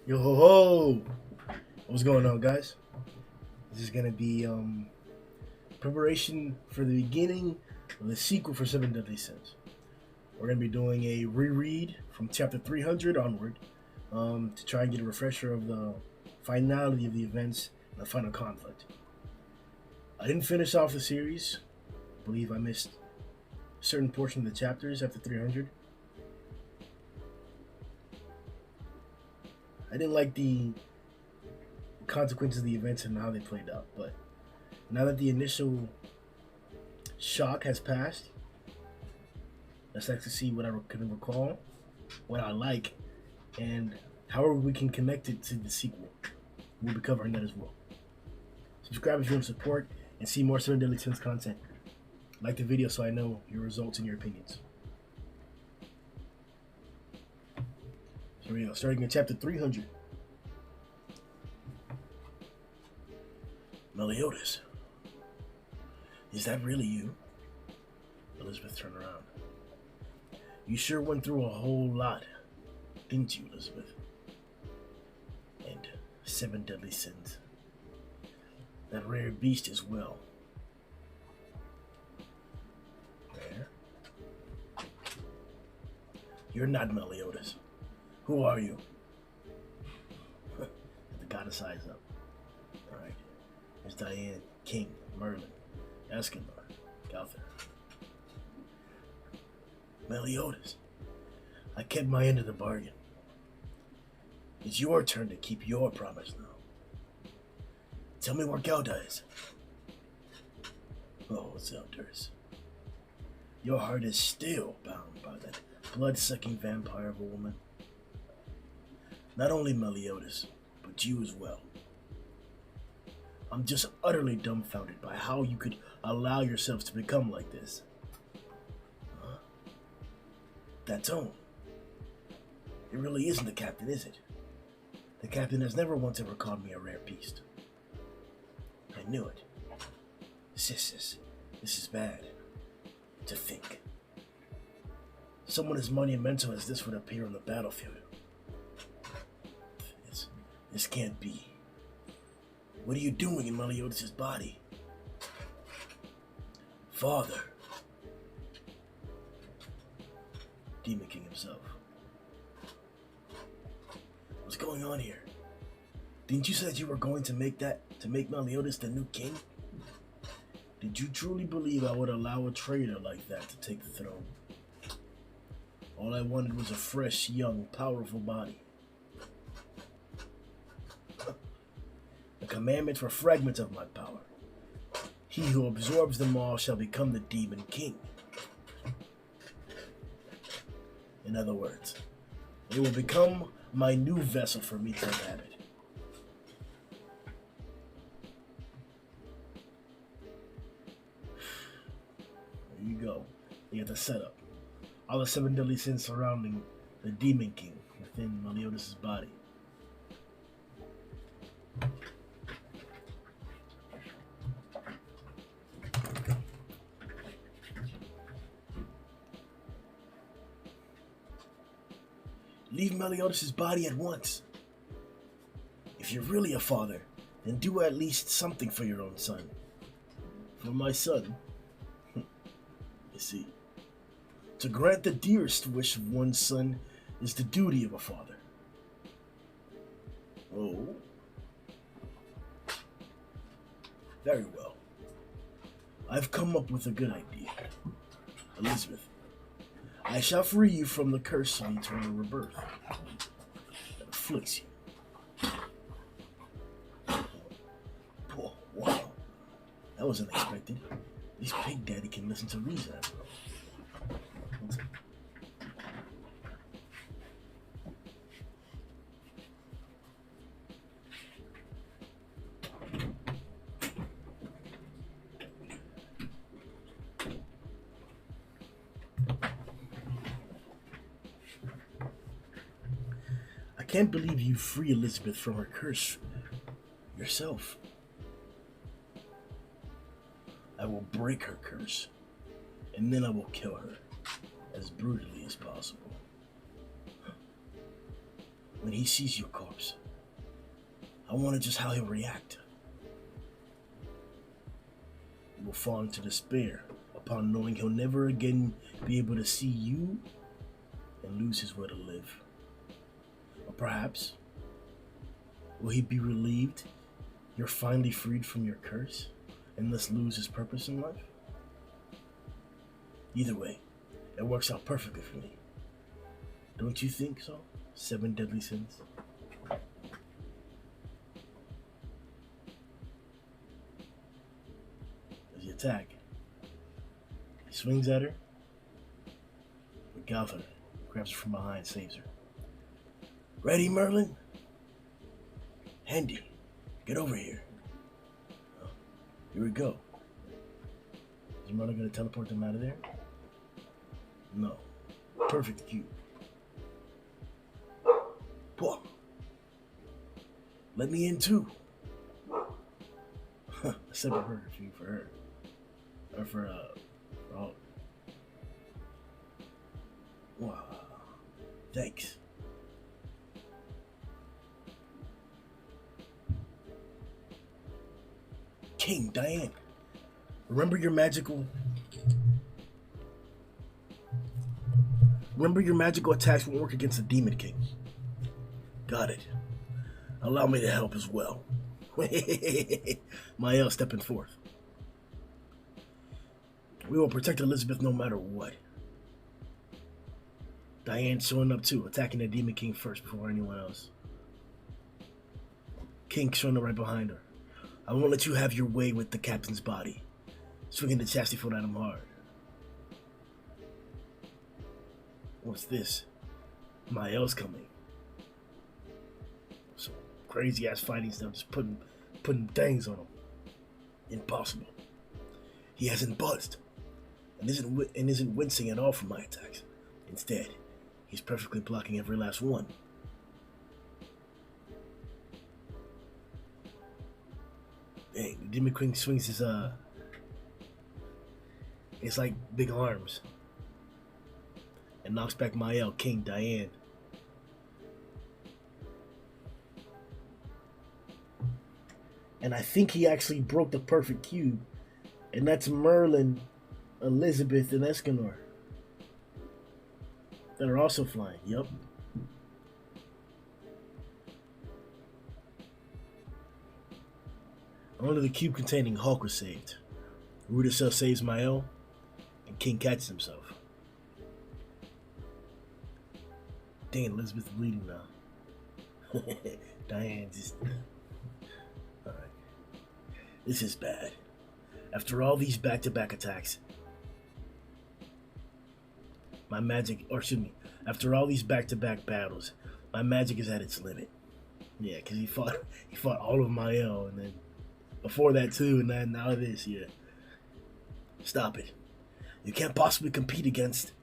Yo ho ho! What's going on, guys? This is gonna be preparation for the beginning of the sequel for Seven Deadly Sins. We're gonna be doing a reread from chapter 300 onward to try and get a refresher of the finality of the events and the final conflict. I didn't finish off the series. I believe I missed a certain portion of the chapters after 300. I didn't like the consequences of the events and how they played out, but now that the initial shock has passed, let's actually see what I can recall, what I like, and however we can connect it to the sequel. We'll be covering that as well. Subscribe if you want to support and see more Seven Deadly Sins content. Like the video so I know your results and your opinions. So here we go, starting in chapter 300. Meliodas, is that really you? Elizabeth turned around. You sure went through a whole lot, didn't you, Elizabeth? And 7 deadly sins. That rare beast as well. There. You're not Meliodas. Who are you? The goddess eyes up. Alright. There's Diane, King, Merlin, Escanor, Gother. Meliodas, I kept my end of the bargain. It's your turn to keep your promise now. Tell me where Gelda is. Oh, Zelders. Your heart is still bound by that blood-sucking vampire of a woman. Not only Meliodas, but you as well. I'm just utterly dumbfounded by how you could allow yourselves to become like this. Huh? That tone. It really isn't the captain, is it? The captain has never once ever called me a rare beast. I knew it. This is bad. To think. Someone as monumental as this would appear on the battlefield. This can't be. What are you doing in Meliodas' body? Father. Demon King himself. What's going on here? Didn't you say that you were going to make Meliodas the new king? Did you truly believe I would allow a traitor like that to take the throne? All I wanted was a fresh, young, powerful body. A commandment for fragments of my power. He who absorbs them all shall become the Demon King. In other words, it will become my new vessel for me to inhabit. There you go. You get the setup. All the 7 deadly sins surrounding the Demon King within Meliodas' body. Leave Meliodas' body at once. If you're really a father, then do at least something for your own son. For my son, you see, to grant the dearest wish of one's son is the duty of a father. Oh? Very well. I've come up with a good idea. Elizabeth, I shall free you from the curse of eternal rebirth that afflicts you. Oh, wow. That was unexpected. At least Pig Daddy can listen to reason after all. I can't believe you free Elizabeth from her curse yourself. I will break her curse, and then I will kill her as brutally as possible. when he sees your corpse. I wonder just how he'll react. He will fall into despair upon knowing he'll never again be able to see you and lose his will to live. Or perhaps, will he be relieved you're finally freed from your curse and thus lose his purpose in life? Either way, it works out perfectly for me. Don't you think so? 7 deadly sins. There's the attack. He swings at her, but Gother grabs her from behind, saves her. Ready, Merlin? Handy, get over here. Oh, here we go. Is Merlin gonna teleport them out of there? No. Perfect cue. Boar, let me in too. A separate burger for her. Or for all. Wow. Thanks. King Diane, remember your magical attacks won't work against the Demon King. Got it. Allow me to help as well. Mael stepping forth. We will protect Elizabeth no matter what. Diane showing up too, attacking the Demon King first before anyone else. King showing up right behind her. I won't let you have your way with the captain's body. Swinging the chassis foot at him hard. What's this? Mael's coming. Some crazy ass fighting stuff, just putting things on him. Impossible. He hasn't buzzed, and isn't wincing at all from my attacks. Instead, he's perfectly blocking every last one. Dang, the Demon King swings his it's like big arms, and knocks back Mael, King, Diane. And I think he actually broke the perfect cube, and that's Merlin, Elizabeth, and Escanor that are also flying. Yup. Only the cube containing Hulk was saved. Rudicel saves Mael, and King catches himself. Dang, Elizabeth's bleeding now. Diane just... Alright. This is bad. After all these back-to-back attacks, my magic... after all these back-to-back battles, my magic is at its limit. Yeah, because he fought all of Mael, and then before that too, and then now this, yeah. Stop it. You can't possibly compete against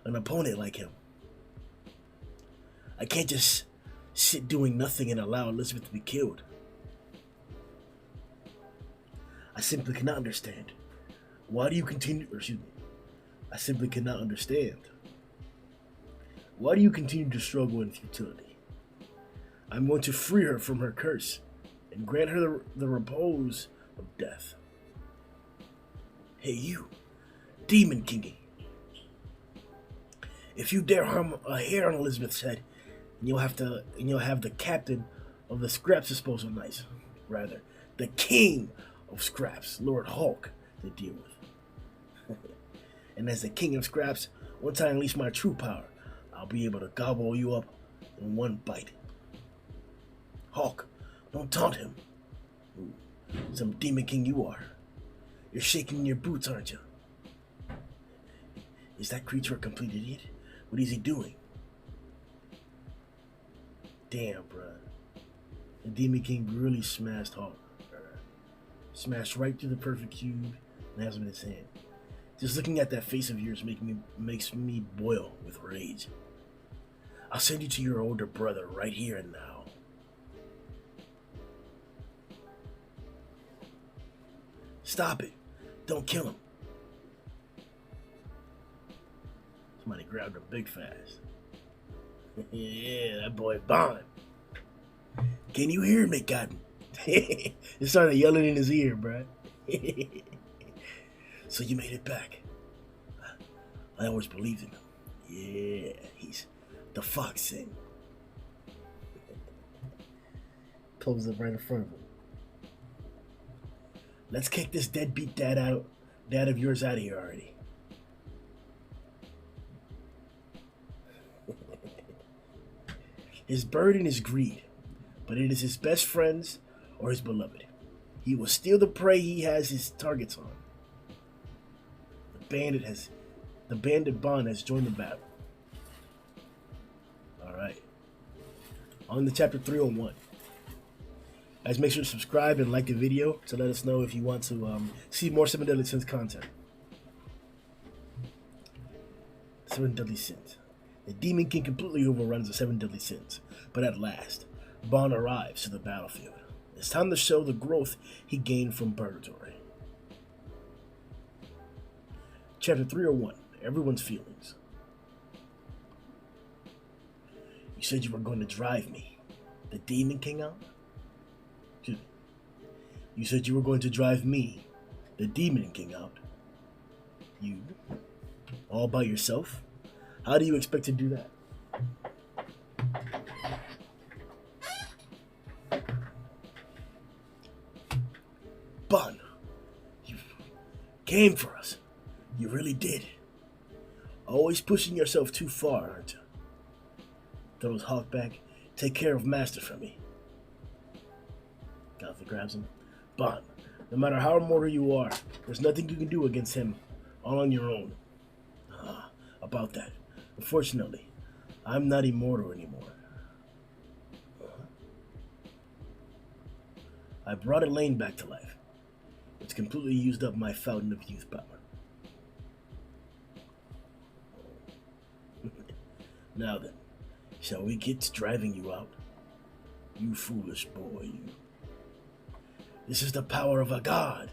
an opponent like him. I can't just sit doing nothing and allow Elizabeth to be killed. I simply cannot understand. Why do you continue, I simply cannot understand. Why do you continue to struggle in futility? I'm going to free her from her curse and grant her the repose of death. Hey you, Demon Kingy. If you dare harm a hair on Elizabeth's head, you'll have the captain of the Scraps Disposal Knights, rather, the king of Scraps, Lord Hulk, to deal with. And as the king of Scraps, once I unleash my true power, I'll be able to gobble you up in one bite. Hulk, don't taunt him. Ooh, some Demon King you are. You're shaking in your boots, aren't you? Is that creature a complete idiot? What is he doing? Damn, bruh. The Demon King really smashed Hulk. Smashed right through the perfect cube and has him in his hand. Just looking at that face of yours makes me boil with rage. I'll send you to your older brother right here and now. Stop it. Don't kill him. Somebody grabbed him big fast. Yeah, that boy Bond. Can you hear me, Cotton? It started yelling in his ear, bruh. So you made it back. I always believed in him. Yeah, he's the fox thing. Pulls up right in front of him. Let's kick this deadbeat dad of yours out of here already. His burden is greed, but it is his best friends or his beloved. He will steal the prey he has his targets on. The bandit Bond has joined the battle. Alright. On to chapter 301. Guys, make sure to subscribe and like the video to let us know if you want to see more 7 Deadly Sins content. 7 Deadly Sins. The Demon King completely overruns the 7 Deadly Sins, but at last, Bond arrives to the battlefield. It's time to show the growth he gained from Purgatory. Chapter 301. Everyone's feelings. You said you were going to drive me, the Demon King, out? Excuse me. You said you were going to drive me, the Demon King, out. You? All by yourself? How do you expect to do that? Bond, you came for us. You really did. Always pushing yourself too far, aren't you? Throws Hawk back. Take care of Master for me. Gotha grabs him. Bond, no matter how immortal you are, there's nothing you can do against him all on your own. About that. Unfortunately, I'm not immortal anymore. I brought Elaine back to life. It's completely used up my fountain of youth power. Now then, shall we get to driving you out? You foolish boy, you. This is the power of a god.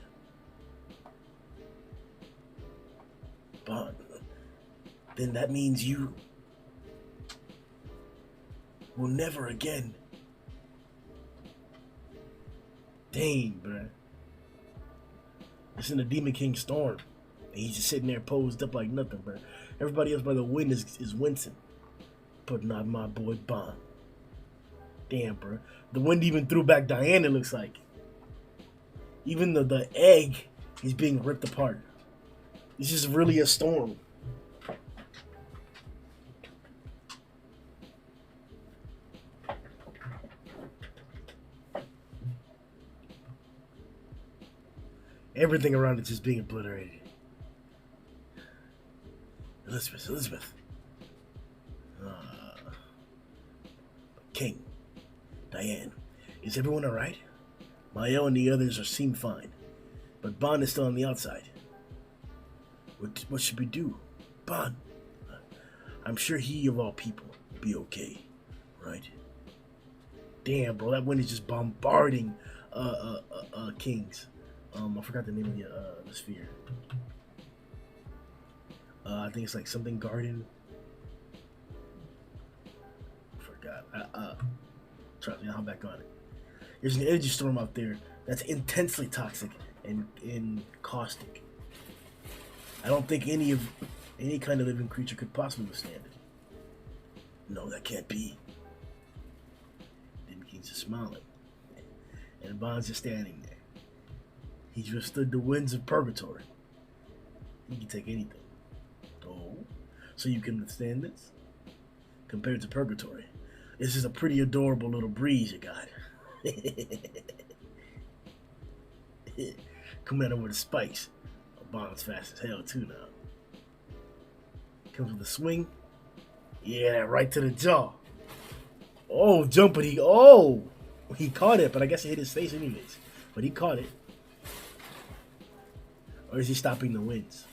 Bond, then that means you will never again. Dang, bruh. It's in the Demon King storm. And he's just sitting there posed up like nothing, bruh. Everybody else by the wind is wincing. But not my boy Bond. Damn, bruh. The wind even threw back Diane, it looks like. Even the egg is being ripped apart. This is really a storm. Everything around it just being obliterated. Elizabeth. King. Diane. Is everyone alright? Mael and the others seem fine. But Bond is still on the outside. What should we do? Bond. I'm sure he, of all people, will be okay. Right? Damn, bro. That wind is just bombarding kings. I forgot the name of the sphere. I think it's like something garden. Forgot. Trust me, I'll hop back on it. There's an energy storm out there that's intensely toxic and caustic. I don't think any kind of living creature could possibly withstand it. No, that can't be. Demon King's just smiling, and Bond's just standing there. He's withstood the winds of purgatory. He can take anything. Oh, so you can withstand this? Compared to purgatory, this is a pretty adorable little breeze you got. Come at him with the spikes. Bond's fast as hell too now. Comes with a swing. Yeah, right to the jaw. Oh, jumping. He caught it, but I guess it hit his face anyways. But he caught it. Or is he stopping the winds?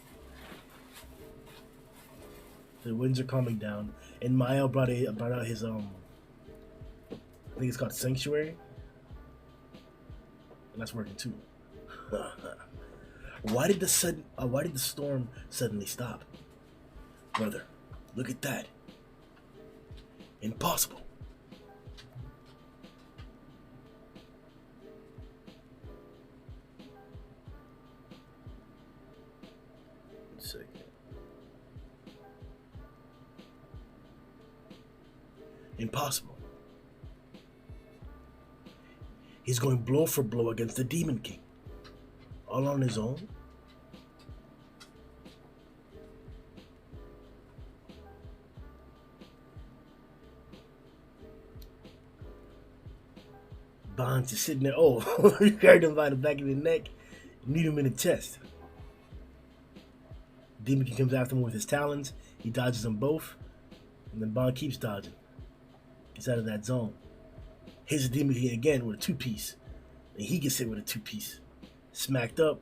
The winds are calming down, and Mael brought out his I think it's called Sanctuary, and that's working too. Why did the storm suddenly stop? Brother, look at that. Impossible. One second. Impossible. He's going blow for blow against the Demon King. All on his own? Bond's just sitting there. Oh, you carried him by the back of the neck. Need him in the chest. Demon King comes after him with his talons. He dodges them both. And then Bond keeps dodging. Gets out of that zone. Here's the Demon King again with a two-piece. And he gets hit with a two-piece. Smacked up.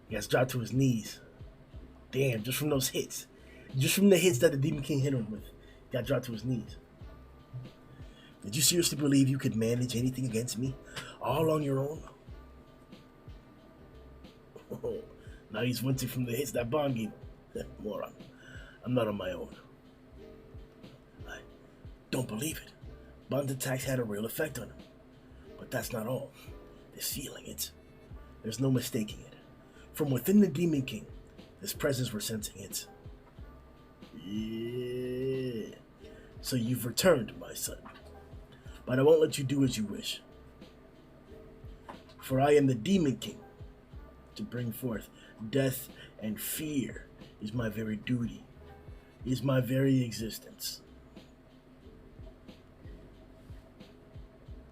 He gets dropped to his knees. Damn, just from those hits. Just from the hits that the Demon King hit him with. Got dropped to his knees. Did you seriously believe you could manage anything against me? All on your own? Now he's wincing from the hits that Bond gave him. Moron. I'm not on my own. I don't believe it. Bond's attacks had a real effect on him. But that's not all. This feeling, there's no mistaking it. From within the Demon King, this presence we're sensing, yeah. So you've returned, my son. But I won't let you do as you wish. For I am the Demon King. To bring forth death and fear is my very duty, is my very existence.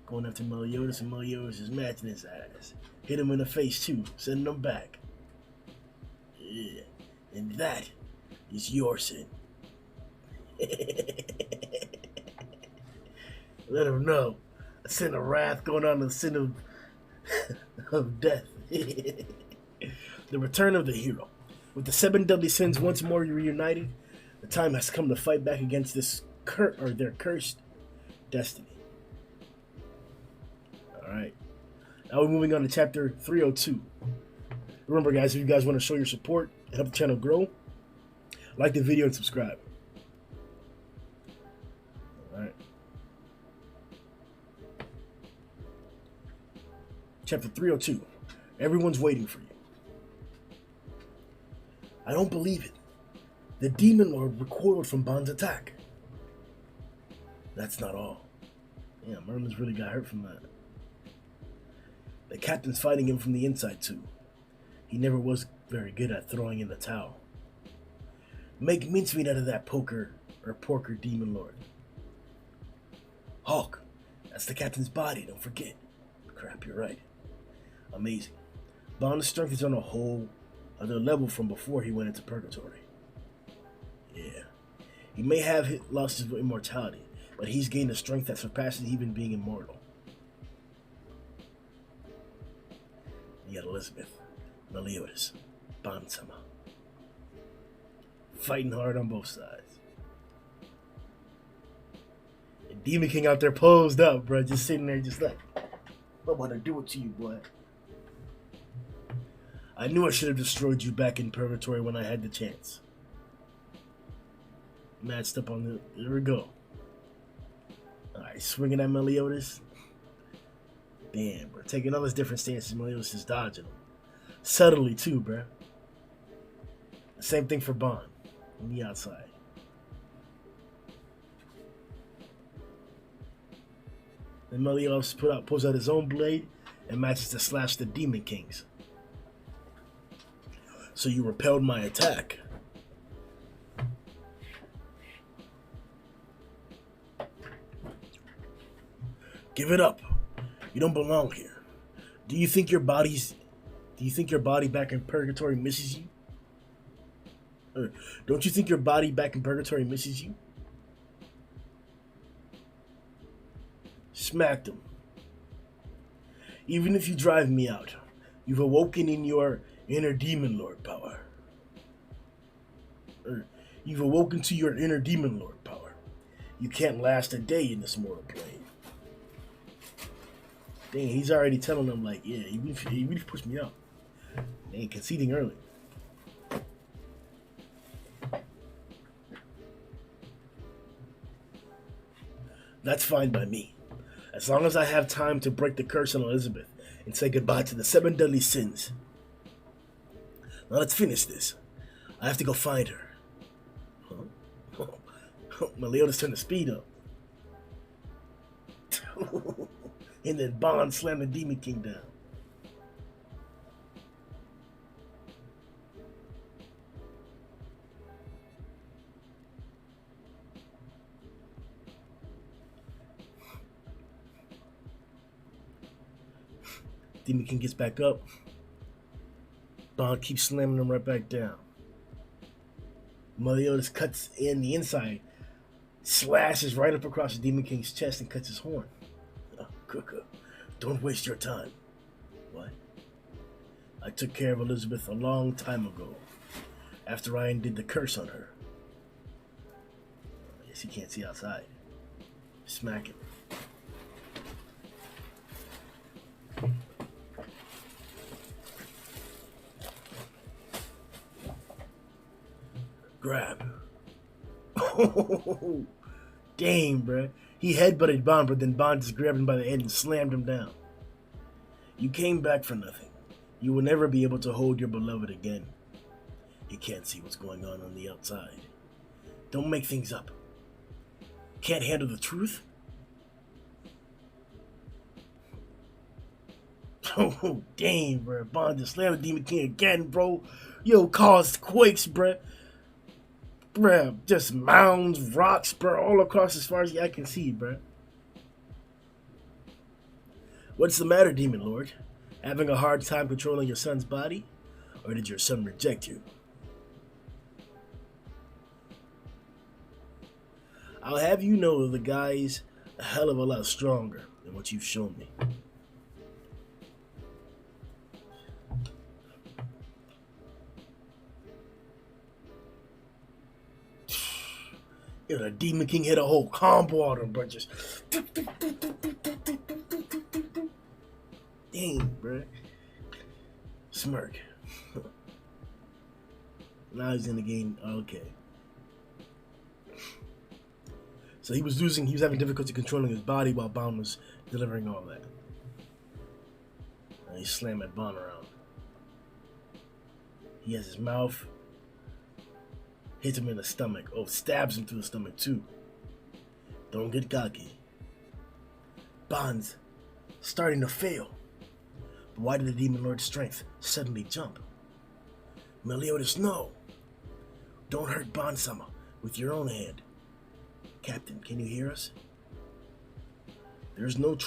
Going after Meliodas, and Meliodas is matching his ass. Hit him in the face too, sending him back. Yeah, and that is your sin. Let him know. A sin of wrath going on, a sin of death. The return of the hero. With the 7 deadly sins once more reunited, the time has come to fight back against this their cursed destiny. Alright. Now we're moving on to chapter 302. Remember, guys, if you guys want to show your support and help the channel grow, like the video and subscribe. Alright. Chapter 302. Everyone's waiting for you. I don't believe it. The Demon Lord recoiled from Bond's attack. That's not all. Yeah, Merlin's really got hurt from that. The captain's fighting him from the inside too. He never was very good at throwing in the towel. Make mincemeat out of that porker Demon Lord. Hulk, that's the captain's body, don't forget. Crap, you're right. Amazing. Bond's strength is on a whole other level from before he went into purgatory. Yeah. He may have lost his immortality, but he's gained a strength that surpasses even being immortal. You got Elizabeth, Meliodas, Bond-sama. Fighting hard on both sides. And Demon King out there posed up, bro. Just sitting there just like, I want to do it to you, boy. I knew I should have destroyed you back in purgatory when I had the chance. Matched up on the... There we go. Alright, swinging at Meliodas. Damn, bro. Taking all his different stances, Meliodas is dodging him. Subtly, too, bro. The same thing for Bond. On the outside. Then Meliodas pulls out his own blade and matches to slash the Demon King's. So you repelled my attack. Give it up. You don't belong here. Do you think your body back in purgatory misses you? Or don't you think your body back in purgatory misses you? Smacked him. Even if you drive me out, you've awoken in your inner Demon Lord power. Or you've awoken to your inner Demon Lord power. You can't last a day in this mortal plane. Dang, he's already telling them, like, yeah, he really pushed me out. Dang, conceding early. That's fine by me. As long as I have time to break the curse on Elizabeth and say goodbye to the 7 deadly sins. Now let's finish this. I have to go find her. Meliodas turned the speed up. And then Bond slammed the Demon King down. Demon King gets back up. Bond keeps slamming him right back down. Meliodas cuts in the inside, slashes right up across the Demon King's chest and cuts his horn. Oh, Kuka, don't waste your time. What? I took care of Elizabeth a long time ago, after I undid the curse on her. I guess he can't see outside. Smack him. Grab. Oh, dang, bruh. He headbutted Bond, but then Bond just grabbed him by the head and slammed him down. You came back for nothing. You will never be able to hold your beloved again. You can't see what's going on the outside. Don't make things up. Can't handle the truth? Oh, dang, bruh. Bond just slammed the Demon King again, bro. Yo, caused quakes, bruh. Bruh, just mounds, rocks, bruh, all across as far as the eye can see, bruh. What's the matter, Demon Lord? Having a hard time controlling your son's body? Or did your son reject you? I'll have you know the guy's a hell of a lot stronger than what you've shown me. The Demon King hit a whole combo on him, bro. Just dang, bro. Smirk. Now he's in the game. Okay. So he was having difficulty controlling his body while Bond was delivering all that. And he slammed that Bond around. He has his mouth. Hits him in the stomach. Oh, stabs him through the stomach too. Don't get cocky. Bond's starting to fail. But why did the Demon Lord's strength suddenly jump? Meliodas, no. Don't hurt Bond-sama with your own hand. Captain, can you hear us? There's no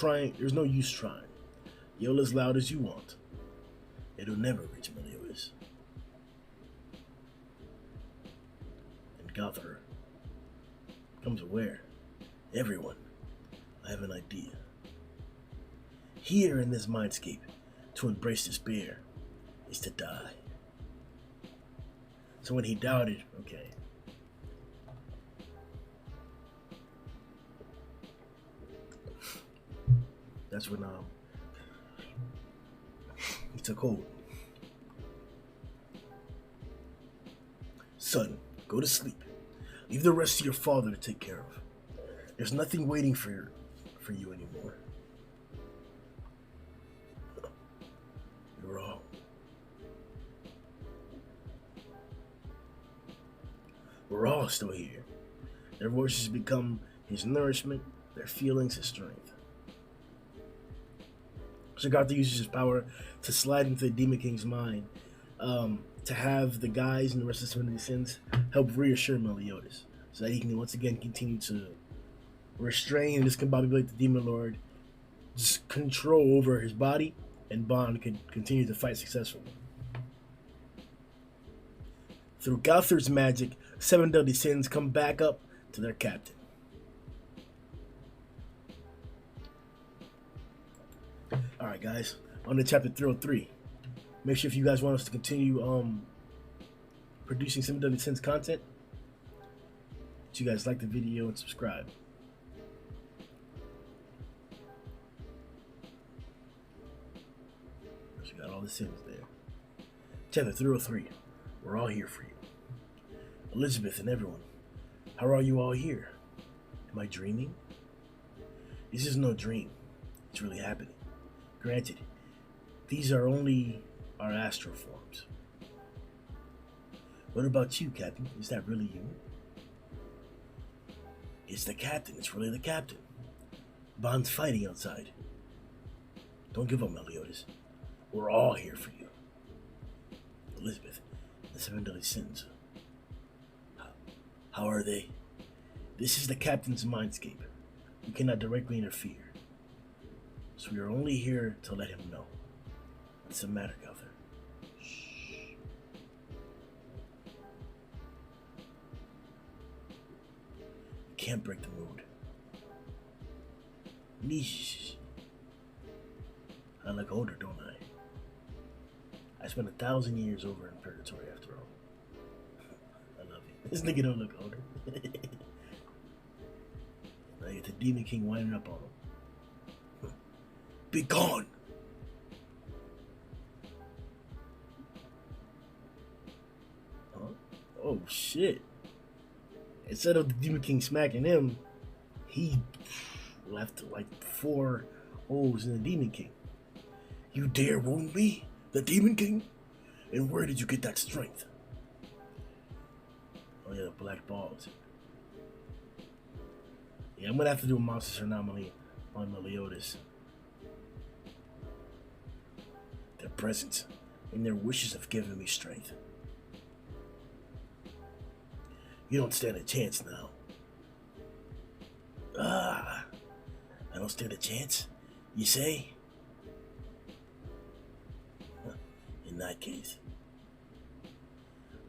use trying. Yell as loud as you want. It'll never reach Meliodas. Gothar comes aware. Everyone, I have an idea. Here in this mindscape, to embrace despair is to die. So when he doubted, okay. That's when he took hold. Son, go to sleep. Leave the rest to your father to take care of. There's nothing waiting for you anymore. You're wrong. We're all still here. Their voices become his nourishment, their feelings his strength. Sagatha uses his power to slide into the Demon King's mind, to have the guys and the rest of the 70 Sins help reassure Meliodas, so that he can once again continue to restrain and discombobulate the Demon Lord, just control over his body, and Bond can continue to fight successfully. Through Gothar's magic, 7 deadly sins come back up to their captain. Alright guys, on to chapter 303. Make sure if you guys want us to continue producing 7 deadly sins content, that you guys like the video and subscribe. So you got all the sins there. Chapter 303. We're all here for you. Elizabeth and everyone, how are you all here? Am I dreaming? This is no dream. It's really happening. Granted, these are only our astral forms. What about you, Captain? Is that really you? It's the captain. It's really the captain. Bond's fighting outside. Don't give up, Meliodas. We're all here for you. Elizabeth, the 7 deadly sins. How are they? This is the captain's mindscape. We cannot directly interfere. So we are only here to let him know. What's the matter, Governor? Shh. You can't break the mood. Niche. I look older, don't I? I spent 1,000 years over in purgatory after all. I love you. This nigga don't look older. I get the Demon King winding up on him. Be gone! Huh? Oh shit. Instead of the Demon King smacking him, he left like 4 holes in the Demon King. You dare wound me, the Demon King? And where did you get that strength? Oh yeah, the black balls. Yeah, I'm gonna have to do a monster anomaly on Meliodas. Their presence and their wishes have given me strength. You don't stand a chance now. I don't stand a chance, you say? In that case,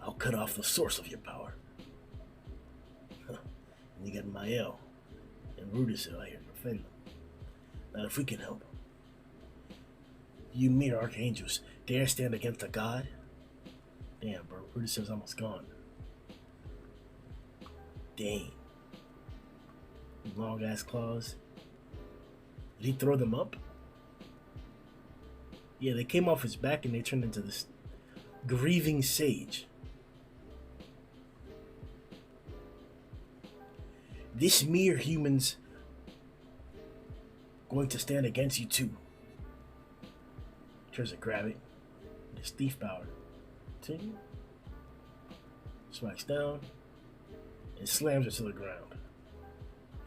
I'll cut off the source of your power. And you got Mael and Rudisil out here to defend them. Not if we can help. You mere archangels dare stand against a god? Damn, bro, Rudisil's almost gone. Dang. Long ass claws. Did he throw them up? Yeah, they came off his back and they turned into this grieving sage. This mere human's going to stand against you too. Tries to grab it. This thief power. Continue. Smacks down and slams her to the ground.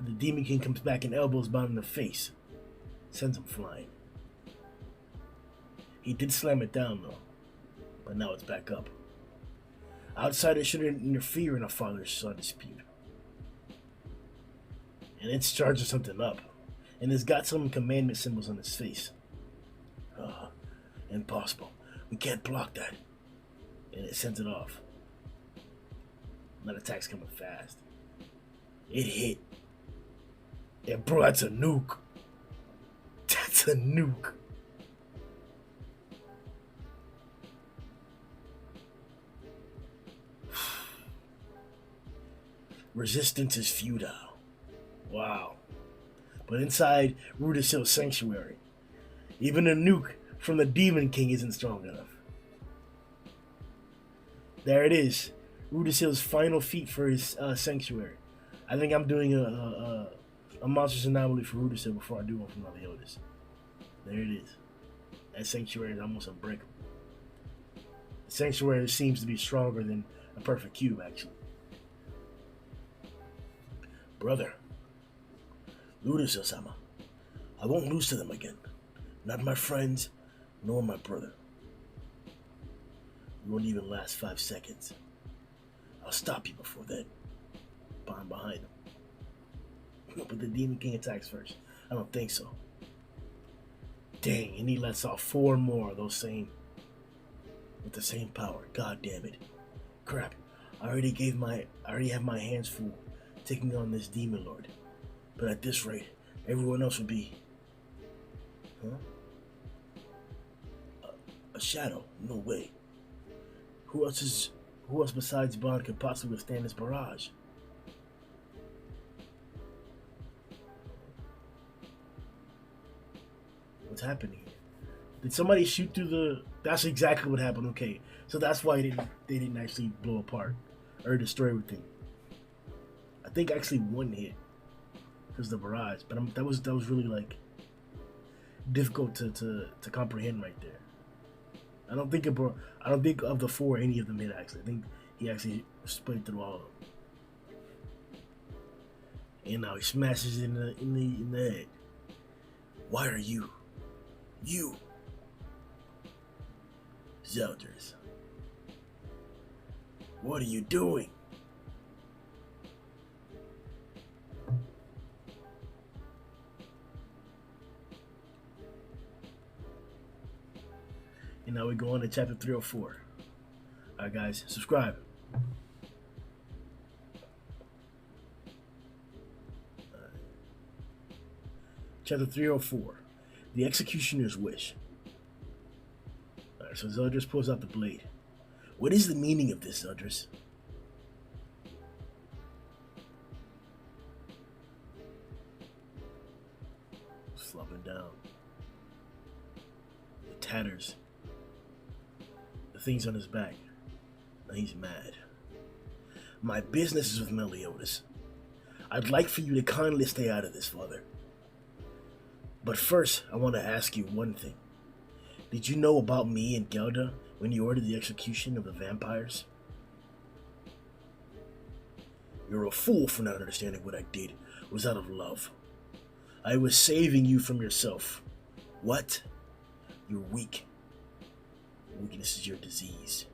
The Demon King comes back and elbows Bond in the face. Sends him flying. He did slam it down though, but now it's back up. Outsiders shouldn't interfere in a father-son dispute. And it's charging something up, and it's got some commandment symbols on its face. Impossible. We can't block that. And it sends it off. That attack's coming fast. It hit. Yeah, bro, that's a nuke. That's a nuke. Resistance is futile. Wow. But inside Rudisil's sanctuary, even a nuke from the Demon King isn't strong enough. There it is. Rudisil's final feat for his sanctuary. I think I'm doing a monster's anomaly for Rudisil before I do one for Meliodas. There it is. That sanctuary is almost unbreakable. The sanctuary seems to be stronger than a perfect cube, actually. Brother, Rudisil-sama, I won't lose to them again. Not my friends, nor my brother. You won't even last 5 seconds. I'll stop you before then. Bond behind him. But the Demon King attacks first. I don't think so. Dang, and he lets off 4 more of those same, with the same power. God damn it. Crap, I already have my hands full taking on this Demon Lord. But at this rate, everyone else would be... Huh? A shadow? No way. Who else besides Bond could possibly withstand this barrage? What's happening here? Did somebody shoot through the... That's exactly what happened. Okay, so that's why they didn't actually blow apart or destroy everything. I think actually one hit. because the barrage. But that was really like difficult to comprehend right there. I don't think of the four any of them hit actually. I think he actually split through all of them. And now he smashes it in the head. Why are you Zeldris? What are you doing? And now we go on to chapter 304. Alright guys, subscribe. Chapter 304. The Executioner's Wish. Alright, so Zeldris pulls out the blade. What is the meaning of this, Zeldris? Slumping down. The tatters. The things on his back. Now he's mad. My business is with Meliodas. I'd like for you to kindly stay out of this, Father. But first, I want to ask you one thing. Did you know about me and Gelda when you ordered the execution of the vampires? You're a fool for not understanding what I did was out of love. I was saving you from yourself. What? You're weak. Weakness is your disease.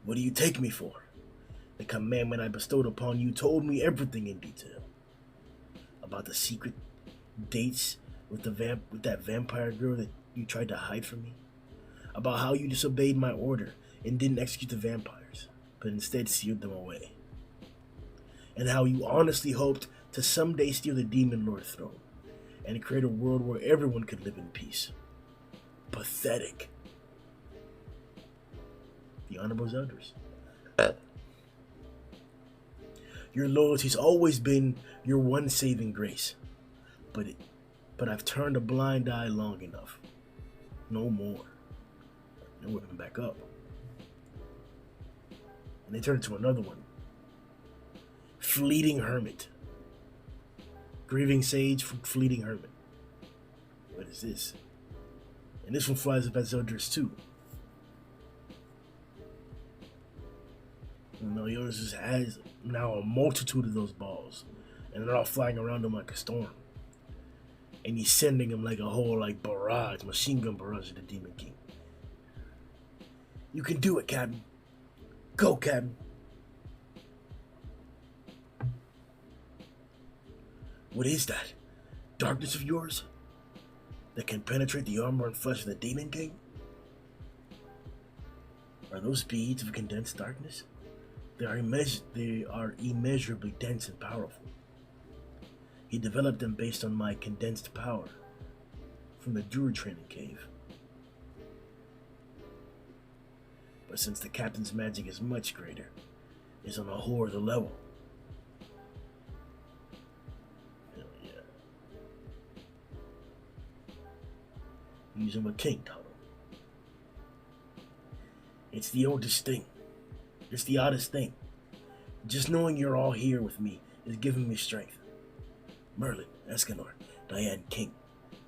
What do you take me for? The commandment I bestowed upon you told me everything in detail. About the secret dates with that vampire girl that you tried to hide from me. About how you disobeyed my order and didn't execute the vampires, but instead sealed them away. And how you honestly hoped to someday steal the Demon Lord throne and create a world where everyone could live in peace. Pathetic. The Honorable Zeldris. Your loyalty's always been your one saving grace. But I've turned a blind eye long enough. No more. And whip him back up. And they turn to another one. Fleeting Hermit. Grieving Sage from Fleeting Hermit. What is this? And this one flies up at Zeldris too. And Meliodas just has now a multitude of those balls. And they're all flying around him like a storm. And he's sending them like a whole barrage, machine gun barrage of the Demon King. You can do it, Captain. Go, Captain. What is that? Darkness of yours? That can penetrate the armor and flesh of the Demon King? Are those beads of condensed darkness? They are immeasurably dense and powerful. He developed them based on my condensed power from the Druid training cave. But since the captain's magic is much greater, it's on a whole other level. Hell yeah. Using a king taught him. It's the oldest thing. It's the oddest thing. Just knowing you're all here with me is giving me strength. Merlin, Escanor, Diane King,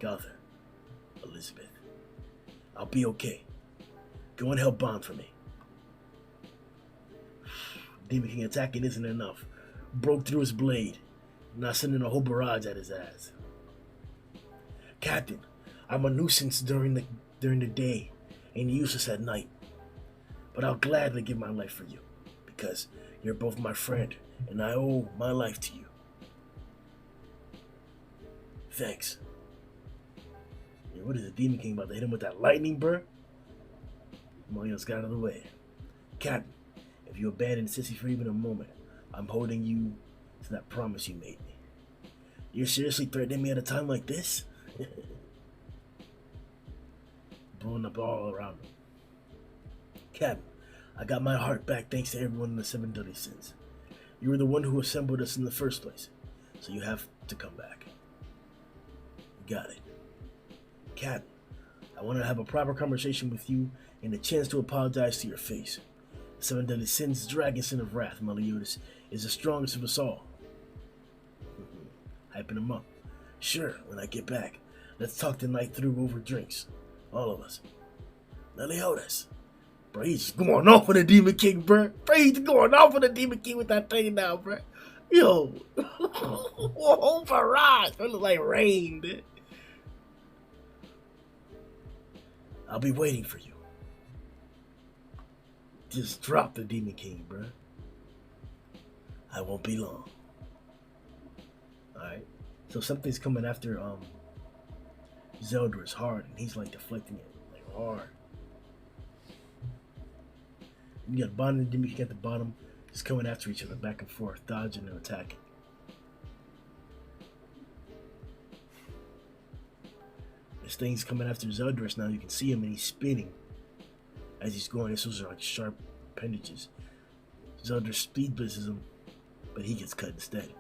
Gother, Elizabeth. I'll be okay. Go and help Bond for me. Demon King attacking isn't enough. Broke through his blade. Now sending a whole barrage at his ass. Captain, I'm a nuisance during the day and useless at night. But I'll gladly give my life for you, because you're both my friend, and I owe my life to you. Thanks. Yeah, what is the Demon King about to hit him with that lightning, bruh? Meliodas got out of the way. Captain, if you abandon Sissy for even a moment, I'm holding you to that promise you made me. You're seriously threatening me at a time like this? Blowing up all around him. Captain, I got my heart back thanks to everyone in the 7 Deadly Sins. You were the one who assembled us in the first place, so you have to come back. Got it. Captain, I want to have a proper conversation with you and a chance to apologize to your face. The 7 Deadly Sins, Dragon Sin of Wrath, Meliodas, is the strongest of us all. hyping him up. Sure, when I get back, let's talk the night through over drinks. All of us. Meliodas. Bro, he's just going off on the Demon King, bro. Bro, he's going off on the Demon King with that thing now, bro. Yo. Home for Raj. It look like rain, dude. I'll be waiting for you. Just drop the Demon King, bro. I won't be long. Alright. So something's coming after Zeldris hard, and he's like deflecting it like hard. You got Bond and Demon King at the bottom, just coming after each other, back and forth, dodging and attacking. This thing's coming after Zeldris now. You can see him, and he's spinning as he's going. Those are like sharp appendages. Zeldris speed blitzes him, but he gets cut instead.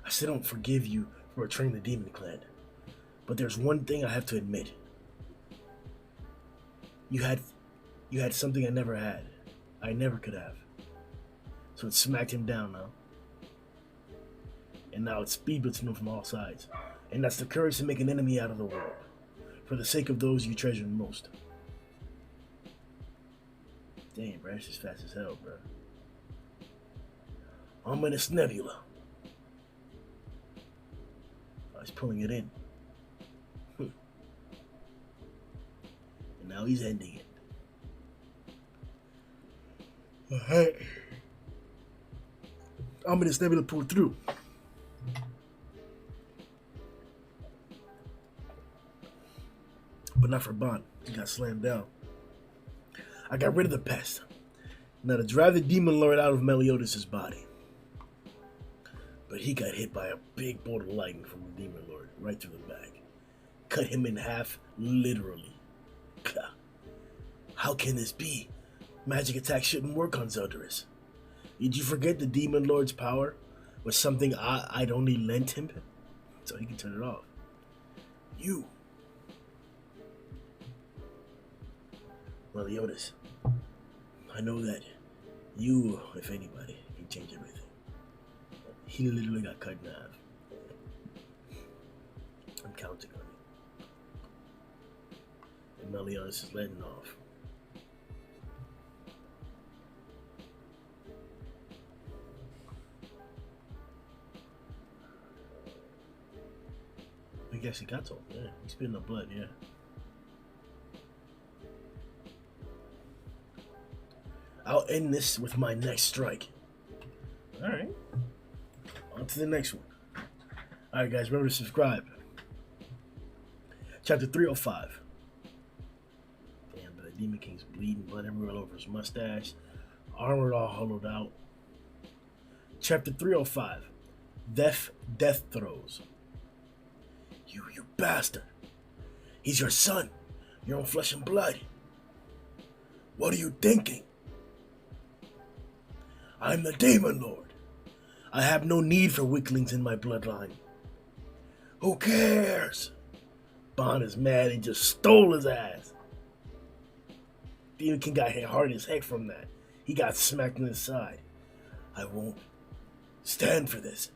I still don't forgive you for betraying the Demon Clan, but there's one thing I have to admit. You had something I never had. I never could have. So it smacked him down now. And now it's speed blitzing him from all sides. And that's the courage to make an enemy out of the world, for the sake of those you treasure most. Damn, bro, that's just fast as hell, bro. Ominous Nebula. Oh, he's pulling it in. And now he's ending it. Alright. Ominous Nebula pulled through. But not for Bond. He got slammed down. I got rid of the pest. Now to drive the Demon Lord out of Meliodas' body. But he got hit by a big bolt of lightning from the Demon Lord right through the back. Cut him in half, literally. How can this be? Magic attack shouldn't work on Zeldris. Did you forget the Demon Lord's power was something I'd only lent him? So he can turn it off. You. Meliodas. I know that you, if anybody, can change everything. He literally got cut in half. I'm counting on it. And Meliodas is letting off. I guess he got told. Yeah, he's spitting up blood, yeah. I'll end this with my next strike. Alright. On to the next one. Alright, guys, remember to subscribe. Chapter 305. Damn, but the Demon King's bleeding, blood everywhere all over his mustache. Armor all hollowed out. Chapter 305. Death throes. You bastard. He's your son. Your own flesh and blood. What are you thinking? I'm the Demon Lord. I have no need for weaklings in my bloodline. Who cares? Bond is mad and just stole his ass. Demon King got hit hard as heck from that. He got smacked in his side. I won't stand for this.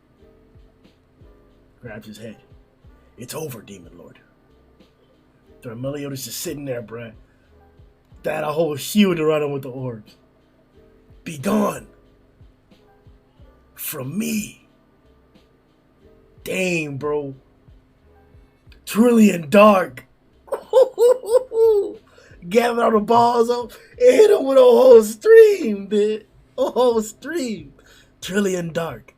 Grabs his head. It's over, Demon Lord. Meliodas just sitting there, bruh. That a whole shield around him with the orbs. Be gone. From me. Damn, bro. Trillion Dark. Gathering all the balls up and hit him with a whole stream, dude. A whole stream. Trillion Dark.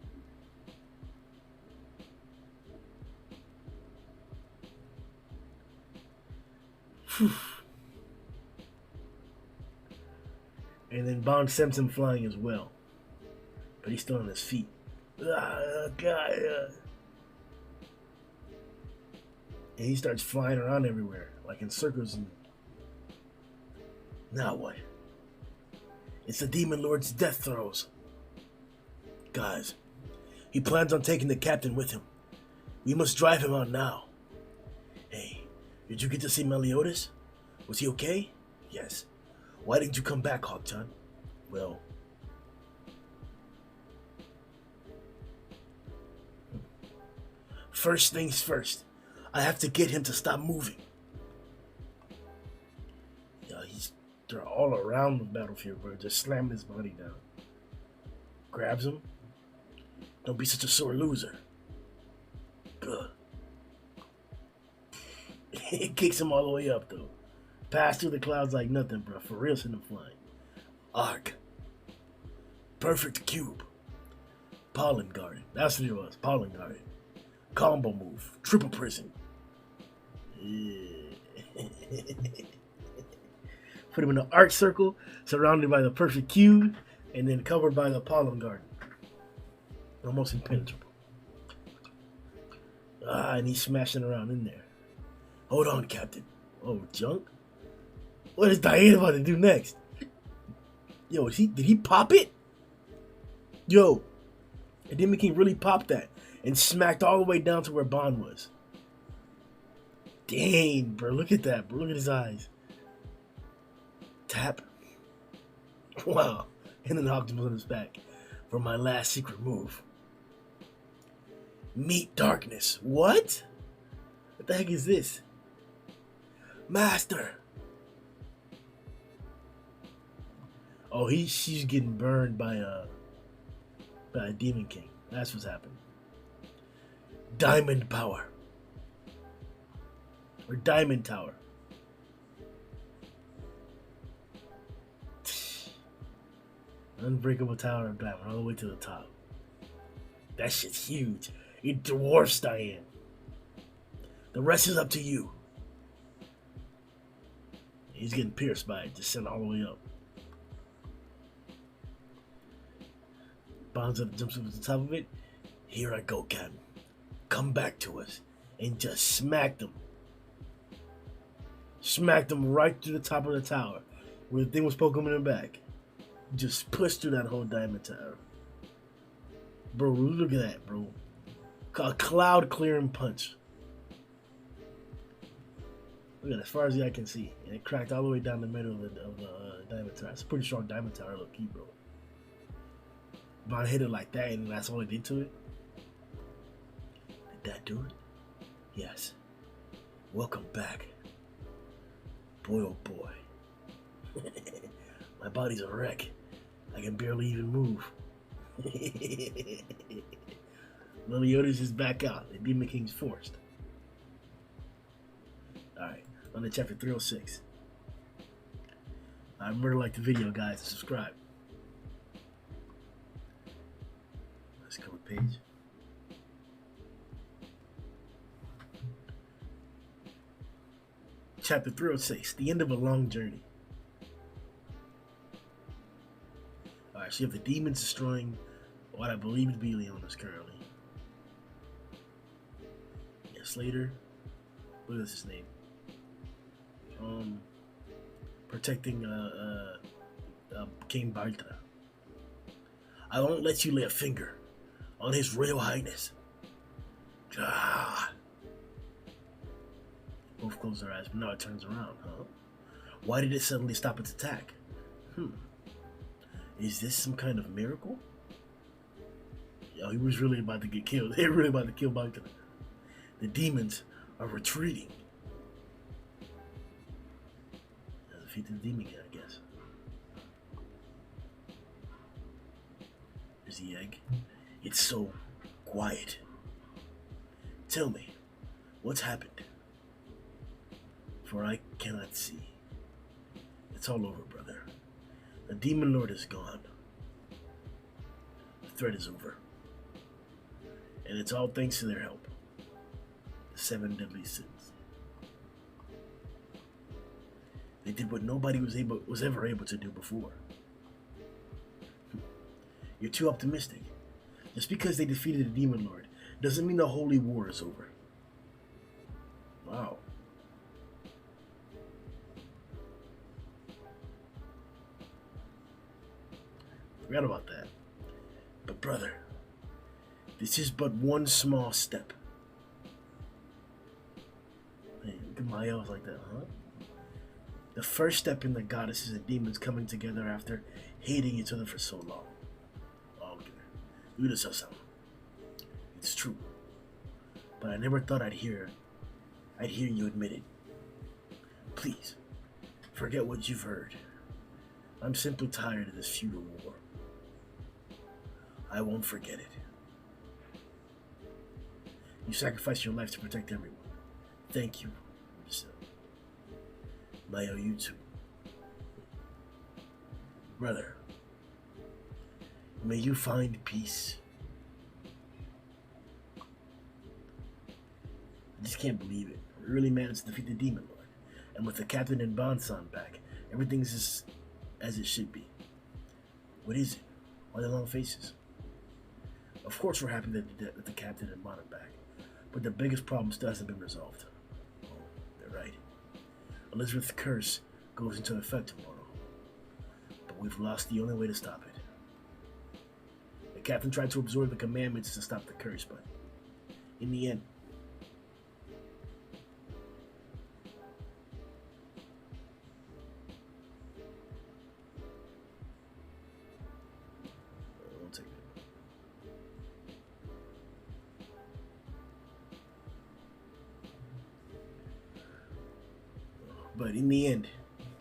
Whew. And then Bond sends him flying as well. But he's still on his feet. God. And he starts flying around everywhere, like in circles. And now what? It's the Demon Lord's death throes. Guys, he plans on taking the captain with him. We must drive him out now. Hey, did you get to see Meliodas? Was he okay? Yes. Why didn't you come back, Hawk-chan? Well, First things first. I have to get him to stop moving. Yeah, they're all around the battlefield, bro. Just slamming his body down. Grabs him. Don't be such a sore loser. Ugh. It kicks him all the way up, though. Pass through the clouds like nothing, bro. For real, send him flying. Arc. Perfect cube. Pollen guard. That's what it was. Pollen guard. Combo move. Triple prison. Yeah. Put him in an arc circle, surrounded by the perfect cube, and then covered by the pollen garden. Almost impenetrable. And he's smashing around in there. Hold on, Captain. Oh, junk? What is Diane about to do next? Yo, did he pop it? Yo, and Demon King really popped that and smacked all the way down to where Bond was. Dang, bro, look at that, bro. Look at his eyes. Tap. Wow. And then knocked him on his back for my last secret move. Meet darkness. What? What the heck is this? Master. Oh, she's getting burned by a Demon King. That's what's happening. Diamond power. Or Diamond Tower. Unbreakable Tower of Diamond all the way to the top. That shit's huge. It dwarfs Diane. The rest is up to you. He's getting pierced by it, just sent all the way up. Bonds up, jumps up to the top of it. Here I go, Captain. Come back to us. And just smack them. Smacked him right through the top of the tower where the thing was poking him in the back. Just pushed through that whole diamond tower. Bro, look at that, bro. A cloud clearing punch. Look at it, as far as the eye can see. And it cracked all the way down the middle of the diamond tower. It's a pretty strong diamond tower, look key, bro. Bond hit it like that and that's all it did to it. Did that do it? Yes. Welcome back. Boy, oh boy. My body's a wreck. I can barely even move. Meliodas is back out. The Demon King's forced. Alright, on to chapter 306. Remember to like the video, guys, and subscribe. Let's cover page. Chapter 306, the end of a long journey. Alright, so you have the demons destroying what I believe to be Leonis currently. Yeah, Slater. What is his name? Protecting King Baltra. I won't let you lay a finger on His Royal Highness. Ah. Both close their eyes, but now it turns around, huh? Why did it suddenly stop its attack? Is this some kind of miracle? Yo, he was really about to get killed. They were really about to kill Baltra. The demons are retreating. Defeat the demon again, I guess. There's the egg. It's so quiet. Tell me, what's happened? For I cannot see. It's all over, brother. The Demon Lord is gone. The threat is over. And it's all thanks to their help. The 7 deadly sins. They did what nobody was ever able to do before. You're too optimistic. Just because they defeated the Demon Lord doesn't mean the Holy War is over. Wow. Forgot about that. But brother, this is but one small step. Hey, look at my elves like that, huh? The first step in the goddesses and demons coming together after hating each other for so long. Okay. It's true. but I never thought I'd hear you admit it. Please, forget what you've heard. I'm simply tired of this feudal war. I won't forget it. You sacrificed your life to protect everyone. Thank you, son. I owe you too. Brother, may you find peace. I just can't believe it. We really managed to defeat the Demon Lord. And with the Captain and Bonsan back, everything's just as it should be. What is it? Why the long faces? Of course we're happy that the Captain and Bon are back, but the biggest problem still hasn't been resolved. Oh, they're right. Elizabeth's curse goes into effect tomorrow, but we've lost the only way to stop it. The Captain tried to absorb the commandments to stop the curse, but in the end,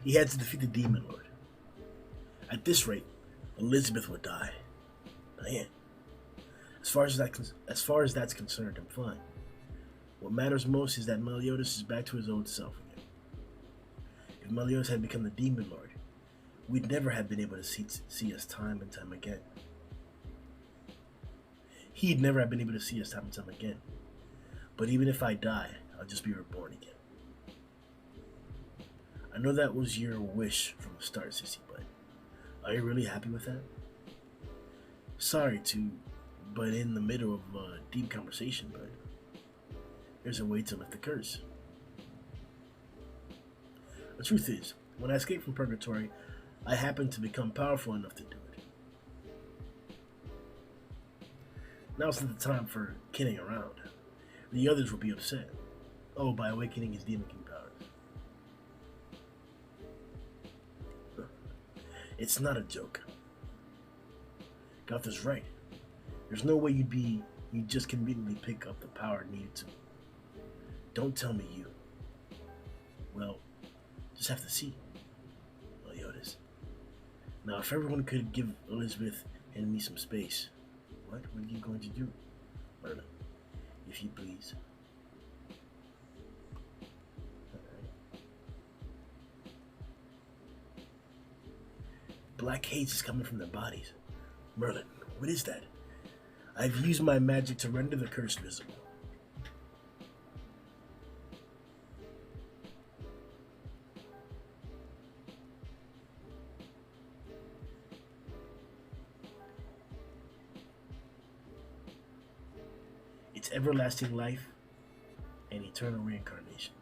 he had to defeat the Demon Lord. At this rate, Elizabeth would die. Man, as far as that's concerned, I'm fine. What matters most is that Meliodas is back to his old self again. If Meliodas had become the Demon Lord, we'd never have been able to see us time and time again. He'd never have been able to see us time and time again. But even if I die, I'll just be reborn again. I know that was your wish from the start, Sissy, but are you really happy with that? Sorry to butt in the middle of a deep conversation, but there's a way to lift the curse. The truth is, when I escaped from purgatory, I happened to become powerful enough to do it. Now's not the time for kidding around. The others will be upset. Oh, by awakening his Demon King powers. It's not a joke. Gotha's right. There's no way you'd just conveniently pick up the power needed to. Don't tell me you. Well, just have to see. Meliodas. Now, if everyone could give Elizabeth and me some space, what are you going to do? Merlin, if you please. Black haze is coming from their bodies. Merlin, what is that? I've used my magic to render the curse visible. It's everlasting life and eternal reincarnation.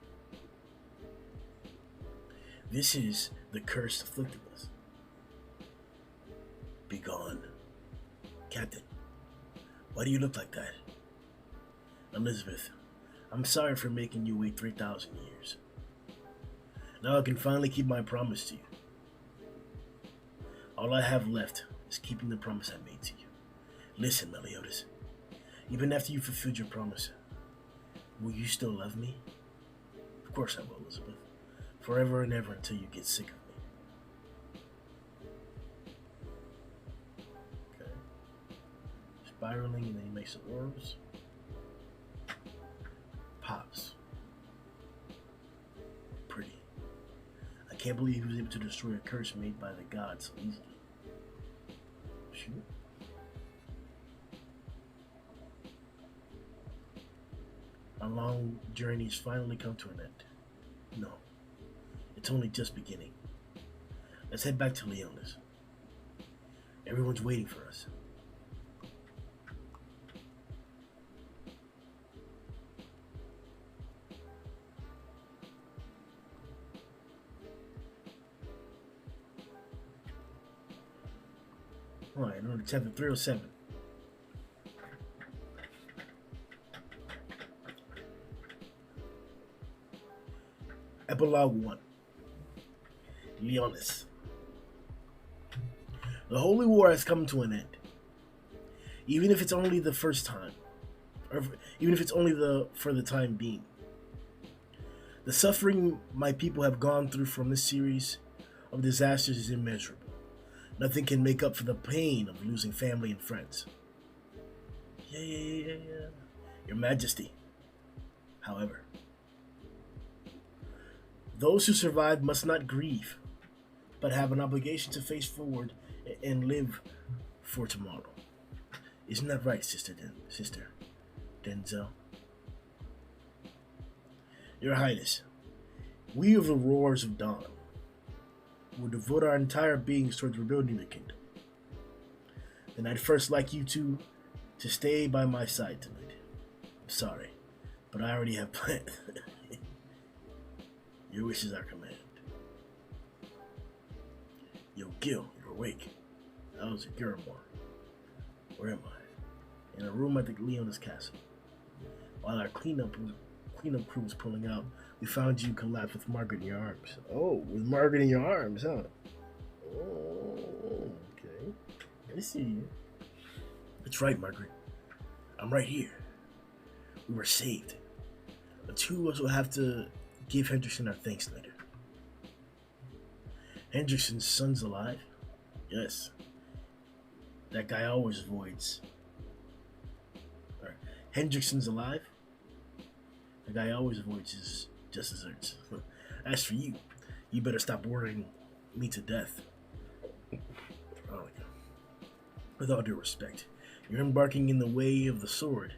This is the curse afflicting us. Be gone. Captain, why do you look like that? Elizabeth, I'm sorry for making you wait 3,000 years. Now I can finally keep my promise to you. All I have left is keeping the promise I made to you. Listen, Meliodas, even after you fulfilled your promise, will you still love me? Of course I will, Elizabeth. Forever and ever until you get sick of me. Spiraling, and then he makes some orbs. Pops. Pretty. I can't believe he was able to destroy a curse made by the gods so easily. Shoot. Our long journey's finally come to an end. No. It's only just beginning. Let's head back to Leonis. Everyone's waiting for us. Alright, on to chapter 307. Epilogue 1. Leonis. The Holy War has come to an end. Even if it's only the first time, or even if it's only for the time being. The suffering my people have gone through from this series of disasters is immeasurable. Nothing can make up for the pain of losing family and friends. Yeah. Your Majesty. However, those who survive must not grieve, but have an obligation to face forward and live for tomorrow. Isn't that right, Sister Denzel? Your Highness, we of the Roars of Dawn will devote our entire beings towards rebuilding the kingdom. Then I'd first like you two to stay by my side tonight. I'm sorry, but I already have plans. Your wishes are command. Yo, Gil, you're awake. I was at Garou. Where am I? In a room at the Leona's castle. While our cleanup crew was pulling out, we found you collapsed with Margaret in your arms. Oh, with Margaret in your arms, huh? Oh, okay. I see you. That's right, Margaret. I'm right here. We were saved. The two of us will have to give Hendrickson our thanks later. Hendrickson's son's alive? Yes. That guy always avoids. Hendrickson's alive? The guy always avoids his just desserts. As for you, you better stop worrying me to death. With all due respect, your embarking in the way of the sword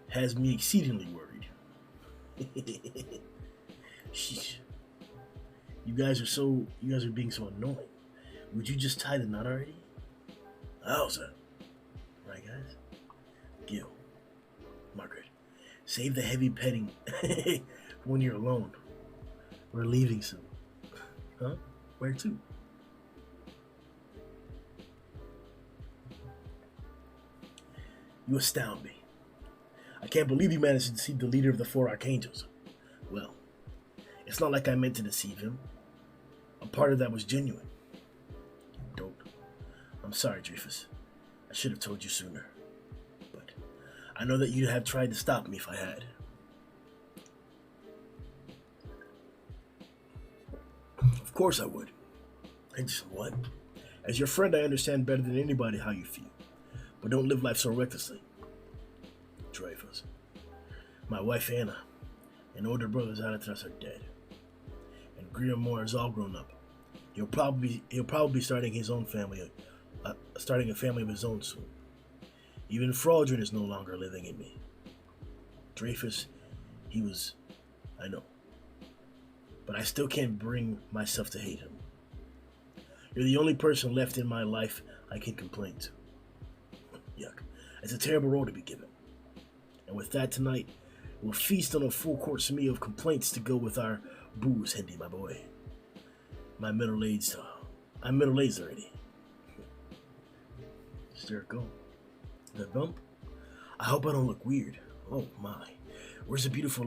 has me exceedingly worried. Sheesh. You guys are being so annoying. Would you just tie the knot already? Howza. Right, guys? Gil. Margaret. Save the heavy petting when you're alone. We're leaving soon. Huh? Where to? You astound me. I can't believe you managed to deceive the leader of the four archangels. Well, it's not like I meant to deceive him. A part of that was genuine. You dope. I'm sorry, Dreyfus. I should have told you sooner. But I know that you'd have tried to stop me if I had. Of course I would. And just what? As your friend, I understand better than anybody how you feel. But don't live life so recklessly. Dreyfus. My wife Anna and older brother Xanathras are dead. And Grimm is all grown up. He'll probably be starting his own family, starting a family of his own soon. Even Fraudrin is no longer living in me. Dreyfus, I know. But I still can't bring myself to hate him. You're the only person left in my life I can complain to. Yuck. It's a terrible role to be given. And with that tonight, we'll feast on a full course meal of complaints to go with our booze, Hendy, my boy. I'm middle-aged already. Jericho. The bump? I hope I don't look weird. Oh my. Where's a beautiful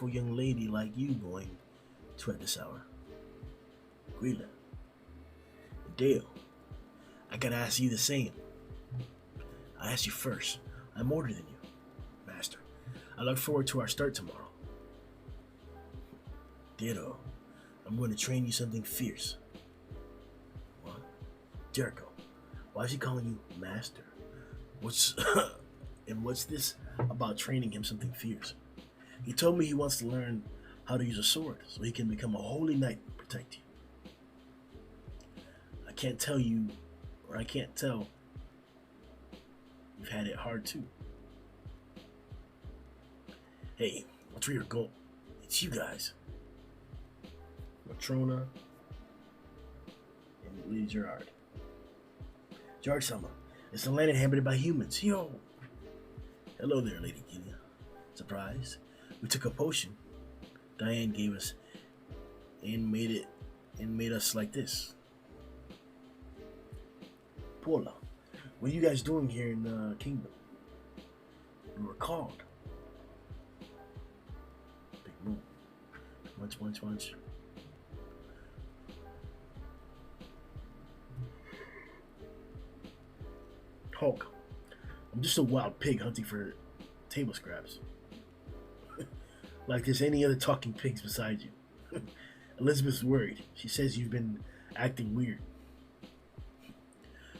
young lady like you going to at this hour? Grilla. Dale. I gotta ask you the same. I asked you first. I'm older than you, Master. I look forward to our start tomorrow. Ditto. I'm going to train you something fierce. What? Jericho. Why is he calling you Master? What's this about training him something fierce? He told me he wants to learn how to use a sword so he can become a holy knight and protect you. I can't tell. You've had it hard too. Hey, what's where you're going? It's you guys. Matrona and Lady Gerard. Gerard-sama, it's the land inhabited by humans. Yo! Hello there, Lady Gilia. Surprise. We took a potion Diane gave us and made us like this. Paula, what are you guys doing here in the kingdom? We were called. Big move. Munch. Hulk, I'm just a wild pig hunting for table scraps. Like there's any other talking pigs beside you. Elizabeth's worried. She says you've been acting weird.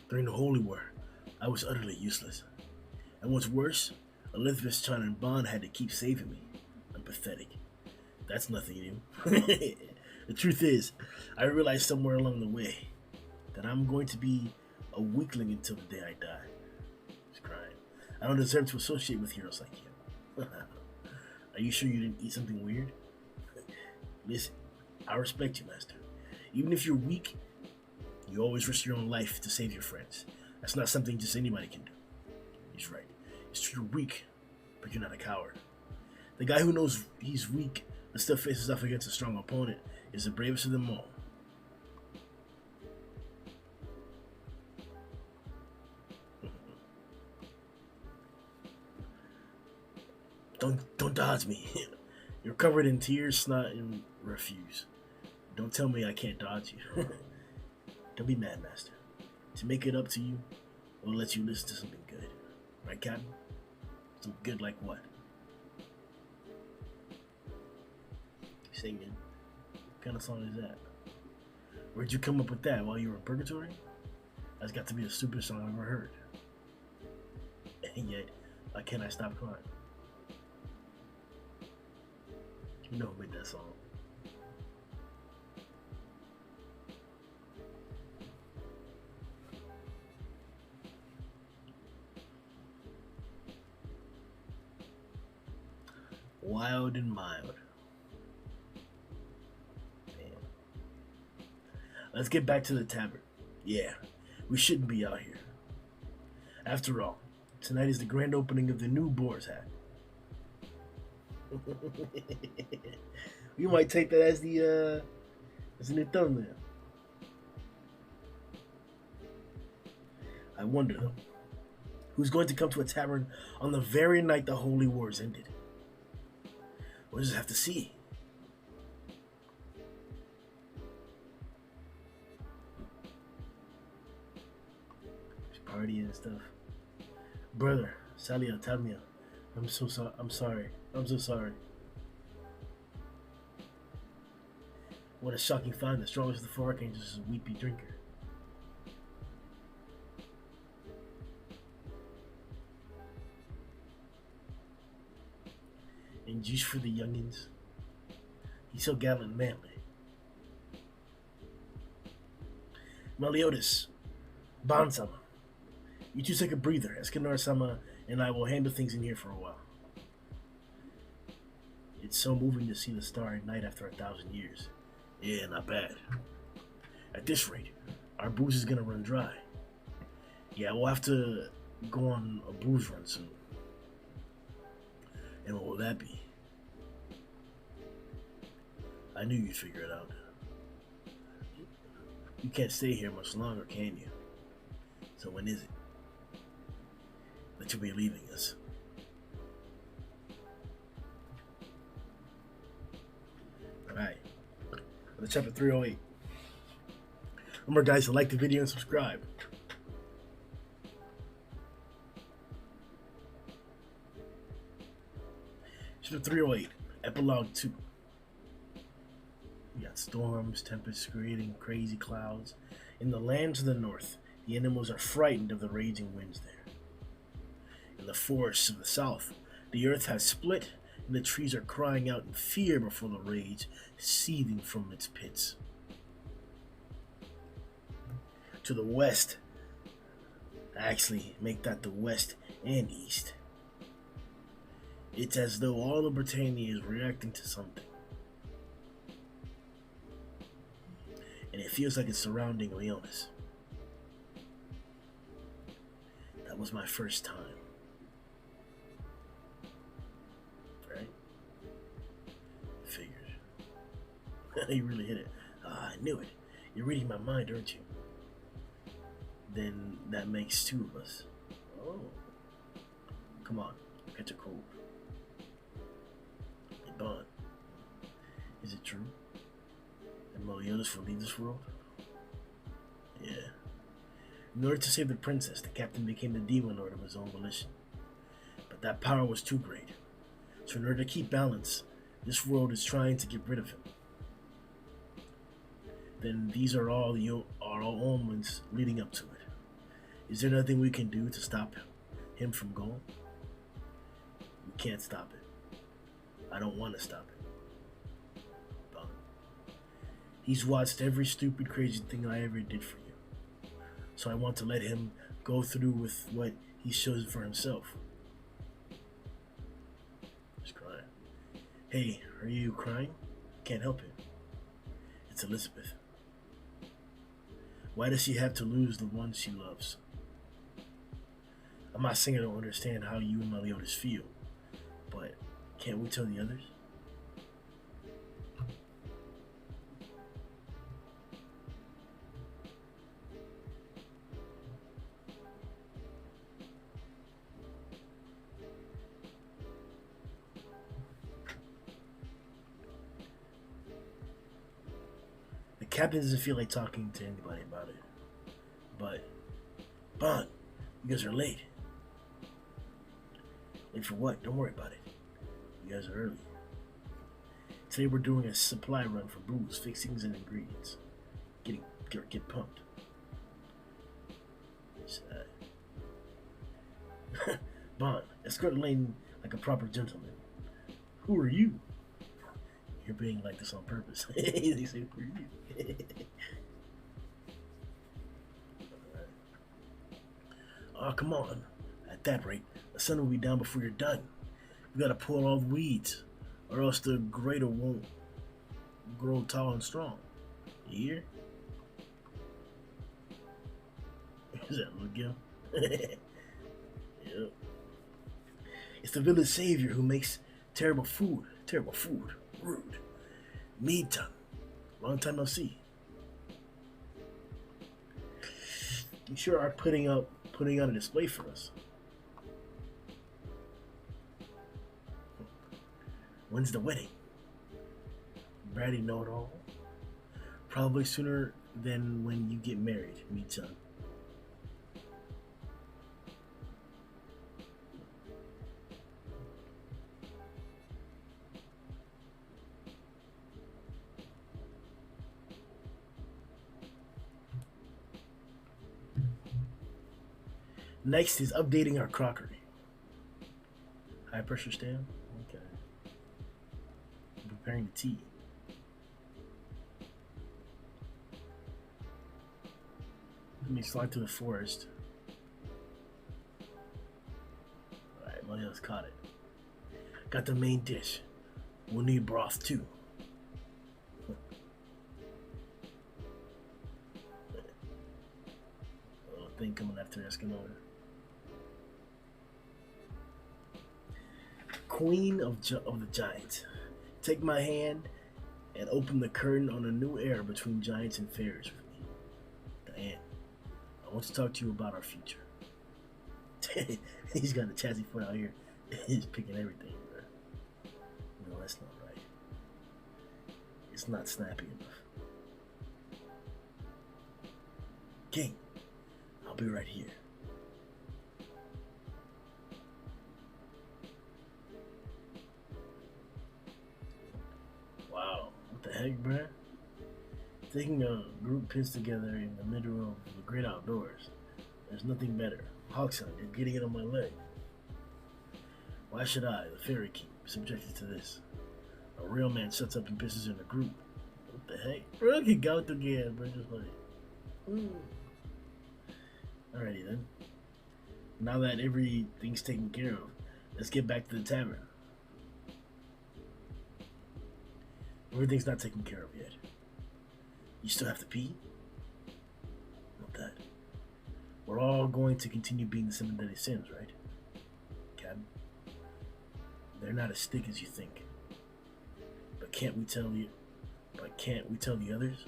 During the Holy War, I was utterly useless. And what's worse, Elizabeth's child and Bond had to keep saving me. I'm pathetic. That's nothing new. The truth is, I realized somewhere along the way that I'm going to be a weakling until the day I die. He's crying. I don't deserve to associate with heroes like you. Are you sure you didn't eat something weird? Listen, I respect you, Master. Even if you're weak, you always risk your own life to save your friends. That's not something just anybody can do. He's right. It's true you're weak, but you're not a coward. The guy who knows he's weak but still faces off against a strong opponent is the bravest of them all. Don't dodge me. You're covered in tears, snot, and refuse. Don't tell me I can't dodge you. Don't be mad, Master. To make it up to you, we'll let you listen to something good. Right, Captain? Something good like what? Singing. What kind of song is that? Where'd you come up with that? While you were in purgatory? That's got to be the stupidest song I've ever heard. And yet, why can't I stop crying? You know who made that song. Wild and mild. Damn. Let's get back to the tavern. Yeah, we shouldn't be out here. After all, tonight is the grand opening of the new Boar's hat. We might take that as the new thumbnail. I wonder though, who's going to come to a tavern on the very night the Holy Wars ended? We'll just have to see. Party and stuff. Brother, Salia, Tamia, I'm so sorry. I'm sorry. I'm so sorry. What a shocking find. The strongest of the four archangels is a weepy drinker. And juice for the youngins. He's so gallant and manly. Meliodas, Bansama, you two take a breather. Escanor-sama and I will handle things in here for a while. It's so moving to see the starry night after 1,000 years. Yeah, not bad. At this rate, our booze is gonna run dry. Yeah, we'll have to go on a booze run soon. And what will that be? I knew you'd figure it out. You can't stay here much longer, can you? So when is it that you'll be leaving us? Alright. The chapter 308. Remember guys to like the video and subscribe. Chapter 308, Epilogue 2. We got storms, tempests creating crazy clouds. In the lands of the north, the animals are frightened of the raging winds there. In the forests of the south, the earth has split, and the trees are crying out in fear before the rage seething from its pits. To the west, actually make that the west and east. It's as though all of Britannia is reacting to something. And it feels like it's surrounding Leonis. That was my first time. Right? Figured. You really hit it. I knew it. You're reading my mind, aren't you? Then that makes two of us. Oh. Come on, catch a cold. Hey, Bond. Is it true? And Meliodas will leave this world? Yeah. In order to save the princess, the captain became the demon lord of his own volition. But That power was too great. So in order to keep balance, this world is trying to get rid of him. Then these are all our omens leading up to it. Is there nothing we can do to stop him from going? We can't stop it. I don't want to stop it. But he's watched every stupid, crazy thing I ever did for you. So I want to let him go through with what he's chosen for himself. He's crying. Hey, are you crying? Can't help it. It's Elizabeth. Why does she have to lose the one she loves? I'm not saying I don't understand how you and Meliodas feel, but can't we tell the others? The captain doesn't feel like talking to anybody about it. But, Bond, you guys are late. Late for what? Don't worry about it. You guys are early. Today we're doing a supply run for booze, fixings, and ingredients. Get pumped. Bond, escort the lane like a proper gentleman. Who are you? You're being like this on purpose. They say, who are you? Oh, come on. At that rate, the sun will be down before you're done. You gotta pull all the weeds, or else the grater won't grow tall and strong. You hear? Is that little girl? Yep. It's the village savior who makes terrible food. Terrible food. Rude. Meantime. Long time no see. You sure are putting on a display for us. When's the wedding? Bratty know-it-all. Probably sooner than when you get married, me-chan. Next is updating our crockery. High pressure stand. Okay. Preparing the tea. Let me slide to the forest. Alright, Malia's caught it. Got the main dish. We'll need broth too. Little thing coming after Eskimo. Queen of the Giants. Take my hand and open the curtain on a new era between giants and fairies with me. Diane, I want to talk to you about our future. He's got a chassis foot out here. He's picking everything, bro. No, that's not right. It's not snappy enough. King, I'll be right here. What the heck, bruh? Taking a group pissed together in the middle of the great outdoors. There's nothing better. Hawkson, you're getting it on my leg. Why should I, the fairy king, be subjected to this? A real man sets up and pisses in a group. What the heck? Bro, he got again, bro. Just like, Alrighty then. Now that everything's taken care of, let's get back to the tavern. Everything's not taken care of yet. You still have to pee? Not that. We're all going to continue being the 7 deadly sins, right? Captain? They're not as thick as you think. But can't we tell the others?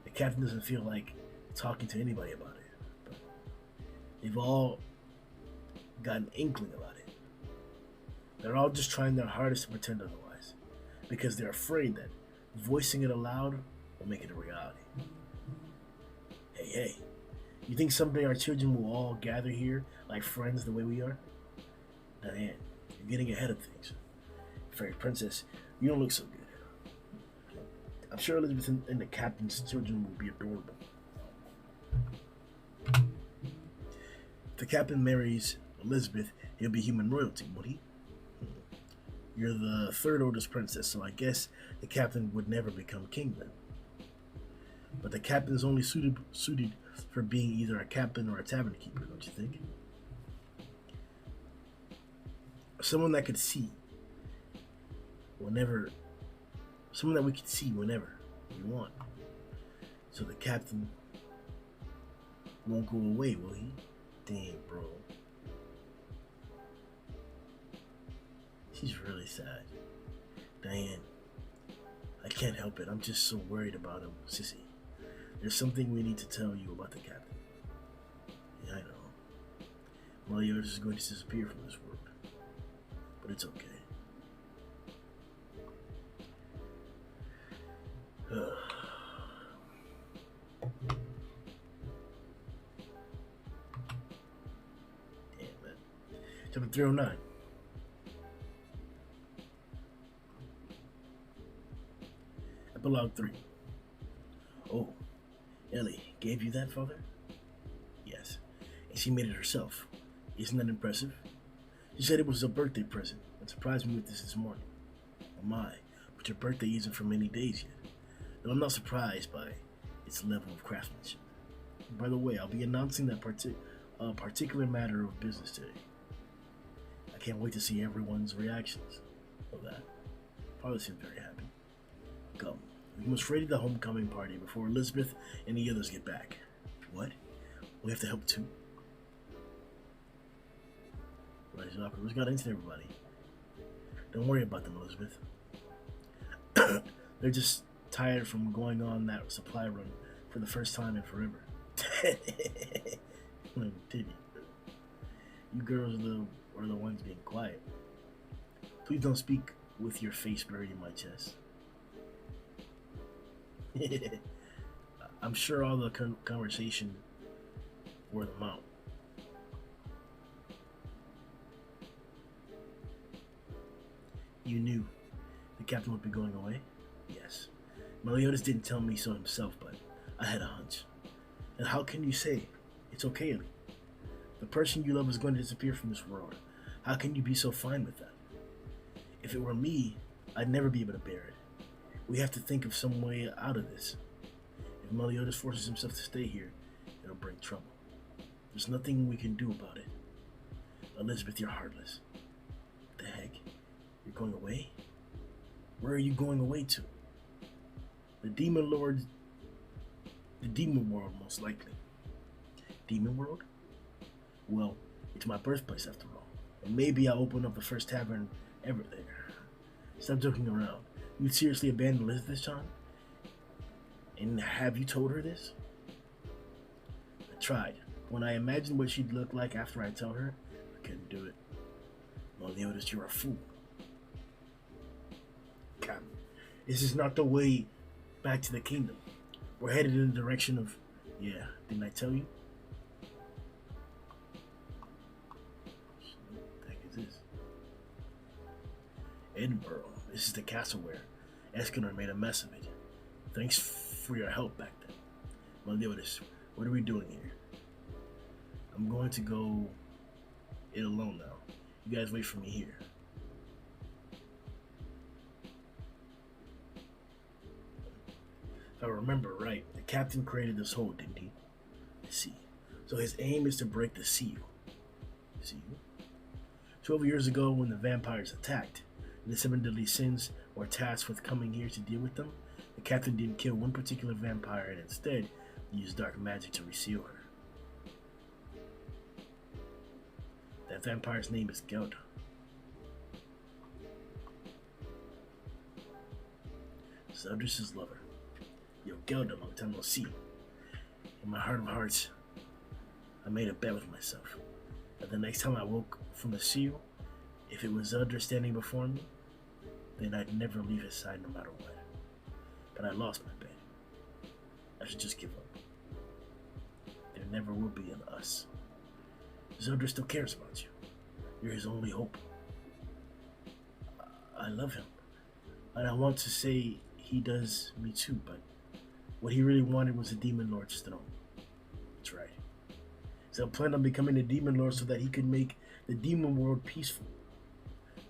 The captain doesn't feel like talking to anybody about it. But they've all got an inkling about it. They're all just trying their hardest to pretend otherwise. Because they're afraid that voicing it aloud will make it a reality. Hey, you think someday our children will all gather here like friends the way we are? Diane, you're getting ahead of things. Fairy Princess, you don't look so good. I'm sure Elizabeth and the captain's children will be adorable. If the captain marries Elizabeth, he'll be human royalty, won't he? You're the third oldest princess, so I guess the captain would never become king then. But the captain's only suited for being either a captain or a tavern keeper, don't you think? Someone that could see whenever, someone that we could see whenever we want. So the captain won't go away, will he? Damn, bro. She's really sad. Diane, I can't help it. I'm just so worried about him, sissy. There's something we need to tell you about the captain. Yeah, I know. Meliodas is going to disappear from this world. But it's okay. Damn, man. Chapter 309. Epilogue 3. Oh, Ellie gave you that, father? Yes. And she made it herself. Isn't that impressive? She said it was a birthday present and surprised me with this morning. Oh my, but your birthday isn't for many days yet. Though I'm not surprised by its level of craftsmanship. By the way, I'll be announcing that particular matter of business today. I can't wait to see everyone's reactions of that. Father seems very happy. Come, we must ready the homecoming party before Elizabeth and the others get back. What? We have to help too? Right, it's awkward. What's got into everybody? Don't worry about them, Elizabeth. They're just tired from going on that supply run for the first time in forever. You girls are the ones being quiet. Please don't speak with your face buried in my chest. I'm sure all the conversation wore them out. You knew the captain would be going away? Yes. Meliodas didn't tell me so himself, but I had a hunch. And how can you say it's okay, Ellie? The person you love is going to disappear from this world. How can you be so fine with that? If it were me, I'd never be able to bear it. We have to think of some way out of this. If Meliodas forces himself to stay here, it'll bring trouble. There's nothing we can do about it. Elizabeth, you're heartless. What the heck? You're going away? Where are you going away to? The demon world, most likely. Demon world? Well, it's my birthplace after all. And maybe I'll open up the first tavern ever there. Stop joking around. You'd seriously abandon Elizabeth, John? And have you told her this? I tried. When I imagined what she'd look like after I tell her, I couldn't do it. Meliodas, you're a fool. God, this is not the way back to the kingdom. We're headed in the direction of... Yeah, didn't I tell you? What the heck is this? Edinburgh. This is the castle where Escanor made a mess of it. Thanks for your help back then. Meliodas, what are we doing here? I'm going to go it alone now. You guys wait for me here. If I remember right, the captain created this hole, didn't he? I see. So his aim is to break the seal. See? 12 years ago, when the vampires attacked, and the 7 deadly sins were tasked with coming here to deal with them, the captain didn't kill one particular vampire and instead used dark magic to reseal her. That vampire's name is Garou. Zudris' lover. Yo, Garou, long time no see. In my heart of hearts, I made a bet with myself that the next time I woke from the seal, if it was Zudris standing before me, then I'd never leave his side no matter what. But I lost my bet. I should just give up. There never will be an us. Zudris still cares about you. You're his only hope. I love him. And I want to say he does me too, but what he really wanted was a Demon Lord's throne. That's right. So I planned on becoming a Demon Lord so that he could make the demon world peaceful.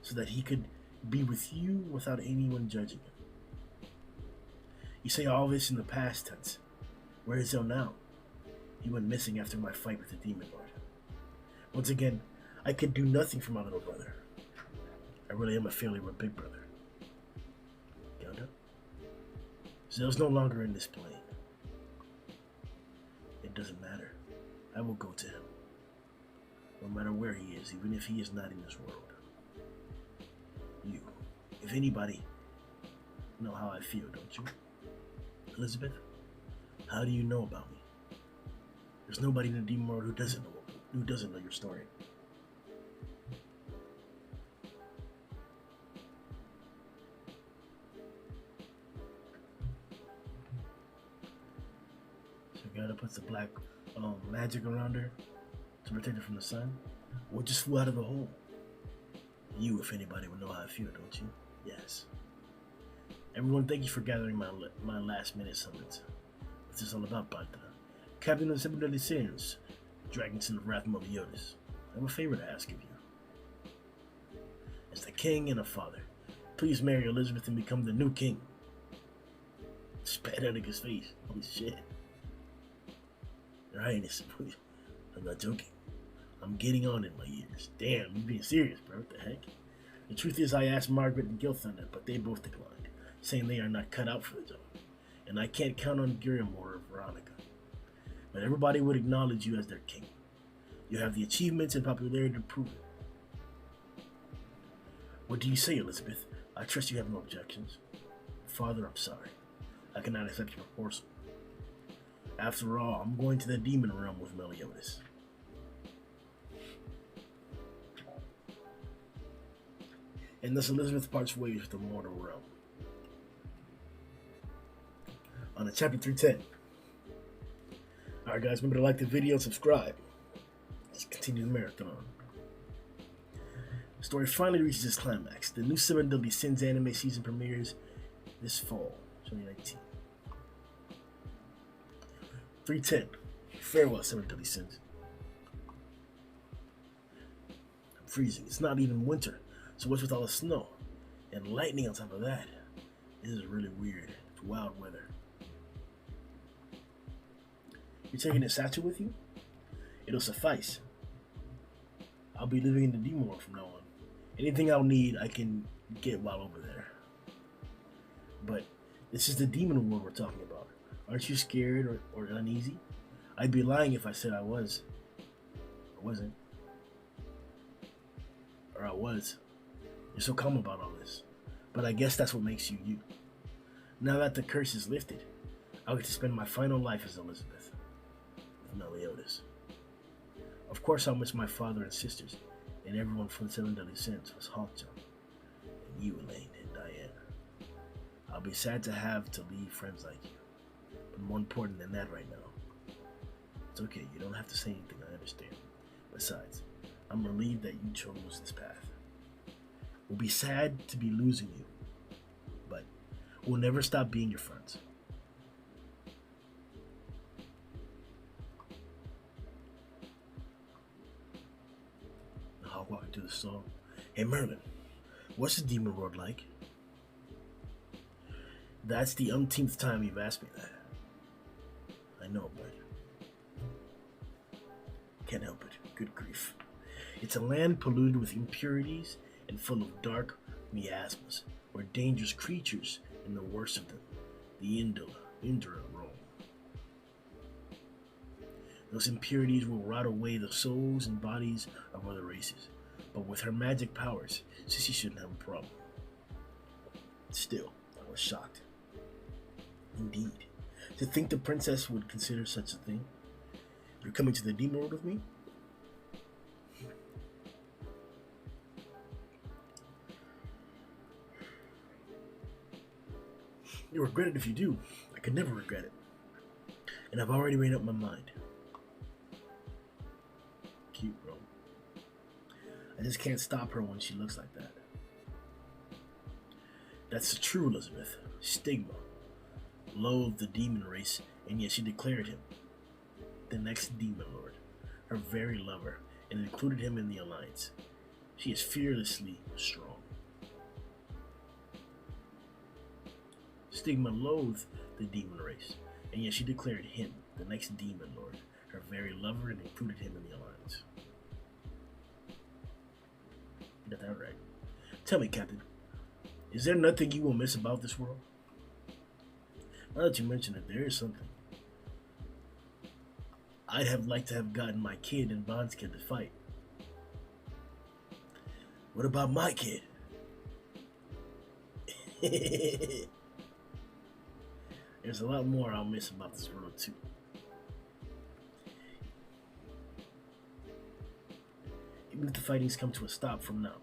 So that he could be with you without anyone judging him. You say all this in the past tense. Where is he now? He went missing after my fight with the Demon Lord. Once again, I could do nothing for my little brother. I really am a failure with Big Brother. Yonder? Zell's no longer in this plane. It doesn't matter. I will go to him. No matter where he is, even if he is not in this world. You, if anybody, know how I feel, don't you? Elizabeth, how do you know about me? There's nobody in the demon world who doesn't know your story. So you gotta put the black magic around her to protect her from the sun. Or just flew out of the hole. You, if anybody, would know how I feel, don't you? Yes. Everyone, thank you for gathering my last minute summons. What's this all about, Panta? Captain of the Seven Deadly Sins, Dragonson of Wrath Meliodas. I have a favor to ask of you. As the king and a father, please marry Elizabeth and become the new king. Spat out of his face. Holy shit. Your Highness, I'm not joking. I'm getting on in my years. Damn, you being serious, bro. What the heck? The truth is, I asked Margaret and Gilthunder, but they both declined, saying they are not cut out for the job. And I can't count on Grimm or Veronica. But everybody would acknowledge you as their king. You have the achievements and popularity to prove it. What do you say, Elizabeth? I trust you have no objections. Father, I'm sorry. I cannot accept your proposal. After all, I'm going to the demon realm with Meliodas. And thus Elizabeth parts ways with the mortal realm. On to chapter 310. Alright guys, remember to like the video and subscribe. Let's continue the marathon. The story finally reaches its climax. The new Seven Deadly Sins anime season premieres this fall, 2019. 310. Farewell, Seven Deadly Sins. I'm freezing. It's not even winter. So what's with all the snow? And lightning on top of that? This is really weird. It's wild weather. You're taking a statue with you? It'll suffice. I'll be living in the demon world from now on. Anything I'll need, I can get while over there. But this is the demon world we're talking about. Aren't you scared or uneasy? I'd be lying if I said I was. I wasn't. Or I was. You're so calm about all this. But I guess that's what makes you you. Now that the curse is lifted, I'll get to spend my final life as Elizabeth. With Meliodas. Of course I'll miss my father and sisters, and everyone from Seven Deadly Sins was Hawkjaw, and you, Elaine, and Diane. I'll be sad to have to leave friends like you. But more important than that right now. It's okay, you don't have to say anything, I understand. Besides, I'm relieved that you chose this path. We'll be sad to be losing you, but we'll never stop being your friends. The Hawk walking through the song. Hey Merlin, what's the demon world like? That's the umpteenth time you've asked me that. I know, but can't help it. Good grief. It's a land polluted with impurities and full of dark miasmas, where dangerous creatures and the worst of them, the Indra, roam. Those impurities will rot away the souls and bodies of other races, but with her magic powers, Sissy shouldn't have a problem. Still, I was shocked. Indeed. To think the princess would consider such a thing. You're coming to the demon world with me? You'll regret it if you do. I could never regret it. And I've already made up my mind. Cute, bro. I just can't stop her when she looks like that. That's the true Elizabeth. Stigma. Loathed the demon race, and yet she declared him the next demon lord, her very lover, and included him in the alliance. She is fearlessly strong. Stigma loathed the demon race, and yet she declared him the next demon lord, her very lover, and included him in the alliance. You got that right. Tell me, Captain, is there nothing you will miss about this world? Now that you mention it, there is something. I'd have liked to have gotten my kid and Bond's kid to fight. What about my kid? There's a lot more I'll miss about this world too. Even if the fighting's come to a stop for now,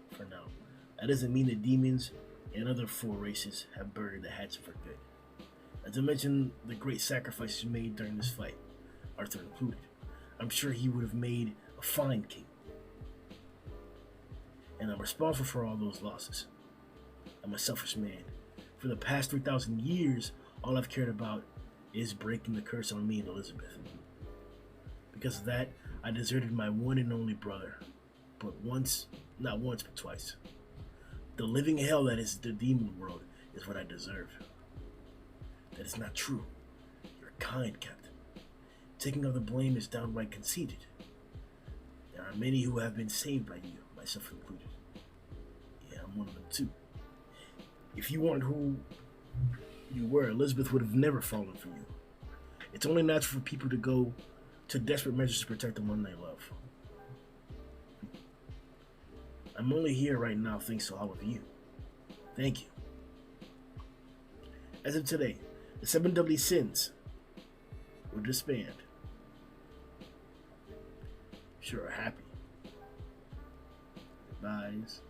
that doesn't mean that demons and other four races have buried the hatchet for good. Not to mention the great sacrifices made during this fight, Arthur included. I'm sure he would have made a fine king. And I'm responsible for all those losses. I'm a selfish man. For the past 3,000 years, all I've cared about is breaking the curse on me and Elizabeth. Because of that, I deserted my one and only brother. But not once, but twice. The living hell that is the demon world is what I deserve. That is not true. You're kind, Captain. Taking all the blame is downright conceited. There are many who have been saved by you, myself included. Yeah, I'm one of them too. If you weren't who you were, Elizabeth would have never fallen for you. It's only natural for people to go to desperate measures to protect the one they love. I'm only here right now thanks to all of you. Thank you. As of today, the 7 deadly sins will disband. Sure are happy. Goodbyes.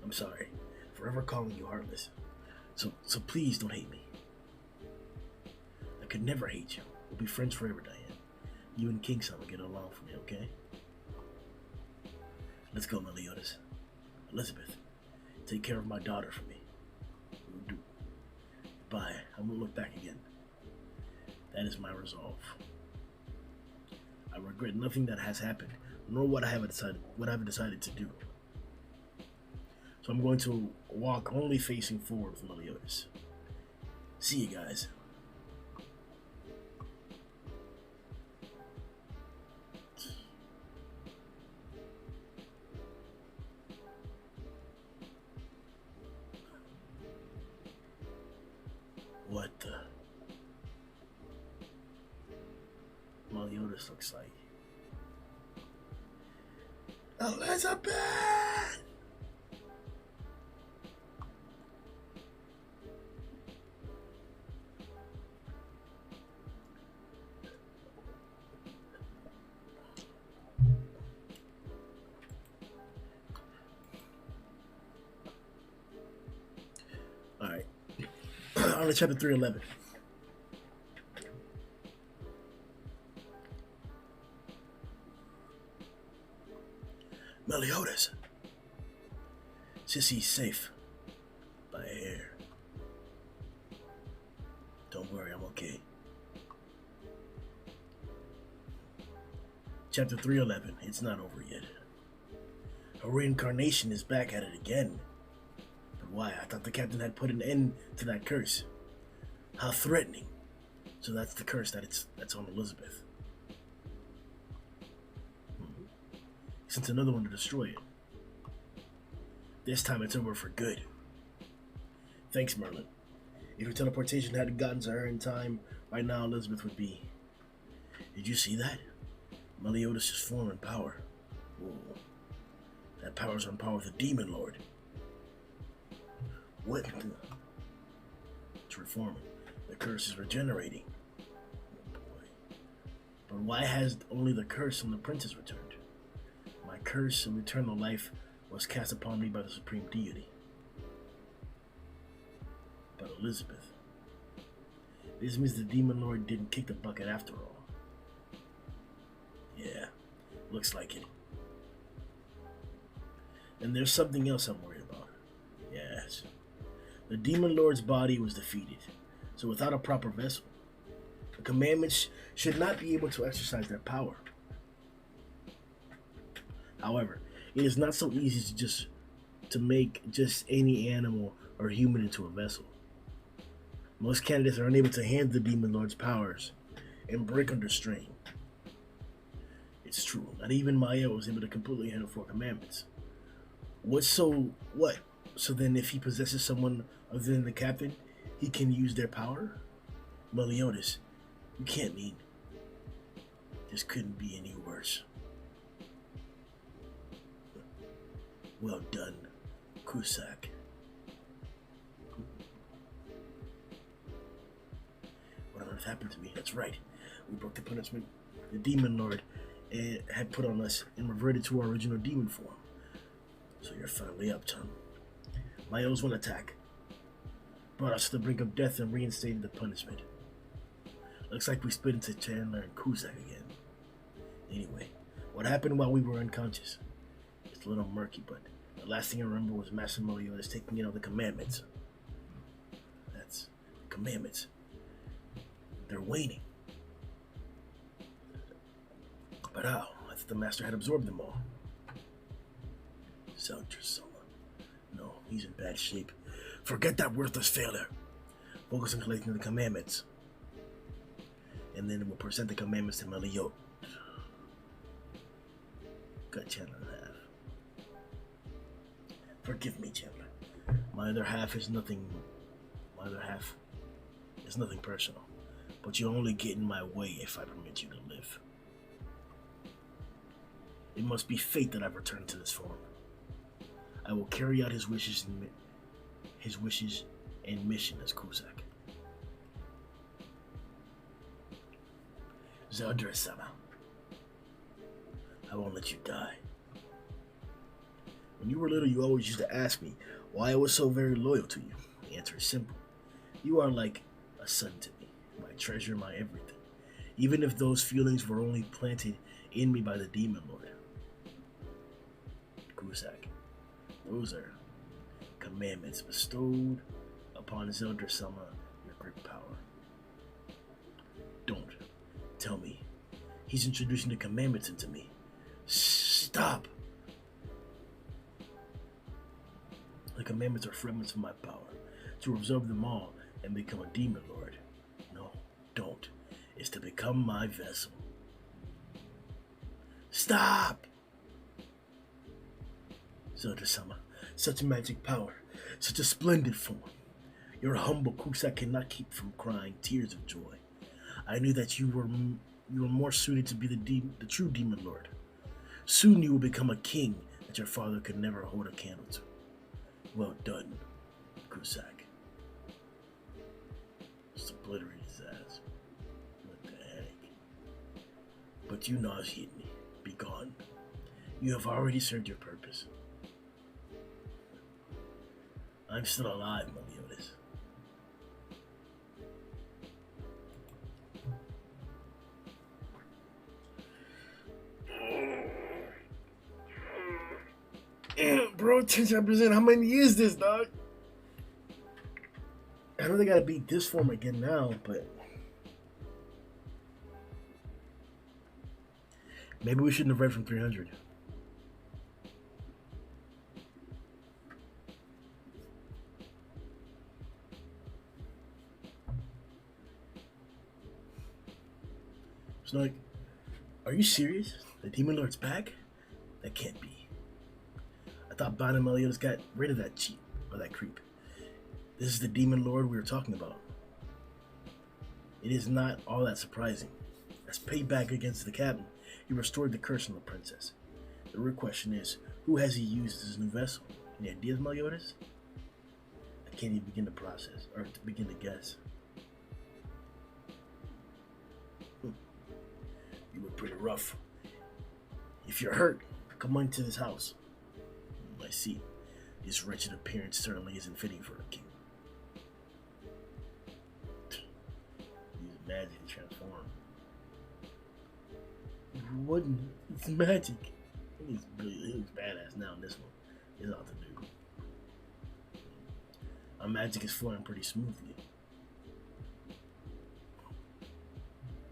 I'm sorry, forever calling you heartless. So please don't hate me. I could never hate you. We'll be friends forever, Diane. You and King-san will get along for me, okay? Let's go, Meliodas. Elizabeth, take care of my daughter for me. Will do. Bye. I won't look back again. That is my resolve. I regret nothing that has happened, nor what I have decided to do. So I'm going to walk only facing forward with Meliodas. See you guys. What the? Meliodas looks like. Elizabeth! Alright. On to chapter 311. Meliodas. Sissy's safe. By a hair. Don't worry, I'm okay. Chapter 311. It's not over yet. Her reincarnation is back at it again. But why? I thought the captain had put an end to that curse. How threatening. So that's the curse that's on Elizabeth. He sent another one to destroy it. This time it's over for good. Thanks, Merlin. If your teleportation hadn't gotten to her in time, right now Elizabeth would be... Did you see that? Meliodas' form and power. Whoa. That power's on par with the Demon Lord. What the... It's reforming. The curse is regenerating. Oh boy. But why has only the curse on the princess returned? My curse of eternal life was cast upon me by the supreme deity. But Elizabeth... This means the Demon Lord didn't kick the bucket after all. Yeah, looks like it. And there's something else I'm worried about. Yes. The Demon Lord's body was defeated. So without a proper vessel, the commandments should not be able to exercise their power. However, it is not so easy to make just any animal or human into a vessel. Most candidates are unable to handle the Demon Lord's powers and break under strain. It's true, not even Maya was able to completely handle 4 commandments. What? So then if he possesses someone other than the captain, he can use their power? Meliodas, you can't mean. This couldn't be any worse. Well done, Cusack. What on earth happened to me? That's right. We broke the punishment the Demon Lord had put on us and reverted to our original demon form. So you're finally up, Tom. Lyle's one attack brought us to the brink of death and reinstated the punishment. Looks like we split into Chandler and Cusack again. Anyway, what happened while we were unconscious? It's a little murky, but the last thing I remember was Master Meliodas taking in all the commandments. That's the commandments. They're waning. But how? I thought the master had absorbed them all. Zeldrasama. No, he's in bad shape. Forget that worthless failure. Focus on collecting the commandments. And then we'll present the commandments to Meliodas. Cut Chandler in half. Forgive me, Chandler. My other half is nothing personal. But you only get in my way if I permit you to live. It must be fate that I've returned to this form. I will carry out his wishes and mission as Cusack. Zeldrasama, I won't let you die. When you were little, you always used to ask me why I was so very loyal to you. The answer is simple. You are like a son to me, my treasure, my everything. Even if those feelings were only planted in me by the Demon Lord. Cusack, those are commandments bestowed upon Zeldrasama, your great power. Don't tell me he's introducing the commandments into me. Stop! The commandments are fragments of my power. To absorb them all and become a demon lord. No, don't. It's to become my vessel. Stop! Zeldrasama, such magic power, such a splendid form. Your humble Cusack cannot keep from crying tears of joy. I knew that you were more suited to be the true demon lord. Soon you will become a king that your father could never hold a candle to. Well done, Cusack. Just obliterate his ass. What the heck? But you nauseate me. Be gone. You have already served your purpose. I'm still alive, Meliodas. Damn, bro, 10%. How many is this, dog? I know they gotta beat this form again now, but maybe we shouldn't have read from 300. It's like, are you serious? The Demon Lord's back? That can't be. I thought Bound and Meliodas got rid of that cheat, or that creep. This is the Demon Lord we were talking about. It is not all that surprising. As payback against the captain, he restored the curse on the princess. The real question is, who has he used as his new vessel? Any ideas, Meliodas? I can't even begin to process, or to begin to guess. You were pretty rough. If you're hurt, come on to this house. I see. This wretched appearance certainly isn't fitting for a king. Use magic to transform. It wouldn't. It's magic. He looks badass now in this one. is out to do. Our magic is flowing pretty smoothly.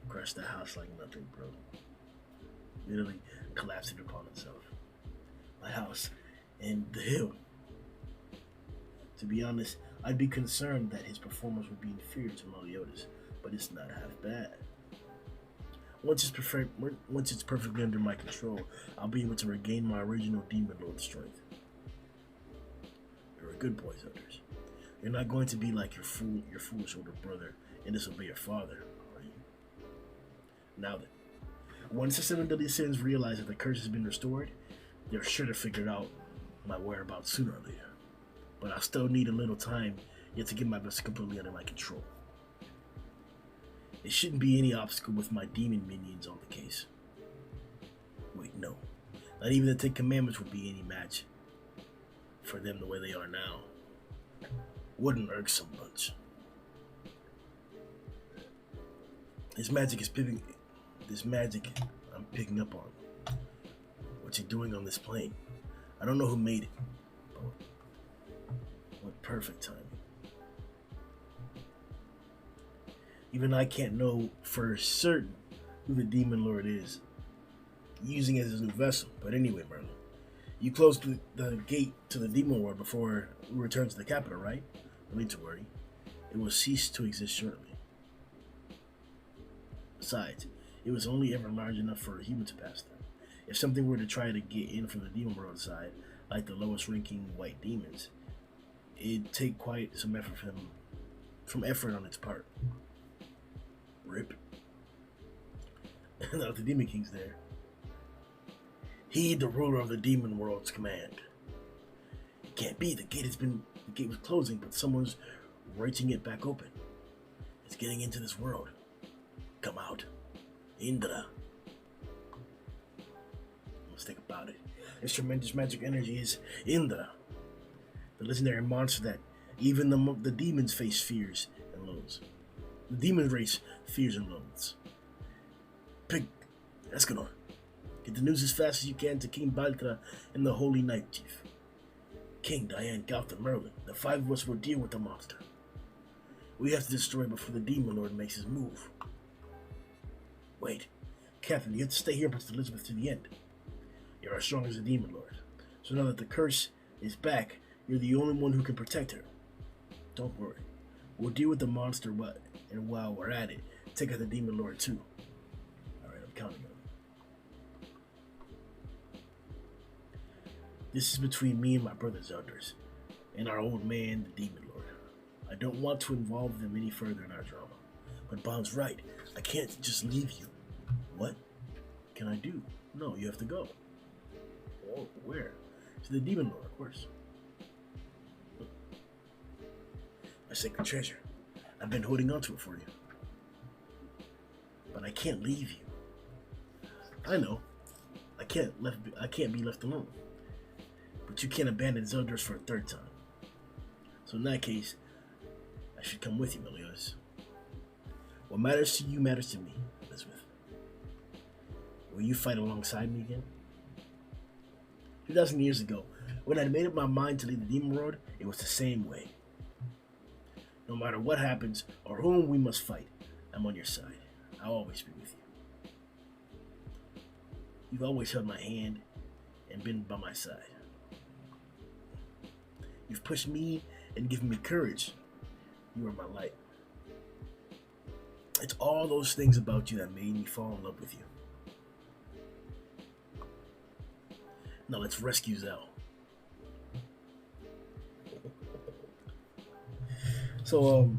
Crushed the house like nothing, bro. Literally collapsed it upon itself. My house and the hill. To be honest, I'd be concerned that his performance would be inferior to Meliodas, but it's not half bad. Once it's perfectly under my control, I'll be able to regain my original Demon Lord strength. You're a good boy, Elders. You're not going to be like your foolish older brother and disobey your father, are you? Now then, once the 7 deadly sins realize that the curse has been restored, they're sure to figure out my whereabouts sooner or later. But I'll still need a little time yet to get my blessing completely under my control. It shouldn't be any obstacle with my demon minions on the case. Wait, no. Not even the 10 Commandments would be any match for them the way they are now. What an irksome bunch. This magic I'm picking up on. What you're doing on this plane. I don't know who made it, but what perfect timing. Even I can't know for certain who the Demon Lord is, using it as his new vessel. But anyway, Merlin, you closed the gate to the Demon Lord before we return to the capital, right? No need to worry. It will cease to exist shortly. Besides, it was only ever large enough for a human to pass through. If something were to try to get in from the Demon World side, like the lowest ranking white demons, it'd take quite some effort on its part. Rip. Now the Demon King's there. Heed the ruler of the Demon World's command. It can't be. The gate was closing, but someone's wrenching it back open. It's getting into this world. Come out. Indra. Let's think about it. This tremendous magic energy is Indra, the legendary monster that even the demons face fears and loathes. The demon race fears and loathes. Pig, Escanor, get the news as fast as you can to King Baltra and the Holy Knight Chief. King, Diane, Gotham, Merlin, the 5 of us will deal with the monster. We have to destroy it before the Demon Lord makes his move. Wait, Captain, you have to stay here and protect Elizabeth to the end. You're as strong as the Demon Lord. So now that the curse is back, you're the only one who can protect her. Don't worry. We'll deal with the monster, and while we're at it, take out the Demon Lord too. Alright, I'm counting on you. This is between me and my brother's elders, and our old man, the Demon Lord. I don't want to involve them any further in our drama. But Bond's right. I can't just leave you. What can I do? No, you have to go. Oh, where? To the Demon Lord, of course. My sacred treasure. I've been holding on to it for you. But I can't leave you. I know. I can't be left alone. But you can't abandon Zeldris for a 3rd time. So in that case, I should come with you, Meliodas. What matters to you matters to me, Elizabeth. Will you fight alongside me again? 2,000 years ago, when I made up my mind to leave the Demon World, it was the same way. No matter what happens or whom we must fight, I'm on your side. I'll always be with you. You've always held my hand and been by my side. You've pushed me and given me courage. You are my light. It's all those things about you that made me fall in love with you. Now let's rescue Zell. So,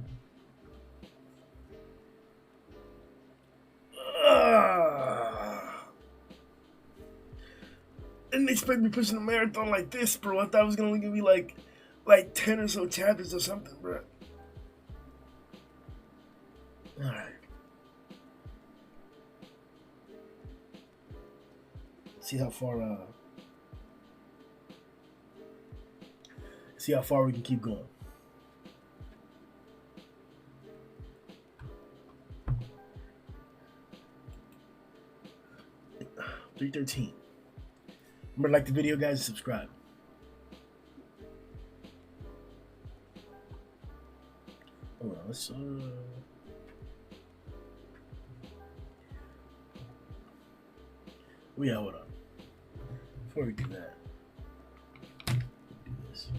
didn't expect me pushing a marathon like this, bro. I thought it was gonna give me like 10 or so chapters or something, bro. Alright. See how far we can keep going. $313. Remember to like the video, guys, and subscribe. let's yeah, hold on. Before we do that, do this.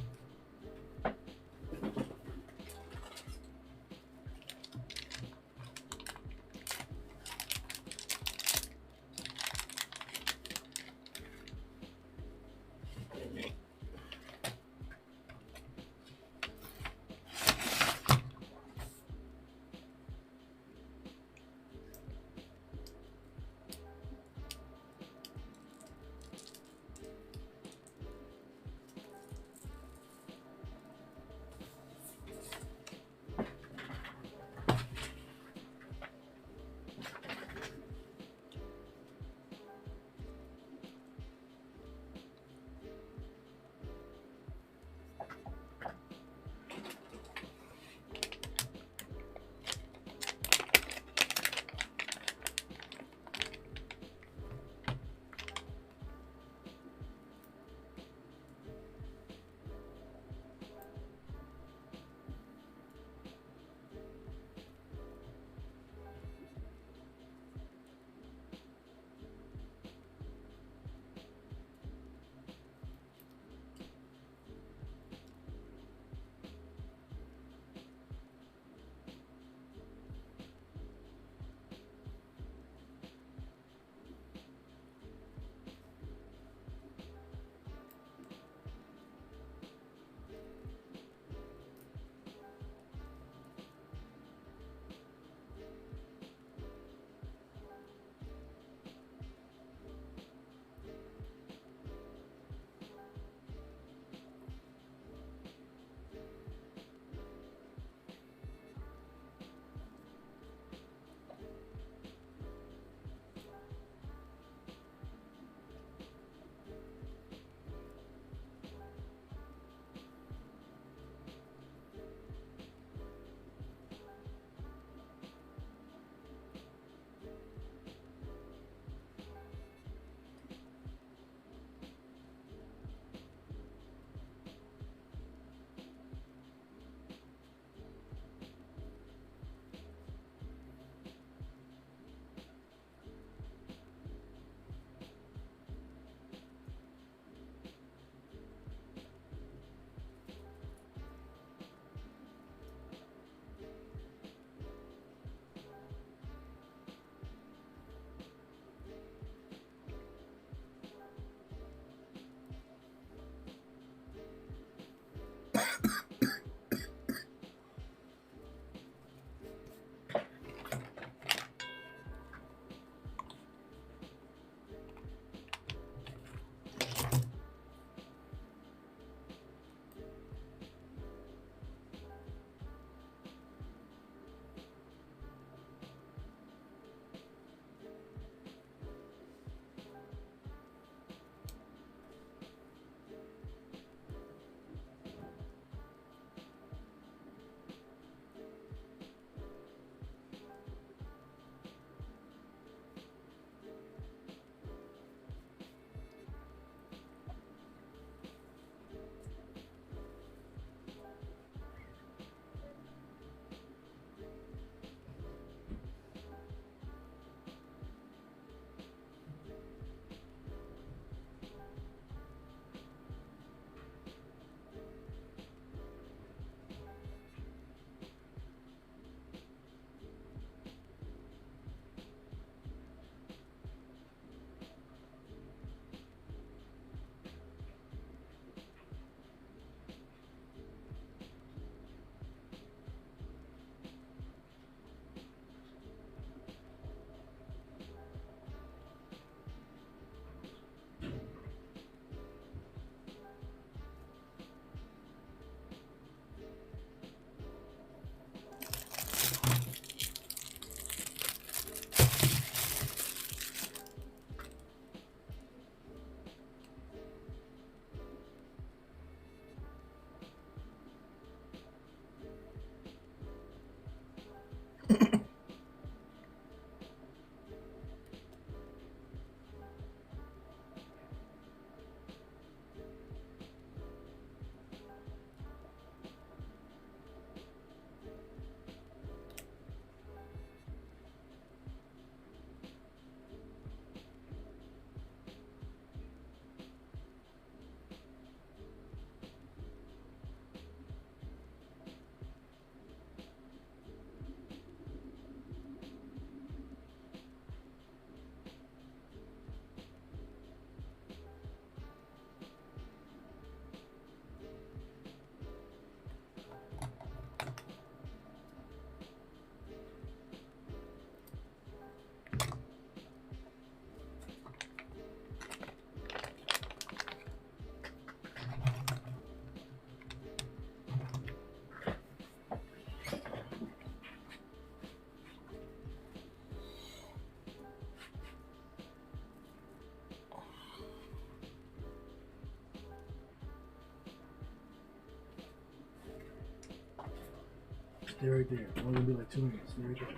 Stay right there. It's only gonna be like 2 minutes. Stay right there.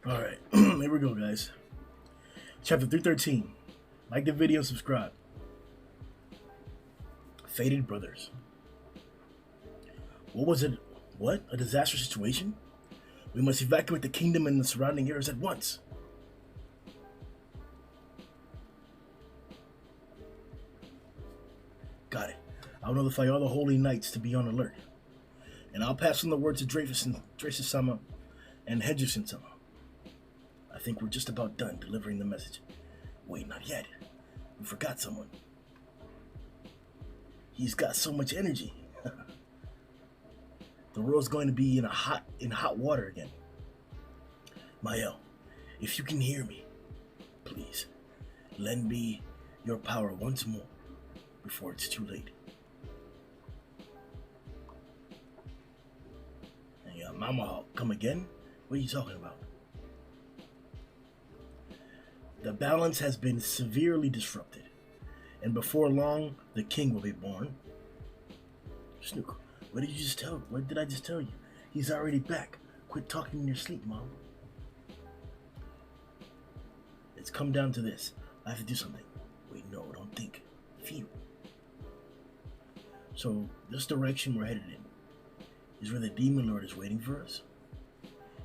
All right, here we go, guys. Chapter 313. Like the video, subscribe. Fated brothers. What was it? What? A disastrous situation? We must evacuate the kingdom and the surrounding areas at once. Got it. I'll notify all the holy knights to be on alert. And I'll pass on the word to Dreyfus-sama and Hedgerson-sama. I think we're just about done delivering the message. Wait, not yet. We forgot someone. He's got so much energy. The world's going to be in hot water again. Mael, if you can hear me, please lend me your power once more before it's too late. Hey, Mama, come again? What are you talking about? The balance has been severely disrupted, and before long, the king will be born. Snook, what did I just tell you? He's already back. Quit talking in your sleep, Mom. It's come down to this. I have to do something. Wait, no, don't think. Feel. So, this direction we're headed in is where the Demon Lord is waiting for us.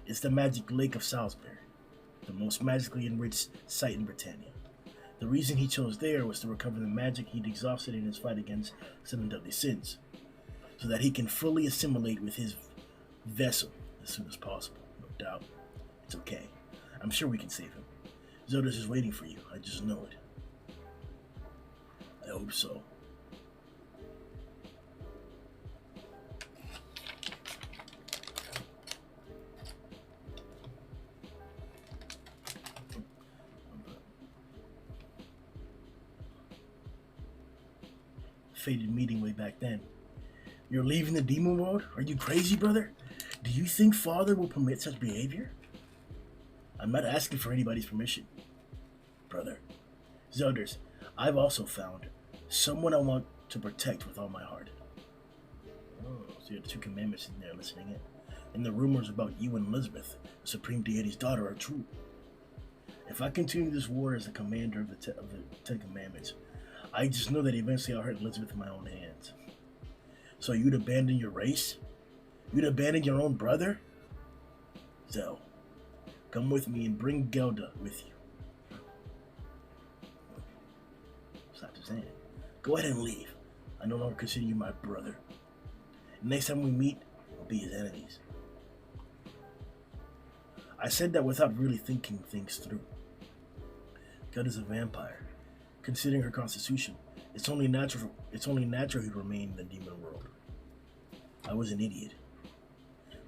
It's the magic lake of Salisbury. the most magically enriched site in Britannia. The reason he chose there was to recover the magic he'd exhausted in his fight against seven deadly sins, so that he can fully assimilate with his vessel as soon as possible. No doubt. It's okay. I'm sure we can save him. Zodas is waiting for you. I just know it. I hope so. Fated meeting way back then. You're leaving the demon world? Are you crazy, brother? Do you think Father will permit such behavior? I'm not asking for anybody's permission. Brother, Zelders, I've also found someone I want to protect with all my heart. Oh, so you have the two commandments in there listening in. And the rumors about you and Elizabeth, the Supreme Deity's daughter, are true. If I continue this war as a commander of the Ten Commandments, I just know that eventually I'll hurt Elizabeth in my own hands. So you'd abandon your race? You'd abandon your own brother? Zel, come with me and bring Gelda with you. Stop his hand. Go ahead and leave. I no longer consider you my brother. Next time we meet, we'll be his enemies. I said that without really thinking things through. Gelda's a vampire. Considering her constitution, it's only natural he'd remain in the demon world. I was an idiot.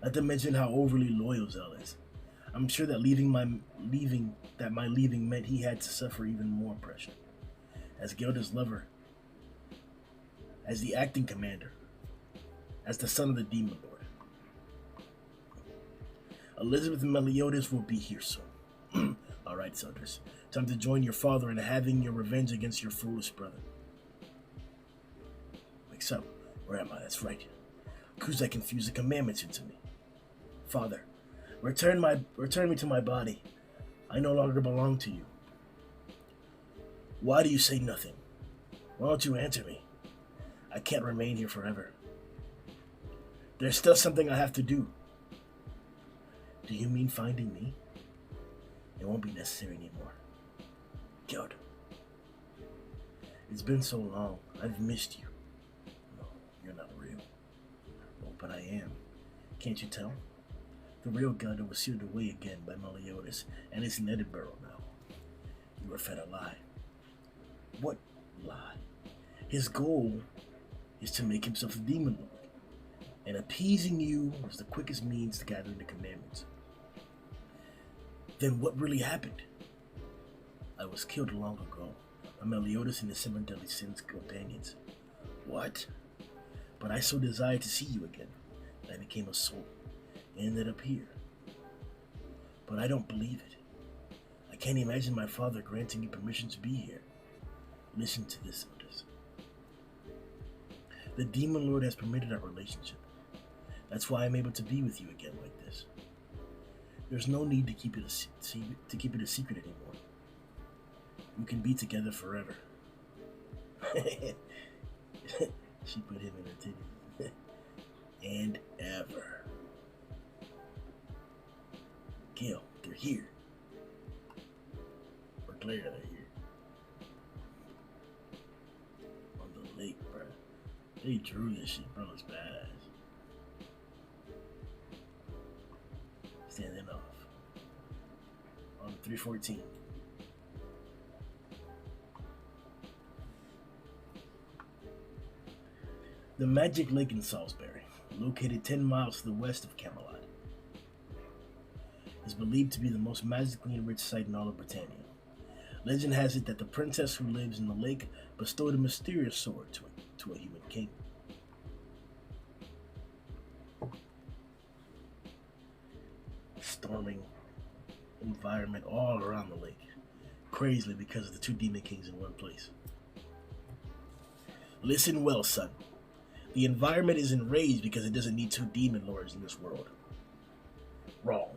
Not to mention how overly loyal Zel is. I'm sure that my leaving meant he had to suffer even more pressure. As Gelda's lover, as the acting commander, as the son of the demon lord. Elizabeth and Meliodas will be here soon. Alright, Zelders. Time to join your father in having your revenge against your foolish brother. Wakes up. Where am I? That's right. Kuze confused the commandments into me. Father, return me to my body. I no longer belong to you. Why do you say nothing? Why don't you answer me? I can't remain here forever. There's still something I have to do. Do you mean finding me? It won't be necessary anymore. Good. It's been so long. I've missed you. No, you're not real. Oh, but I am. Can't you tell? The real Garou was sealed away again by Meliodas, and is in Edinburgh now. You were fed a lie. What lie? His goal is to make himself a demon lord, and appeasing you was the quickest means to gathering the commandments. Then what really happened? I was killed long ago by Meliodas and his seven deadly sins companions. What? But I so desired to see you again that I became a soul and ended up here. But I don't believe it. I can't imagine my father granting you permission to be here. Listen to this, Otis. The demon lord has permitted our relationship. That's why I'm able to be with you again like this. There's no need to keep it a secret anymore. We can be together forever. She put him in her titty. And ever. Gil, they're here. Or Claire, they're here. On the lake, bro. They drew this shit, bro. It's badass. Standing off. On 314. The Magic Lake in Salisbury, located 10 miles to the west of Camelot, is believed to be the most magically enriched site in all of Britannia. Legend has it that the princess who lives in the lake bestowed a mysterious sword to a human king. Storming environment all around the lake, crazily because of the two demon kings in one place. Listen well, son. The environment is enraged because it doesn't need two demon lords in this world. Wrong.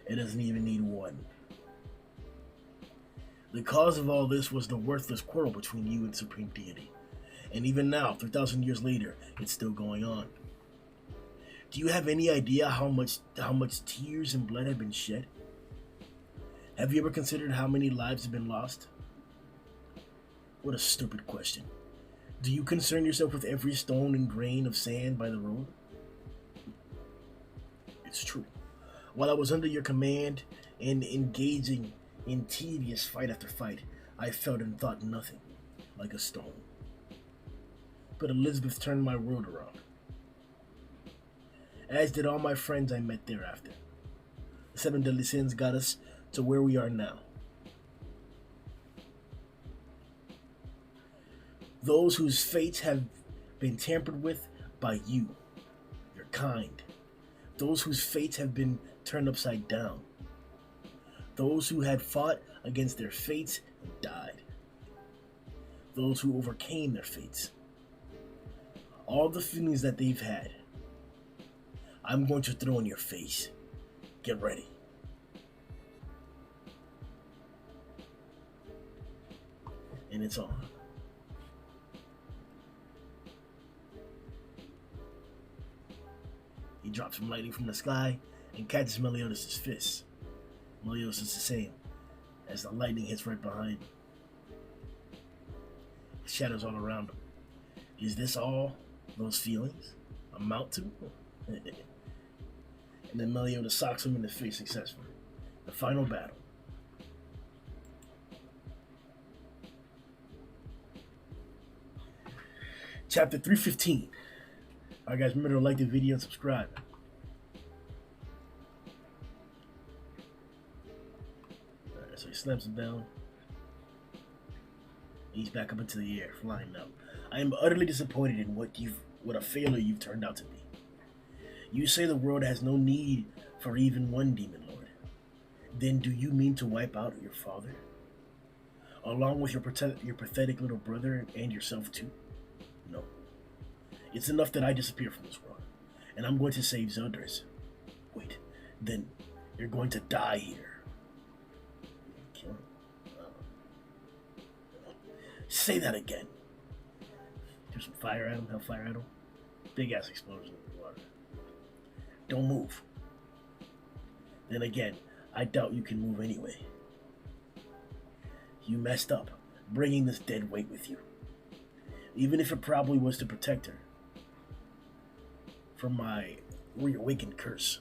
It doesn't even need one. The cause of all this was the worthless quarrel between you and Supreme Deity. And even now, 3,000 years later, it's still going on. Do you have any idea how much tears and blood have been shed? Have you ever considered how many lives have been lost? What a stupid question. Do you concern yourself with every stone and grain of sand by the road? It's true. While I was under your command and engaging in tedious fight after fight, I felt and thought nothing, like a stone. But Elizabeth turned my world around, as did all my friends I met thereafter. The 7 deadly sins got us to where we are now. Those whose fates have been tampered with by you, your kind. Those whose fates have been turned upside down. Those who had fought against their fates and died. Those who overcame their fates. All the feelings that they've had, I'm going to throw in your face. Get ready. And it's on. He drops some lightning from the sky and catches Meliodas' fist. Meliodas is the same as the lightning hits right behind him. Shadows all around him. Is this all those feelings amount to? And then Meliodas socks him in the face successfully. The final battle. Chapter 315. Alright guys, remember to like the video and subscribe. Alright, so he slams him down. He's back up into the air, flying now. I am utterly disappointed in what a failure you've turned out to be. You say the world has no need for even one demon lord. Then do you mean to wipe out your father? Along with your pathetic little brother and yourself too? No. It's enough that I disappear from this world. And I'm going to save Zeldris. Wait, then you're going to die here. Kill him. Say that again. Do some fire at him, hellfire at him. Big ass explosion in the water. Don't move. Then again, I doubt you can move anyway. You messed up, bringing this dead weight with you. Even if it probably was to protect her from my reawakened curse.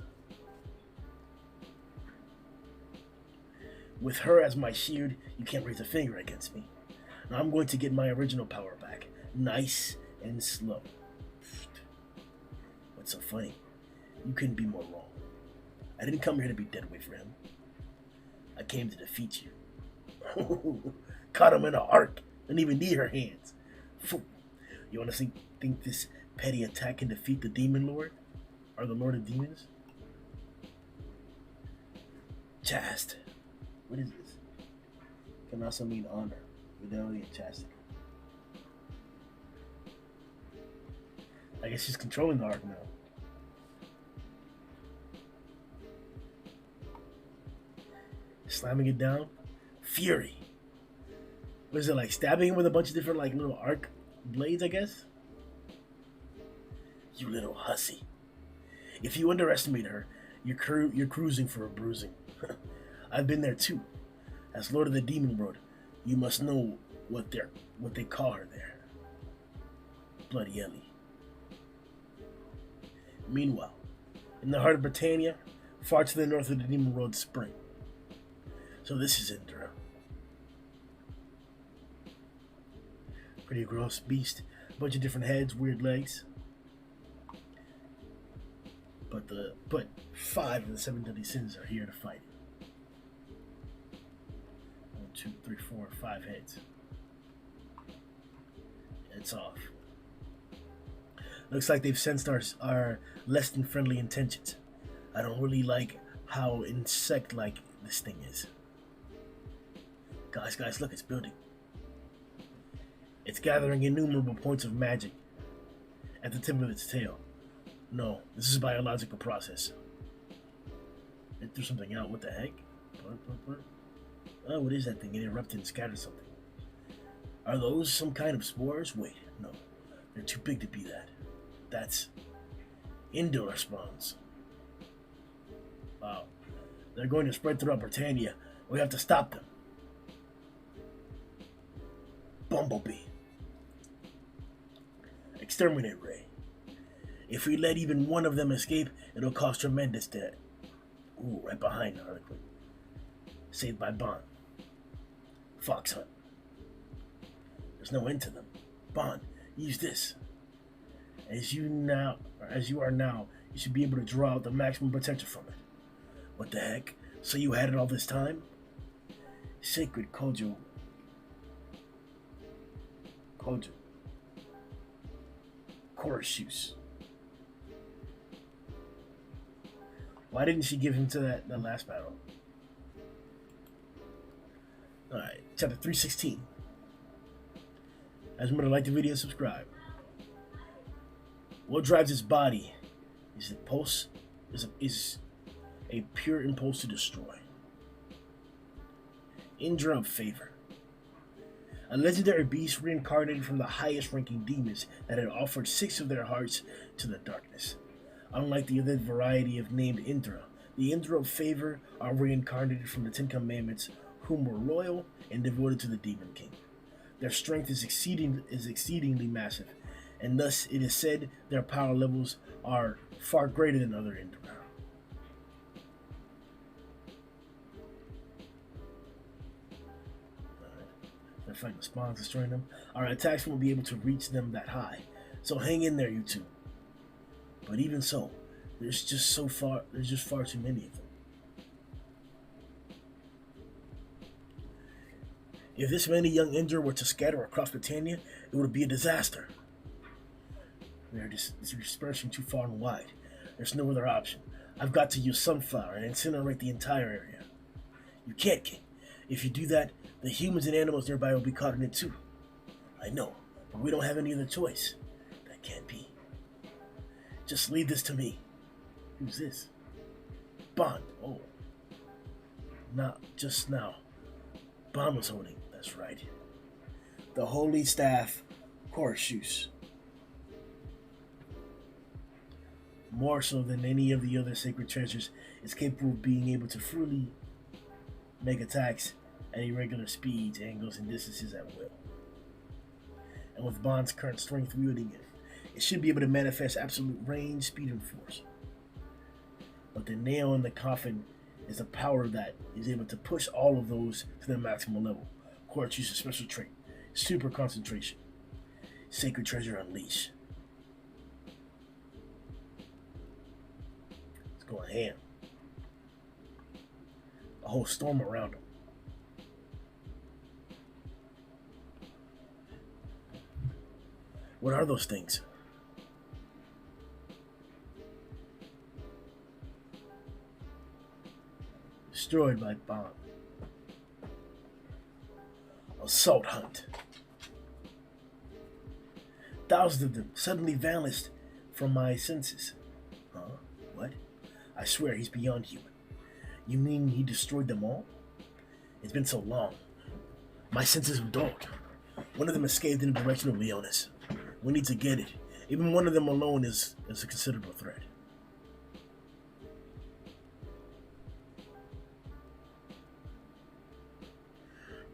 With her as my shield, you can't raise a finger against me. Now I'm going to get my original power back, nice and slow. What's so funny? You couldn't be more wrong. I didn't come here to be dead weight for him. I came to defeat you. Caught him in a arc. Didn't even need her hands. Fool. You honestly think this petty attack can defeat the Demon Lord? Or the Lord of Demons? Chast. What is this? Can also mean honor, fidelity, and chastity. I guess she's controlling the arc now. Slamming it down. Fury. What is it, like stabbing him with a bunch of different like little arc blades, I guess? You little hussy. If you underestimate her, you're cruising for a bruising. I've been there too. As Lord of the Demon World, you must know what they call her there. Bloody Ellie. Meanwhile, in the heart of Britannia, far to the north of the Demon World Spring. So this is Indra. Pretty gross beast. Bunch of different heads, weird legs. But 5 of the 7 deadly sins are here to fight. 1, 2, 3, 4, 5 heads. It's off. Looks like they've sensed our less than friendly intentions. I don't really like how insect-like this thing is. Guys, look, it's building. It's gathering innumerable points of magic at the tip of its tail. No, this is a biological process. It threw something out. What the heck? Oh, what is that thing? It erupted and scattered something. Are those some kind of spores? Wait, no. They're too big to be that. That's indoor spawns. Wow. They're going to spread throughout Britannia, We have to stop them. Bumblebee. Exterminate Ray. If we let even one of them escape, it'll cause tremendous death. Ooh, right behind Harlequin. Saved by Bond. Fox Hunt. There's no end to them. Bond, use this. As you are now, you should be able to draw out the maximum potential from it. What the heck? So you had it all this time? Sacred Kojo. Chorus shoes. Why didn't she give him to that last battle? Alright, chapter 316. As remember to like the video and subscribe. What drives his body is a pure impulse to destroy. Indra of Favor. A legendary beast reincarnated from the highest ranking demons that had offered 6 of their hearts to the darkness. Unlike the other variety of named Indra, the Indra of Favor are reincarnated from the 10 Commandments, whom were loyal and devoted to the Demon King. Their strength is exceedingly massive, and thus it is said their power levels are far greater than other Indra. They're fighting the spawns, destroying them. Our attacks won't be able to reach them that high, so hang in there, you two. But even so, there's just far too many of them. If this many young Indra were to scatter across Britannia, it would be a disaster. We are dispersing too far and wide. There's no other option. I've got to use Sunflower and incinerate the entire area. You can't, King. If you do that, the humans and animals nearby will be caught in it too. I know, but we don't have any other choice. That can't be. Just leave this to me. Who's this? Bond. Oh. Not just now. Bond was holding. That's right. The Holy Staff Horseshoes. More so than any of the other sacred treasures, it's capable of being able to freely make attacks at irregular speeds, angles, and distances at will. And with Bond's current strength wielding it, it should be able to manifest absolute range, speed, and force. But the nail in the coffin is a power that is able to push all of those to their maximum level. Quartz uses a special trait, super concentration. Sacred treasure unleash. It's going ham. A whole storm around him. What are those things? Destroyed by bomb. Assault hunt. Thousands of them suddenly vanished from my senses. Huh? What? I swear he's beyond human. You mean he destroyed them all? It's been so long. My senses were dulled. One of them escaped in the direction of Leonis. We need to get it. Even one of them alone is a considerable threat.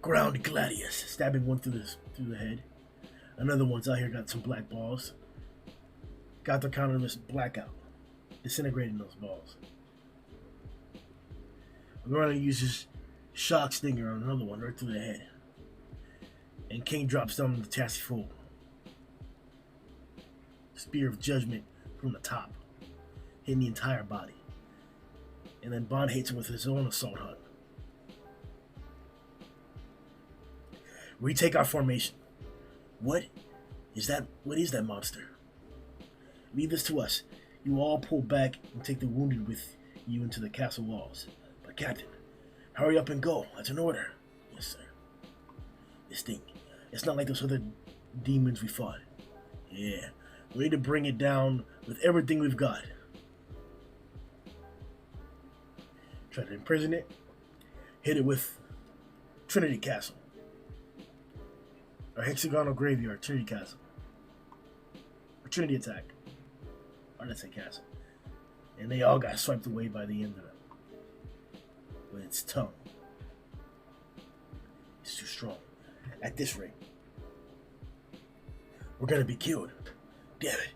Ground Gladius, stabbing one through the head. Another one's out here got some black balls. Got the counterless blackout, disintegrating those balls. We're going to use his shock stinger on another one right through the head. And King drops down the chassis full. Spear of Judgment from the top, hitting the entire body. And then Bond hits him with his own assault hunt. Retake our formation. What is that monster? Leave this to us. You all pull back and take the wounded with you into the castle walls. But Captain, hurry up and go. That's an order. Yes, sir. This thing, it's not like those other demons we fought. Yeah, we need to bring it down with everything we've got. Try to imprison it. Hit it with Trinity Castle. Or Hexagonal Graveyard, Trinity Castle. Or Trinity Attack. Or let's say Castle. And they all got swiped away by the end of it. With its tongue. It's too strong. At this rate, we're gonna be killed. Damn it.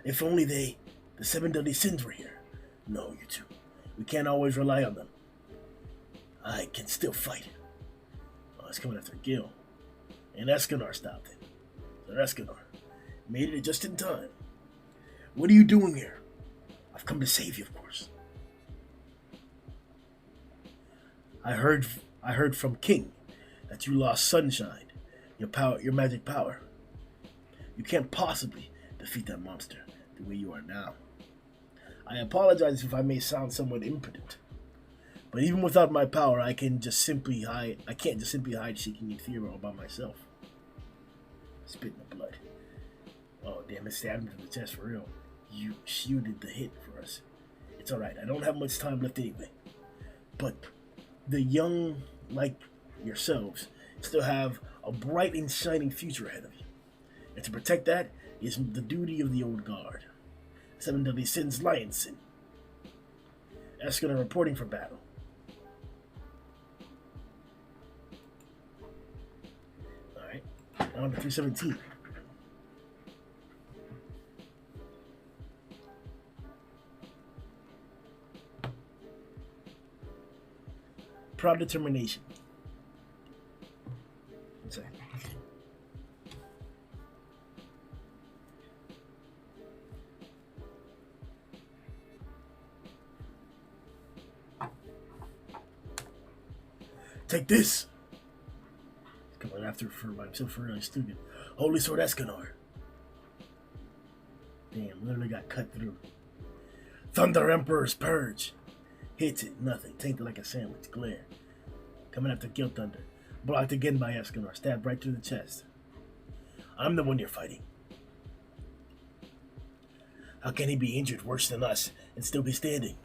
If only the seven deadly sins were here. No, you two. We can't always rely on them. I can still fight. Oh, it's coming after Gil. And Escanar stopped it. So Escanar made it just in time. What are you doing here? I've come to save you, of course. I heard from King that you lost Sunshine, your magic power. You can't possibly defeat that monster the way you are now. I apologize if I may sound somewhat impotent, but even without my power, I can't just simply hide shaking in fear all by myself. Spit in the blood. Oh damn! It stabbed him to the chest for real. You shielded the hit for us. It's all right. I don't have much time left anyway. But the young, like yourselves, still have a bright and shining future ahead of you. And to protect that is the duty of the old guard. Seven Deadly Sins Lionson. Escanar reporting for battle. Alright, on to 317. Proud determination. One second. Take this! He's coming after by himself for really stupid. Holy Sword Escanar. Damn, literally got cut through. Thunder Emperor's Purge. Hits it, nothing. Tainted like a sandwich. Glare. Coming after Gil Thunder. Blocked again by Escanar. Stabbed right through the chest. I'm the one you're fighting. How can he be injured worse than us and still be standing?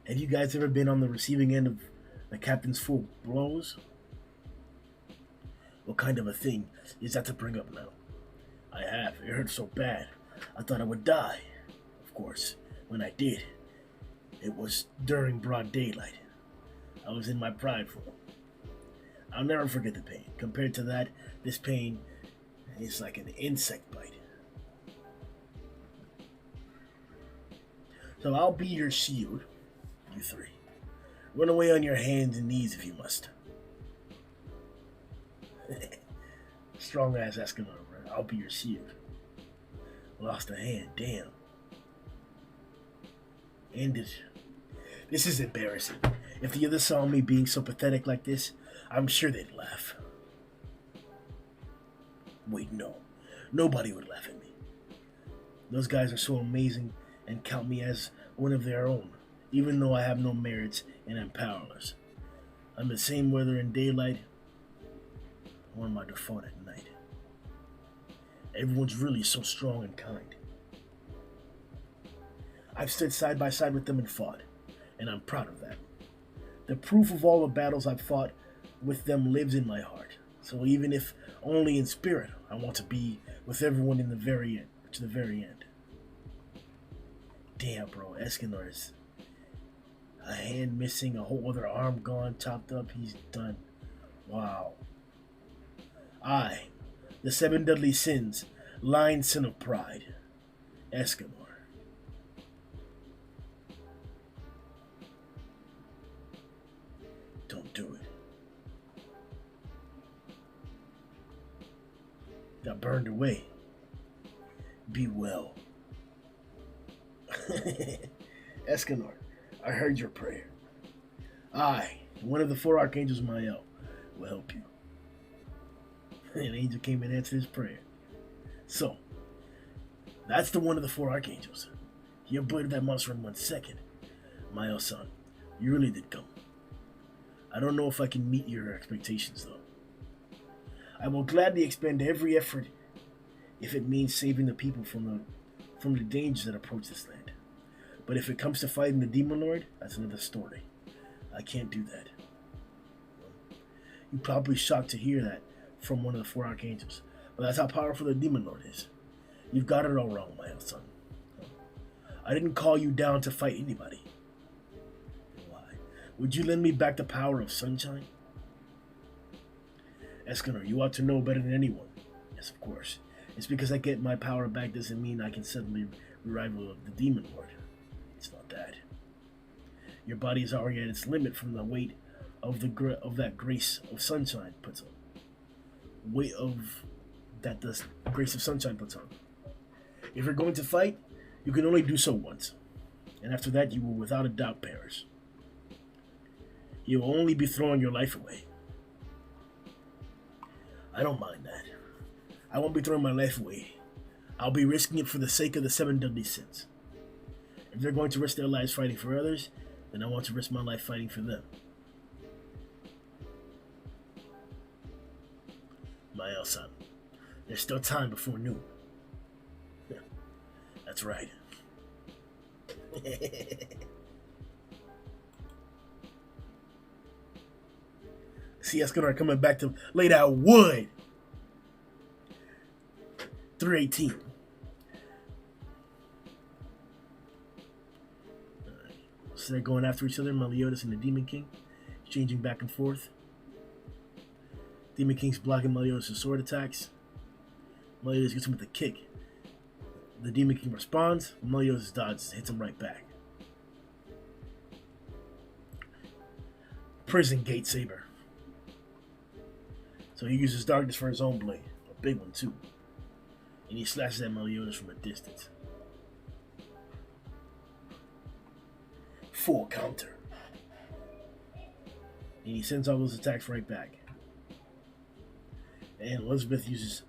Have you guys ever been on the receiving end of the captain's full blows? What kind of a thing is that to bring up now? I have. It hurt so bad. I thought I would die. Of course, when I did, it was during broad daylight. I was in my pride for him. I'll never forget the pain. Compared to that, this pain is like an insect bite. So I'll be your shield, you three. Run away on your hands and knees if you must. Strong ass Escanar, bro. I'll be your shield. Lost a hand, damn. Ended. This is embarrassing. If the others saw me being so pathetic like this, I'm sure they'd laugh. Wait, no. Nobody would laugh at me. Those guys are so amazing and count me as one of their own, even though I have no merits and I'm powerless. I'm the same whether in daylight or my default at night. Everyone's really so strong and kind. I've stood side by side with them and fought, and I'm proud of that. The proof of all the battles I've fought with them lives in my heart. So even if only in spirit, I want to be with everyone in the very end, to the very end. Damn, bro, Escanar's a hand missing, a whole other arm gone, chopped up, he's done. Wow. I, the seven deadly sins, Lion Sin of Pride, Escanar. Don't do it. Got burned away. Be well. Escanar, I heard your prayer. I, one of the four archangels Mael, will help you. An angel came and answered his prayer. So, that's the one of the four archangels. You avoided that monster in 1 second. Mael-san, you really did come. I don't know if I can meet your expectations, though. I will gladly expend every effort if it means saving the people from the dangers that approach this land. But if it comes to fighting the Demon Lord, that's another story. I can't do that. You're probably shocked to hear that from one of the four archangels, but that's how powerful the Demon Lord is. You've got it all wrong, my old son. I didn't call you down to fight anybody. Why? Would you lend me back the power of sunshine? Escanor, you ought to know better than anyone. Yes, of course. It's because I get my power back doesn't mean I can suddenly rival the Demon Lord. It's not that. Your body is already at its limit from the weight of that grace of sunshine puts on. Weight of that the grace of sunshine puts on. If you're going to fight, you can only do so once, and after that you will without a doubt perish. You will only be throwing your life away. I don't mind that. I won't be throwing my life away. I'll be risking it for the sake of the 7 deadly sins. If they're going to risk their lives fighting for others, then I want to risk my life fighting for them. My son, there's still time before noon. That's right. See, Escanor coming back to lay that wood. 318. So they're going after each other, Meliodas and the Demon King, exchanging back and forth. Demon King's blocking Meliodas' sword attacks. Meliodas gets him with a kick. The Demon King responds. Meliodas dodges, hits him right back. Prison Gate Saber. So he uses darkness for his own blade. A big one too. And he slashes at Meliodas from a distance. Full counter. And he sends all those attacks right back. And Elizabeth uses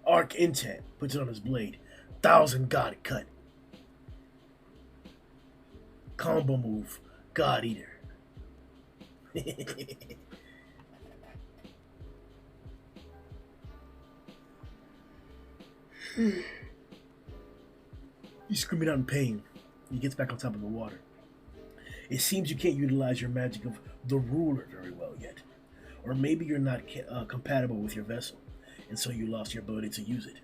Arc Intent, puts it on his blade. 1,000 God Cut. Combo move, God Eater. He's screaming out in pain. He gets back on top of the water. It seems you can't utilize your magic of the ruler very well yet. Or maybe you're not compatible with your vessel, and so you lost your ability to use it.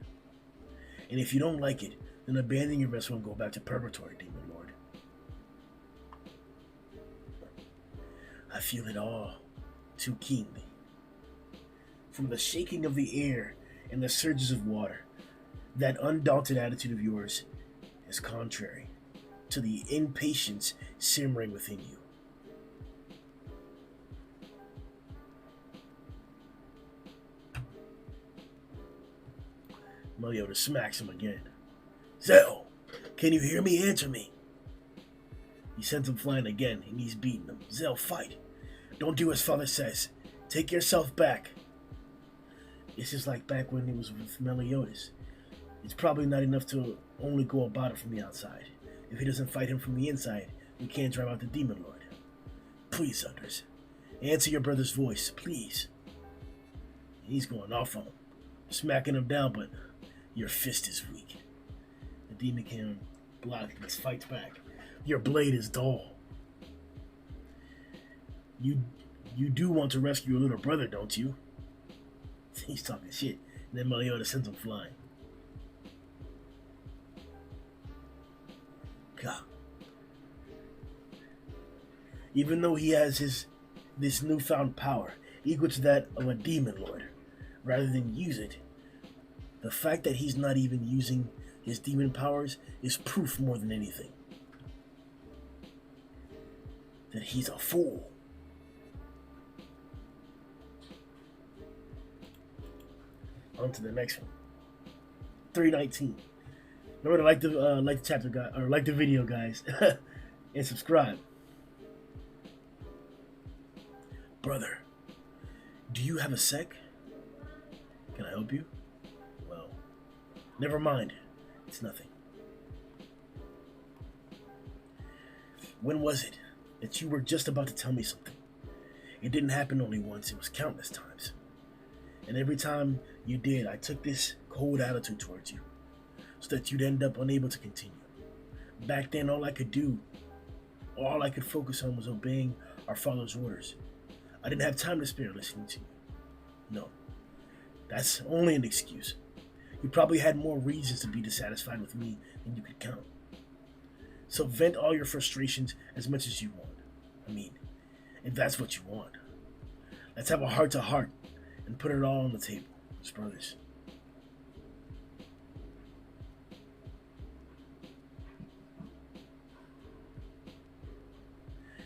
And if you don't like it, then abandon your vessel and go back to Purgatory, Demon Lord. I feel it all too keenly. From the shaking of the air and the surges of water, that undaunted attitude of yours is contrary to the impatience simmering within you. Meliodas smacks him again. Zell, can you hear me? Answer me. He sends him flying again, and he's beating him. Zell, fight. Don't do as father says. Take yourself back. It's just like back when he was with Meliodas. It's probably not enough to only go about it from the outside. If he doesn't fight him from the inside, we can't drive out the Demon Lord. Please, Hunters, answer your brother's voice, please. He's going off on him, smacking him down, but your fist is weak. The Demon King blocks and fights back. Your blade is dull. You do want to rescue your little brother, don't you? He's talking shit. And then Meliodas sends him flying. God. Even though he has this newfound power, equal to that of a Demon Lord, rather than use it, the fact that he's not even using his demon powers is proof more than anything that he's a fool. On to the next one. 319. Remember to like the chapter, guys, or like the video, guys, and subscribe. Brother, do you have a sec? Can I help you? Well, never mind. It's nothing. When was it that you were just about to tell me something? It didn't happen only once, it was countless times. And every time you did, I took this cold attitude towards you, so that you'd end up unable to continue. Back then, all I could focus on was obeying our father's orders. I didn't have time to spare listening to you. No, that's only an excuse. You probably had more reasons to be dissatisfied with me than you could count. So vent all your frustrations as much as you want. I mean, if that's what you want. Let's have a heart-to-heart and put it all on the table as brothers.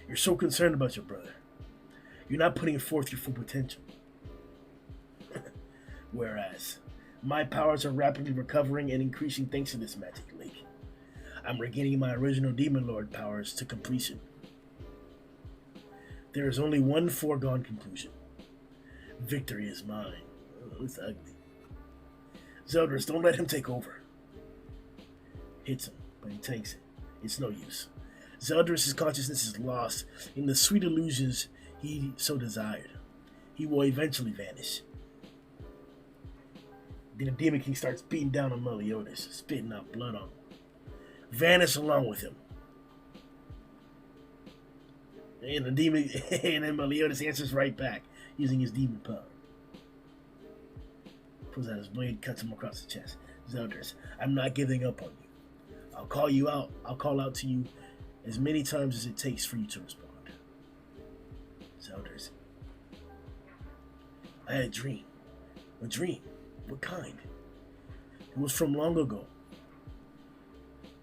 You're so concerned about your brother. You're not putting forth your full potential. Whereas, my powers are rapidly recovering and increasing thanks to this magic lake. I'm regaining my original Demon Lord powers to completion. There is only one foregone conclusion. Victory is mine. Oh, it's ugly. Zeldris, don't let him take over. Hits him, but he takes it. It's no use. Zeldris' consciousness is lost in the sweet illusions he so desired. He will eventually vanish. Then the Demon King starts beating down on Meliodas, spitting out blood on him. Vanish along with him. And the demon, and then Meliodas answers right back, using his demon power. Pulls out his blade, cuts him across the chest. Zeldris, I'm not giving up on you. I'll call you out. I'll call out to you as many times as it takes for you to respond. Zeldris, I had a dream. A dream? What kind? It was from long ago.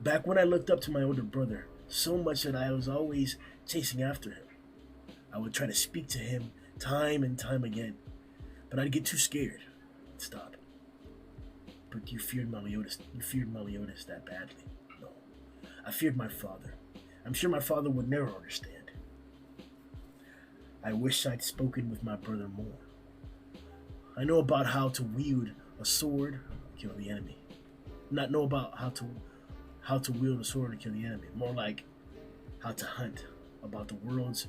Back when I looked up to my older brother, so much that I was always chasing after him. I would try to speak to him time and time again, but I'd get too scared and stop. But you feared Meliodas. You feared Meliodas that badly. No, I feared my father. I'm sure my father would never understand. I wish I'd spoken with my brother more. I know about how to wield a sword, kill the enemy. Not know about how to wield a sword to kill the enemy. More like how to hunt, about the worlds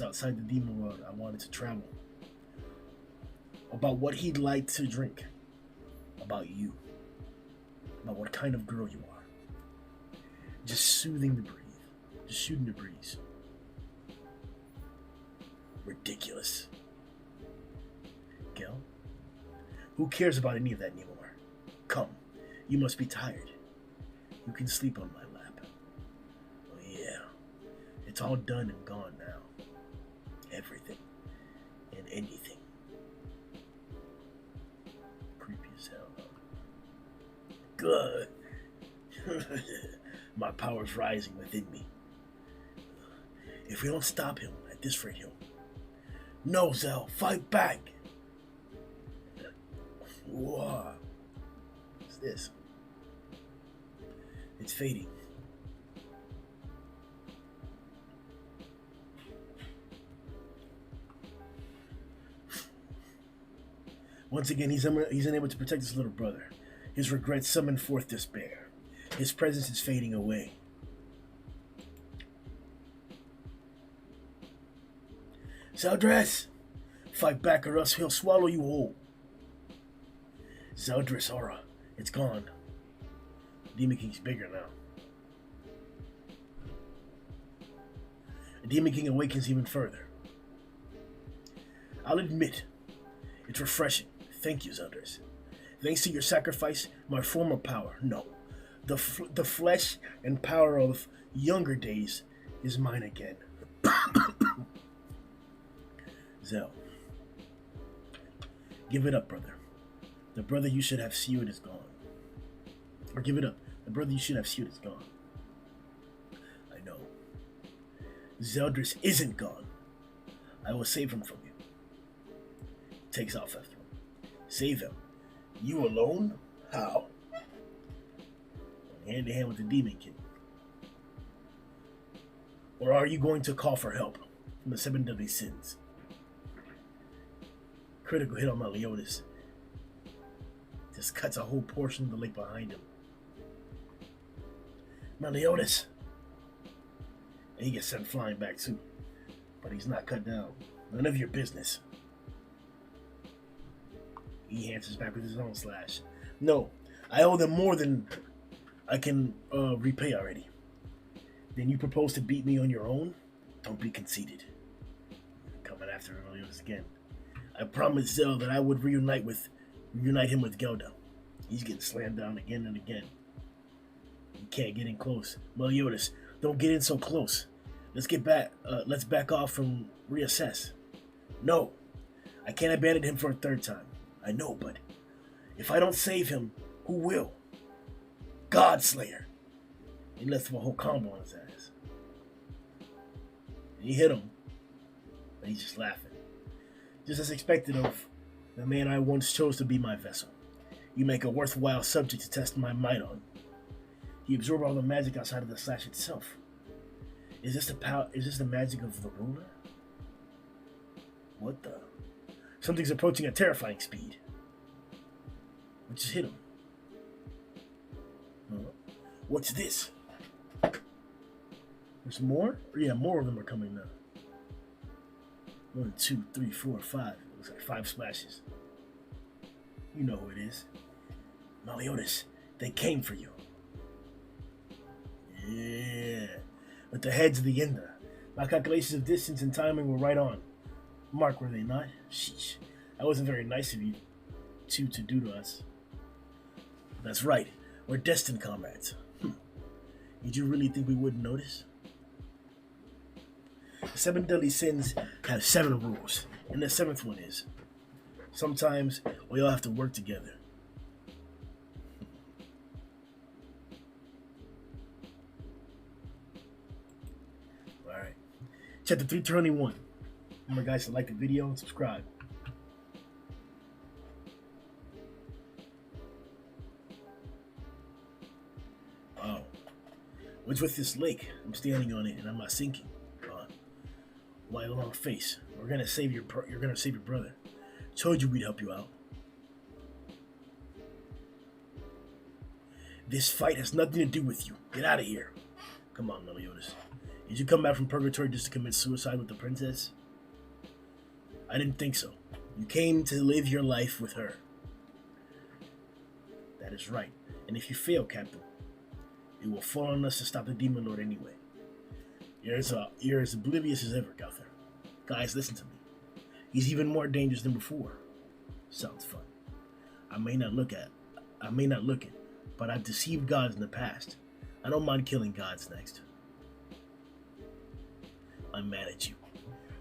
outside the demon world I wanted to travel. About what he'd like to drink. About you. About what kind of girl you are. Just soothing the breeze. Just shooting the breeze. Ridiculous. Gil? Who cares about any of that anymore? Come, you must be tired. You can sleep on my lap. Oh yeah, it's all done and gone now. Everything and anything. Creepy as hell, though. Good. My power's rising within me. If we don't stop him at this rate, no, Zell, fight back! Whoa. What's this? It's fading. Once again, he's unable to protect his little brother. His regrets summon forth despair. His presence is fading away. Zeldris! Fight back or else he'll swallow you whole. Zeldris aura, it's gone. Demon King's bigger now. The Demon King awakens even further. I'll admit, it's refreshing. Thank you, Zeldris. Thanks to your sacrifice, my former power, no. The flesh and power of younger days is mine again. Zell. Give it up, brother. The brother you should have sealed is gone. Or give it up. The brother you should have sealed is gone. I know. Zeldris isn't gone. I will save him from you. Takes off after him. Save him. You alone? How? Hand in hand with the Demon King. Or are you going to call for help from the 7 deadly sins? Critical hit on Meliodas. Just cuts a whole portion of the lake behind him. Meliodas! And he gets sent flying back too. But he's not cut down. None of your business. He answers back with his own slash. No, I owe them more than I can repay already. Then you propose to beat me on your own? Don't be conceited. Coming after Meliodas again. I promised Zell that I would reunite him with Gelda. He's getting slammed down again and again. You can't get in close. Meliodas, don't get in so close. Let's back off from reassess. No, I can't abandon him for a third time. I know, but if I don't save him, who will? Godslayer. He left him a whole combo on his ass. And he hit him, and he's just laughing. Just as expected of the man I once chose to be my vessel. You make a worthwhile subject to test my might on. He absorbed all the magic outside of the slash itself. Is this the magic of the ruler? What the? Something's approaching at terrifying speed. We just hit him. What's this? There's more? Yeah, more of them are coming now. 1, 2, 3, 4, 5. Looks like 5 splashes. You know who it is. Meliodas, they came for you. Yeah. With the heads of the Indra. My calculations of distance and timing were right on. Mark, were they not? Sheesh. That wasn't very nice of you two to do to us. That's right. We're destined comrades. Did you really think we wouldn't notice? The 7 deadly sins have 7 rules, and the 7th one is, sometimes we all have to work together. Alright. Chapter 321. Remember guys to like the video and subscribe. Wow. What's with this lake? I'm standing on it and I'm not sinking. Why a long face? You're gonna save your brother. Told you we'd help you out. This fight has nothing to do with you. Get out of here. Come on, Meliodas. Did you come back from purgatory just to commit suicide with the princess? I didn't think so. You came to live your life with her. That is right. And if you fail, Captain, it will fall on us to stop the Demon Lord anyway. You're as oblivious as ever, Gother. Guys, listen to me. He's even more dangerous than before. Sounds fun. I may not look it, but I've deceived gods in the past. I don't mind killing gods next. I'm mad at you.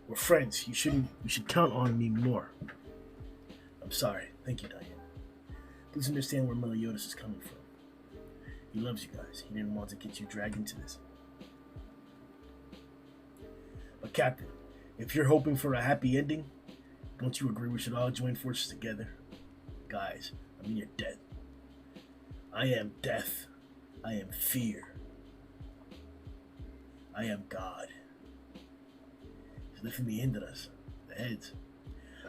We're friends. You should count on me more. I'm sorry. Thank you, Diane. Please understand where Meliodas is coming from. He loves you guys. He didn't want to get you dragged into this. But Captain, if you're hoping for a happy ending, don't you agree we should all join forces together? Guys, I mean you're dead. I am death. I am fear. I am God. He's lifting the Indras, the heads.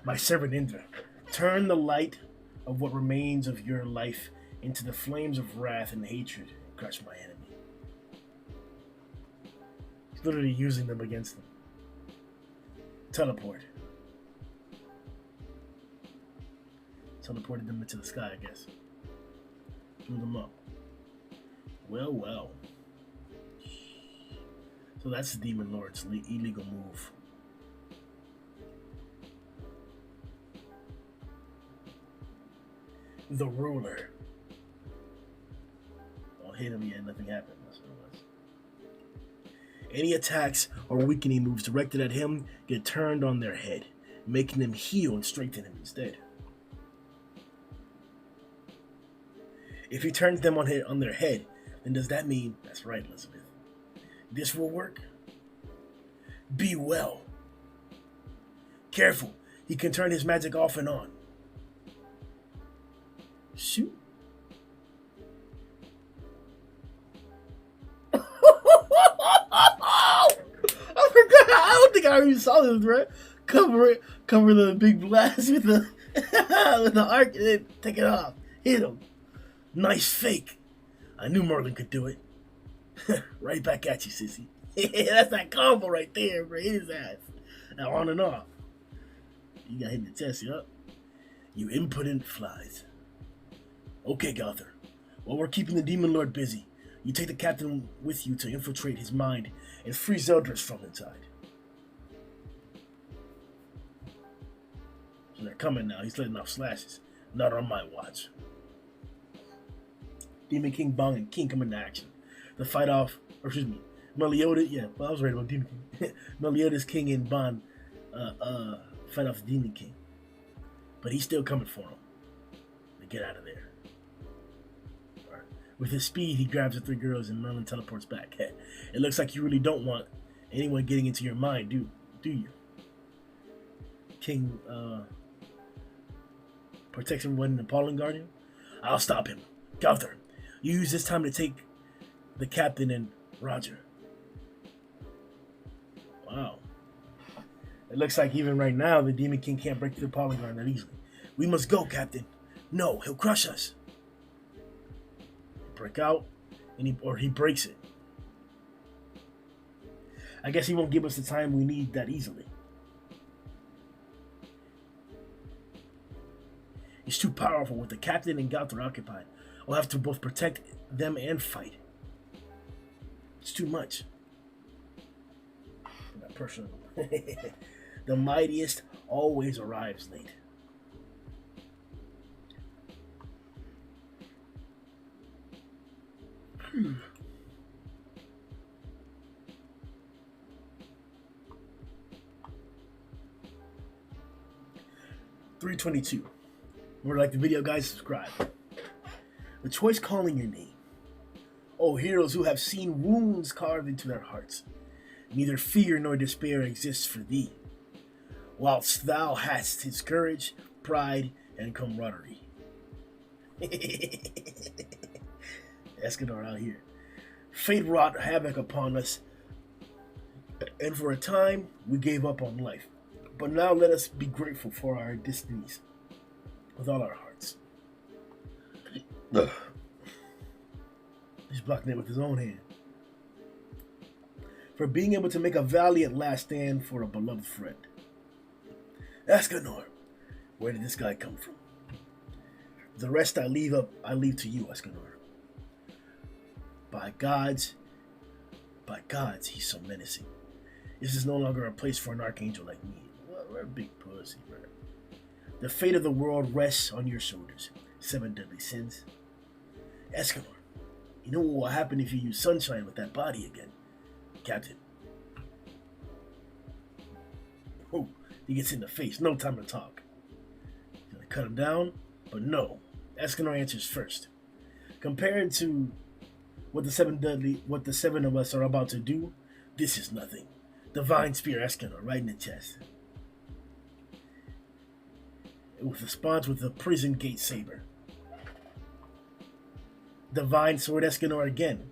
My servant Indra, turn the light of what remains of your life into the flames of wrath and hatred and crush my enemy. He's literally using them against them. Teleport. Teleported them into the sky, I guess. Threw them up. Well, well. So that's the Demon Lord's illegal move. The ruler. I'll hit him yet, nothing happened. That's what it was. Any attacks or weakening moves directed at him get turned on their head, making them heal and strengthen him instead. If he turns them on their head, then does that mean, that's right, Elizabeth, this will work? Be well. Careful, he can turn his magic off and on. Shoot. I forgot. I don't think I already saw this, right? Cover the big blast with the with the arc and then take it off. Hit him. Nice fake. I knew Merlin could do it. Right back at you, sissy. That's that combo right there, bro. Hit his ass. Now on and off. You got hit in the chest, yup. You impotent flies. Okay, Gother. While we're keeping the Demon Lord busy, you take the captain with you to infiltrate his mind and free Zeldris from inside. So they're coming now. He's letting off slashes. Not on my watch. Demon King Bong and King come into action. The fight off, or excuse me, Meliodas, yeah, well, I was right about Demon King. Meliodas, King, and Bond fight off the Demon King. But he's still coming for him. To get out of there. Right. With his speed, he grabs the three girls and Merlin teleports back. It looks like you really don't want anyone getting into your mind, do you? King protects everyone in the Pollen Guardian. I'll stop him. Gowther, you use this time to take the captain and Roger. Wow. It looks like even right now the Demon King can't break through the Pollen Guardian that easily. We must go, Captain. No, he'll crush us. Break out, and he breaks it. I guess he won't give us the time we need that easily. He's too powerful. With the captain and Gowther occupied, we'll have to both protect them and fight. It's too much. Not personal. The mightiest always arrives late. Hmm. $3.22. If you like the video, guys, subscribe. The choice calling your name. Oh, heroes who have seen wounds carved into their hearts. Neither fear nor despair exists for thee, whilst thou hast his courage, pride, and camaraderie. Escanor out here. Fate wrought havoc upon us, and for a time we gave up on life. But now let us be grateful for our destinies with all our hearts. He's blocking it with his own hand. For being able to make a valiant last stand for a beloved friend. Escanor, where did this guy come from? The rest I leave to you, Escanor. By gods, he's so menacing. This is no longer a place for an archangel like me. Well, we're a big pussy, man. The fate of the world rests on your shoulders. 7 deadly sins. Escanor, you know what will happen if you use sunshine with that body again, Captain? Oh, he gets in the face. No time to talk. He's gonna cut him down, but no. Escanor answers first. Compared to what the seven of us are about to do, this is nothing. Divine Spear Escanor right in the chest. With response with the Prison Gate Saber. Divine Sword Escanor again.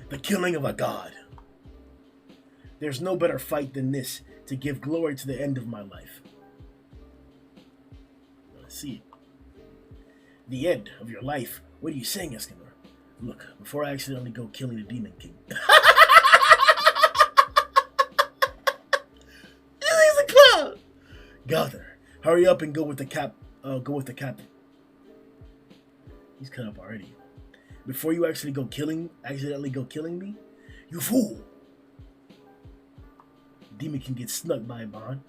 The killing of a god. There's no better fight than this to give glory to the end of my life. Let's see it. The end of your life? What are you saying, Escanor? Look, before I accidentally go killing the Demon King. He's a clown! Gowther, hurry up and go with the captain. He's cut up already. Before you accidentally go killing me, you fool! Demon King gets snuck by a bond.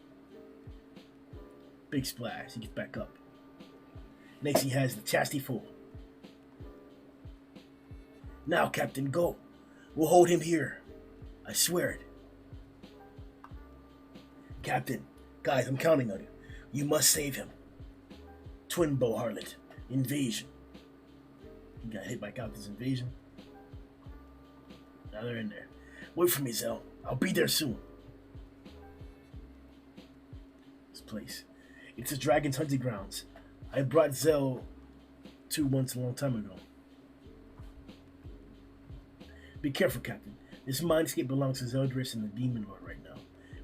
Big splash. He gets back up. Next he has the chastity full. Now, Captain, go. We'll hold him here. I swear it. Captain, guys, I'm counting on you. You must save him. Twin Bow Harlot. Invasion. He got hit by Gowther's invasion. Now they're in there. Wait for me, Zell. I'll be there soon. This place. It's the Dragon's hunting grounds. I brought Zell to once a long time ago. Be careful, Captain. This mindscape belongs to Zeldris and the Demon Lord right now.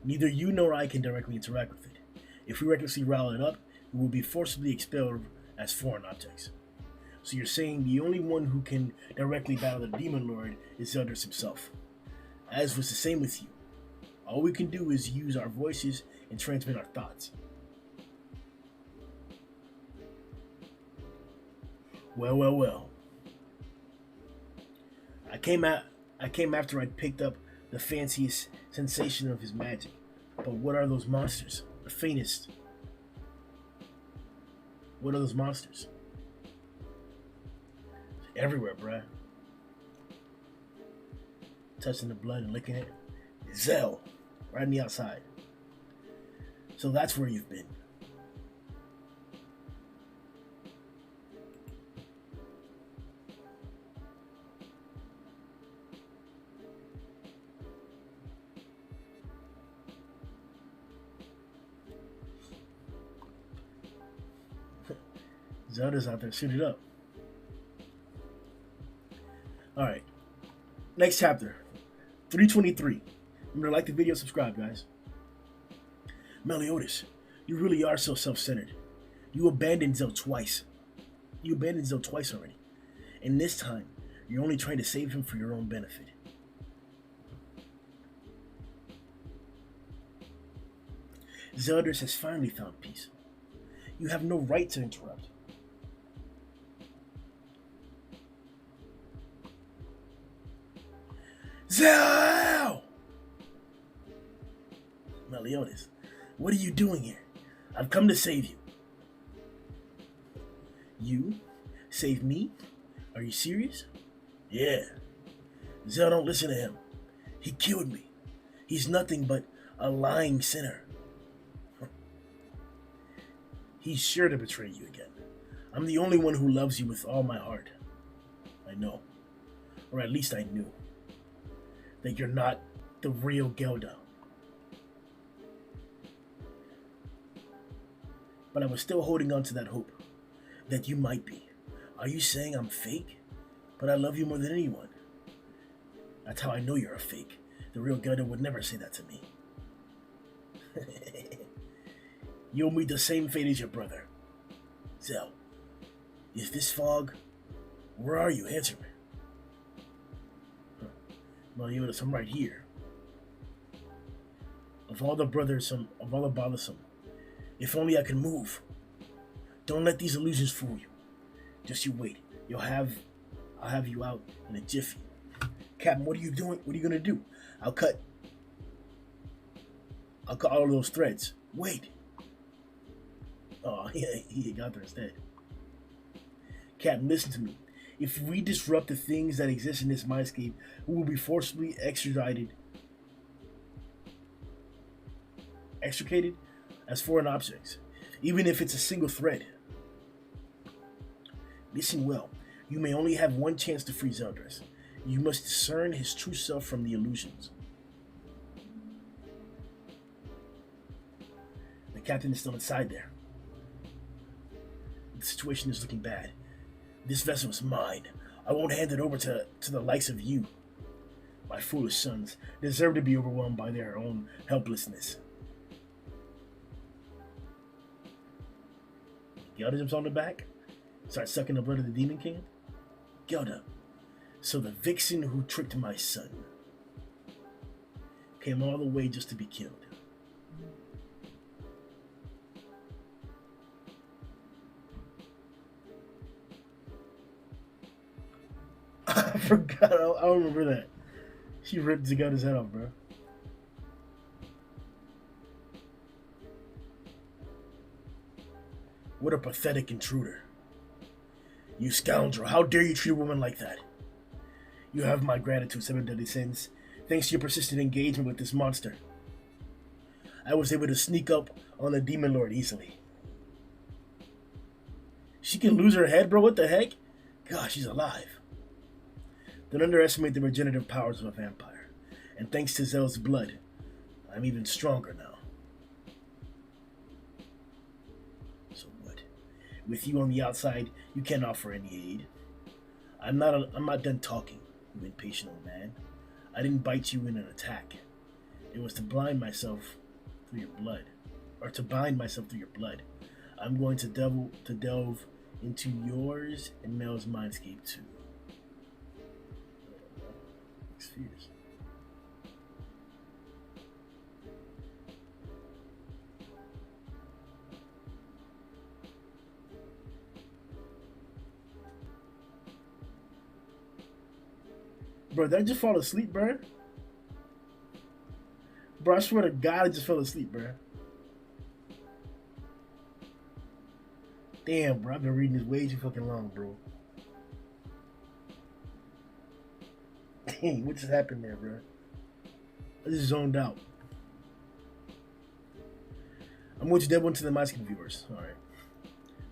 Neither you nor I can directly interact with it. If we recklessly rile it up, we will be forcibly expelled as foreign objects. So you're saying the only one who can directly battle the Demon Lord is Zeldris himself. As was the same with you. All we can do is use our voices and transmit our thoughts. Well. I came after I picked up the fanciest sensation of his magic. But what are those monsters? The faintest. What are those monsters? Everywhere, bruh. touching the blood and licking it. Zell, right on the outside. So that's where you've been. Zelda's out there suited up. Alright. Next chapter. 323. Remember to like the video, subscribe, guys. Meliodas, you really are so self-centered. You abandoned Zell twice. You abandoned Zell twice already. And this time, you're only trying to save him for your own benefit. Zeldris has finally found peace. You have no right to interrupt. Zell! Meliodas, what are you doing here? I've come to save you. You? Save me? Are you serious? Yeah. Zell, don't listen to him. He killed me. He's nothing but a lying sinner. He's sure to betray you again. I'm the only one who loves you with all my heart. I know. Or at least I knew. That you're not the real Gelda. But I was still holding on to that hope. That you might be. Are you saying I'm fake? But I love you more than anyone. That's how I know you're a fake. The real Gelda would never say that to me. You'll meet the same fate as your brother. Zell, is this fog? Where are you? Answer me. Meliodas, I'm right here. Of all the brothers, of all the bothersome, if only I can move. Don't let these illusions fool you. Just you wait. I'll have you out in a jiffy. Captain, what are you doing? What are you gonna do? I'll cut all of those threads. Wait. Oh, he got there instead. Captain, listen to me. If we disrupt the things that exist in this mindscape, we will be forcibly extricated as foreign objects, even if it's a single thread. Listen well. You may only have one chance to free Zeldris. You must discern his true self from the illusions. The captain is still inside there. The situation is looking bad. This vessel is mine. I won't hand it over to the likes of you. My foolish sons deserve to be overwhelmed by their own helplessness. Gelda jumps on the back, starts sucking the blood of the Demon King. Gelda, so the vixen who tricked my son came all the way just to be killed. I forgot. I don't remember that. She ripped Gelda's head off, bro. What a pathetic intruder. You scoundrel. How dare you treat a woman like that? You have my gratitude, Seven Deadly Sins. Thanks to your persistent engagement with this monster, I was able to sneak up on the Demon Lord easily. She can lose her head, bro? What the heck? Gosh, she's alive. Don't underestimate the regenerative powers of a vampire. And thanks to Zell's blood, I'm even stronger now. So what? With you on the outside, you can't offer any aid. I'm not done talking, you impatient old man. I didn't bite you in an attack. It was to blind myself through your blood. Or to bind myself through your blood. I'm going to delve into yours and Mel's mindscape too. Fierce. Bro, did I just fall asleep, bro? Bro, I swear to God, I just fell asleep, bro. Damn, bro, I've been reading this way too fucking long, bro. Dang, what just happened there, bro? I just zoned out. I'm going to deb into the Mexican viewers. Alright.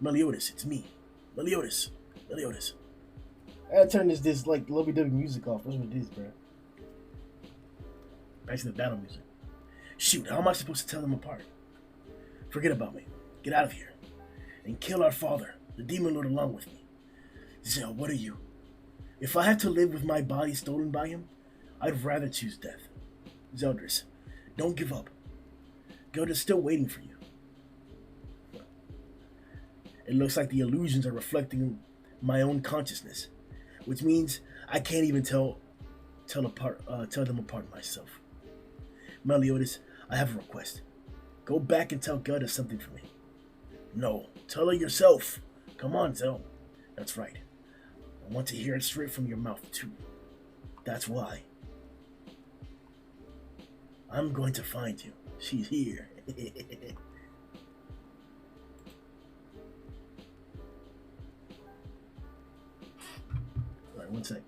Meliodas, it's me. Meliodas. Meliodas. I gotta turn this like lovey-dovey music off. That's what it is, bro. Back to the battle music. Shoot, how am I supposed to tell them apart? Forget about me. Get out of here. And kill our father, the demon lord, along with me. Zell, what are you? If I had to live with my body stolen by him, I'd rather choose death. Zeldris, don't give up. Gelda's still waiting for you. It looks like the illusions are reflecting my own consciousness, which means I can't even tell them apart myself. Meliodas, I have a request. Go back and tell Gelda something for me. No, tell her yourself. Come on, Zell. That's right. I want to hear it straight from your mouth, too. That's why. I'm going to find you. She's here. Alright, one sec.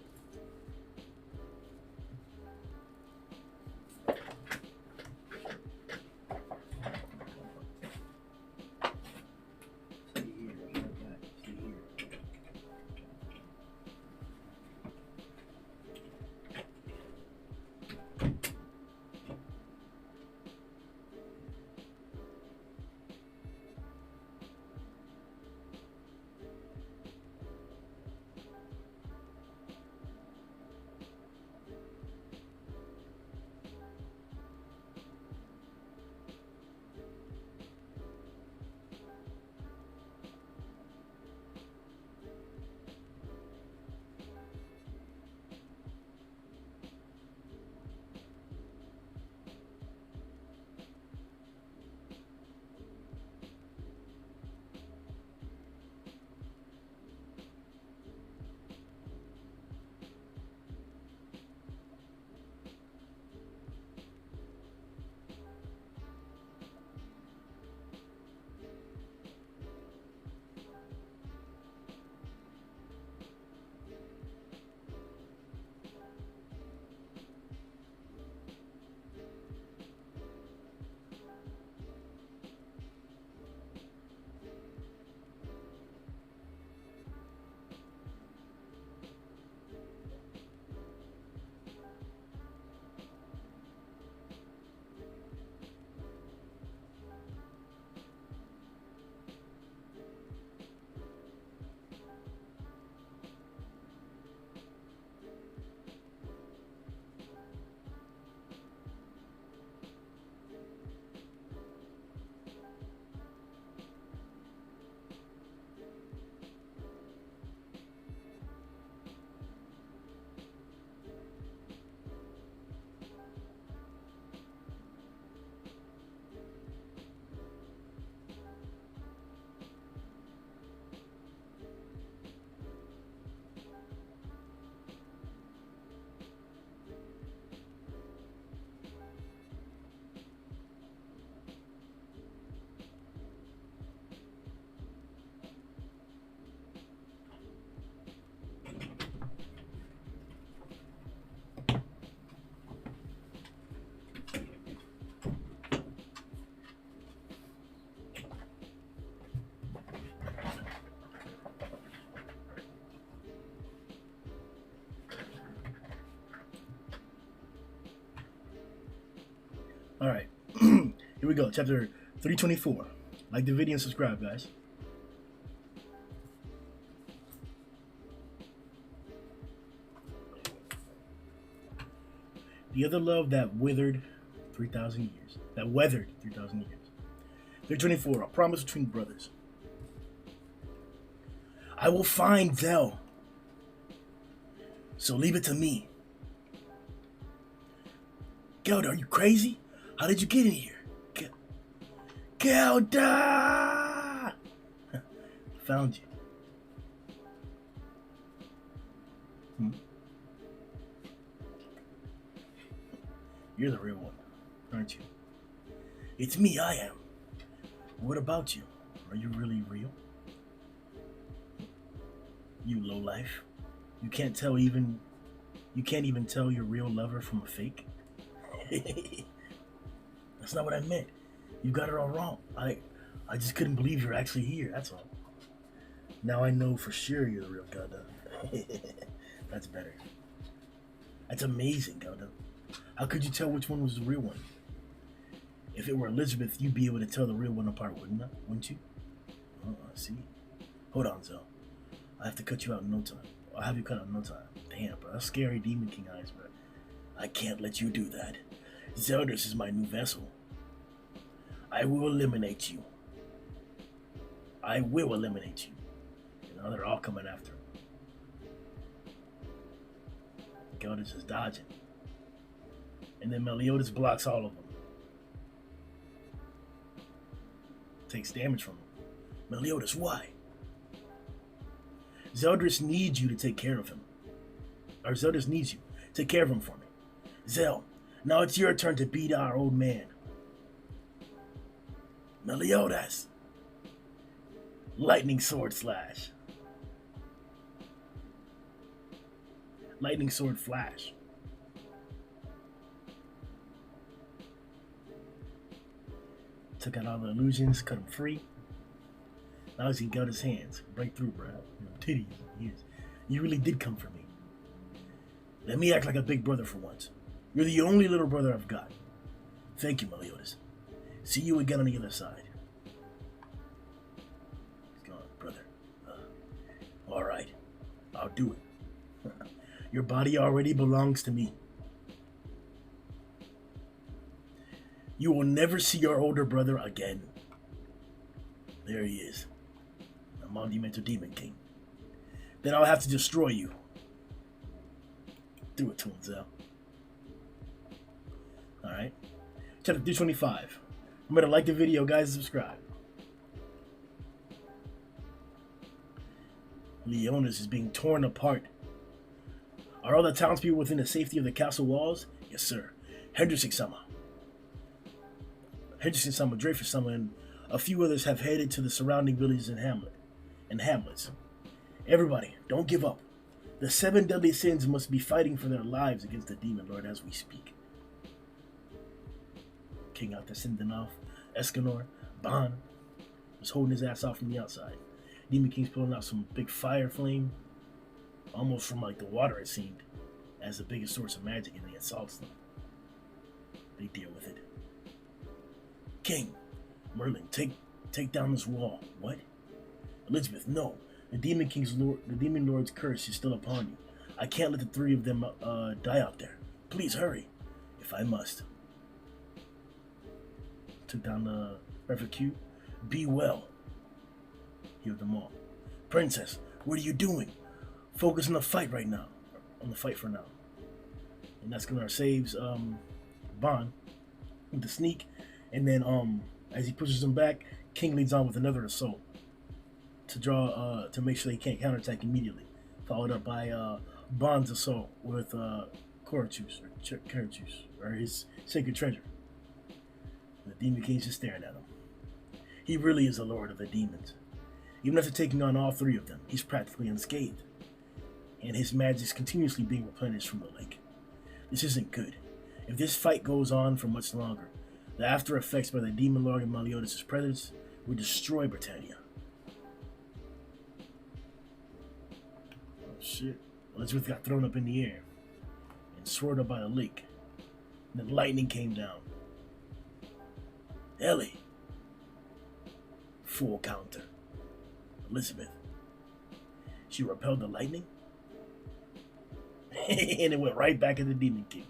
Alright, here we go, chapter 324. Like the video and subscribe, guys. The other love that withered 3,000 years. That weathered 3,000 years. 324, a promise between brothers. I will find Zell. So leave it to me. Gelda, are you crazy? How did you get in here? Gelda! Found you. You're the real one, aren't you? It's me, I am. What about you? Are you really real? You lowlife. You can't tell even You can't even tell your real lover from a fake? That's not what I meant. You got it all wrong. I just couldn't believe you're actually here, that's all. Now I know for sure you're the real Gundam. That's better. That's amazing, Gundam. How could you tell which one was the real one? If it were Elizabeth, you'd be able to tell the real one apart, wouldn't you? Oh, I see. Hold on, Zell. I have to cut you out in no time. I'll have you cut out in no time. Damn, bro. That's scary Demon King eyes, bro. I can't let you do that. Zeldris is my new vessel. I will eliminate you. I will eliminate you. You know, they're all coming after him. Geldis is dodging. And then Meliodas blocks all of them. Takes damage from him. Meliodas, why? Zeldris needs you to take care of him. Or Zeldris needs you. Take care of him for me. Zell, now it's your turn to beat our old man. Meliodas. Lightning sword slash. Lightning sword flash. Took out all the illusions, cut him free. Now he's got his hands. Break through, bro. You know, titties. Yes. You really did come for me. Let me act like a big brother for once. You're the only little brother I've got. Thank you, Meliodas. See you again on the other side. He's gone, brother. Alright. I'll do it. Your body already belongs to me. You will never see your older brother again. There he is. A monumental Demon King. Then I'll have to destroy you. Do it to him, Zell. Alright. Chapter 325. Remember to like the video, guys, and subscribe. Leonis is being torn apart. Are all the townspeople within the safety of the castle walls? Yes, sir. Henderson-sama, Dreyfus-sama, and a few others have headed to the surrounding villages and hamlets. Everybody, don't give up. The 7 deadly sins must be fighting for their lives against the Demon Lord as we speak. King out there sending off Escanor. Ban was holding his ass off from the outside. Demon King's pulling out some big fire flame, almost from like the water, it seemed, as the biggest source of magic, and he assaults them. They deal with it. King, Merlin, take down this wall. What? Elizabeth, no. The Demon Lord's curse is still upon you. I can't let the 3 of them die out there. Please hurry, if I must. Took down the Refugee. Be well. Healed them all. Princess, what are you doing? Focus on the fight right now. On the fight for now. And that's gonna saves Bond with the sneak. And then as he pushes him back, King leads on with another assault to draw to make sure they can't counterattack immediately. Followed up by Bond's assault with Karatus or his sacred treasure. The Demon King's just staring at him. He really is the Lord of the Demons. Even after taking on all 3 of them, he's practically unscathed. And his magic's continuously being replenished from the lake. This isn't good. If this fight goes on for much longer, the after effects by the Demon Lord and Meliodas' presence will destroy Britannia. Oh shit. Elizabeth got thrown up in the air and swirled up by the lake. And then lightning came down. Ellie. Full counter. Elizabeth. She repelled the lightning? And it went right back at the Demon King.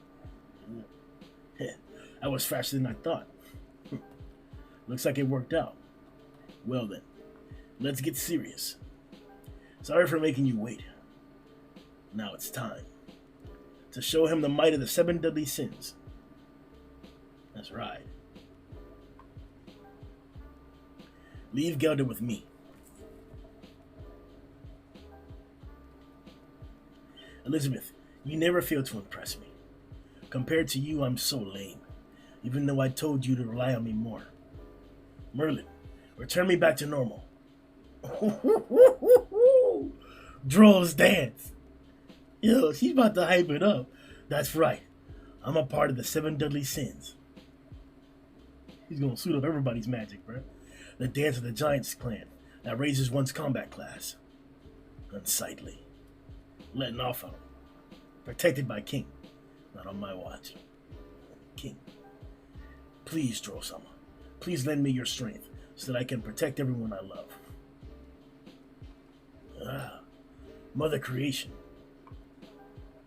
That was faster than I thought. Looks like it worked out. Well then, let's get serious. Sorry for making you wait. Now it's time to show him the might of the 7 deadly sins. That's right. Leave Gelder with me. Elizabeth, you never fail to impress me. Compared to you, I'm so lame, even though I told you to rely on me more. Merlin, return me back to normal. Droll's dance. Yo, she's about to hype it up. That's right. I'm a part of the seven deadly sins. He's gonna suit up everybody's magic, bro. The dance of the Giants clan that raises one's combat class. Unsightly. Letting off on him. Protected by King. Not on my watch. King. Please, Droll-sama. Please lend me your strength so that I can protect everyone I love. Ah. Mother Creation.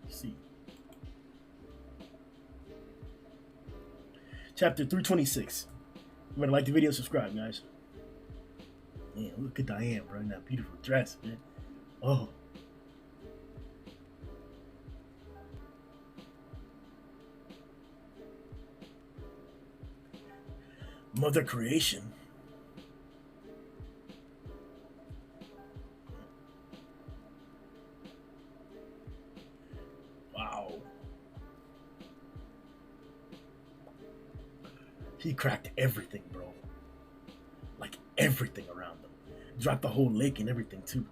See. Chapter 326. Remember to like the video and subscribe, guys. Man, look at Diane, bro, in that beautiful dress, man. Oh. Mother Creation. Wow. He cracked everything, bro. Like everything around them. Dropped the whole lake and everything, too.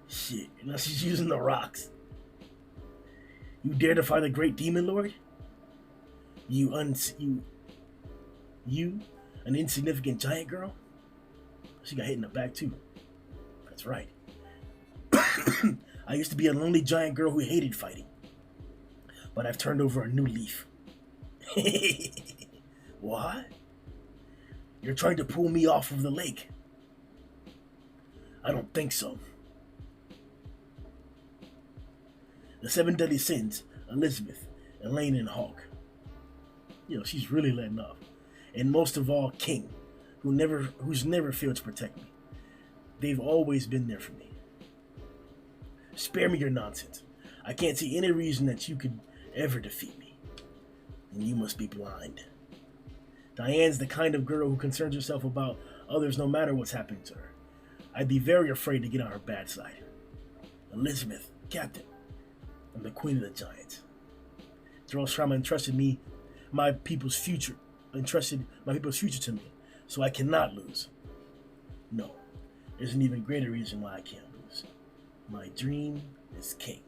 Shit, now she's using the rocks. You dare defy the great demon lord? You, an insignificant giant girl? She got hit in the back, too. That's right. I used to be a lonely giant girl who hated fighting. But I've turned over a new leaf. What? You're trying to pull me off of the lake. I don't think so. The seven deadly sins, Elizabeth, Elaine, and Hawk. You know, she's really letting off. And most of all, King, who's never failed to protect me. They've always been there for me. Spare me your nonsense. I can't see any reason that you could ever defeat me. And you must be blind. Diane's the kind of girl who concerns herself about others no matter what's happening to her. I'd be very afraid to get on her bad side. Elizabeth, Captain, I'm the Queen of the Giants. Droll-sama entrusted my people's future to me, so I cannot lose. No, there's an even greater reason why I can't lose. My dream is King.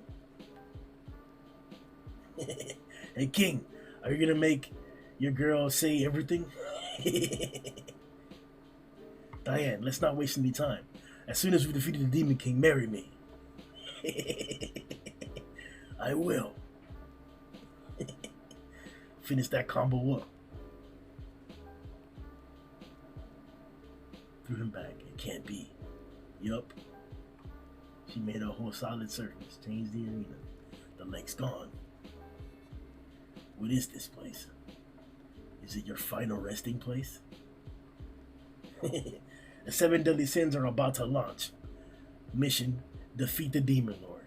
Hey, King, are you gonna make your girl say everything? Diane, let's not waste any time. As soon as we defeated the Demon King, marry me. I will. Finish that combo up. Threw him back. It can't be. Yup. She made a whole solid surface. Changed the arena. The lake's gone. What is this place? Is it your final resting place? The seven deadly sins are about to launch. Mission: defeat the Demon Lord.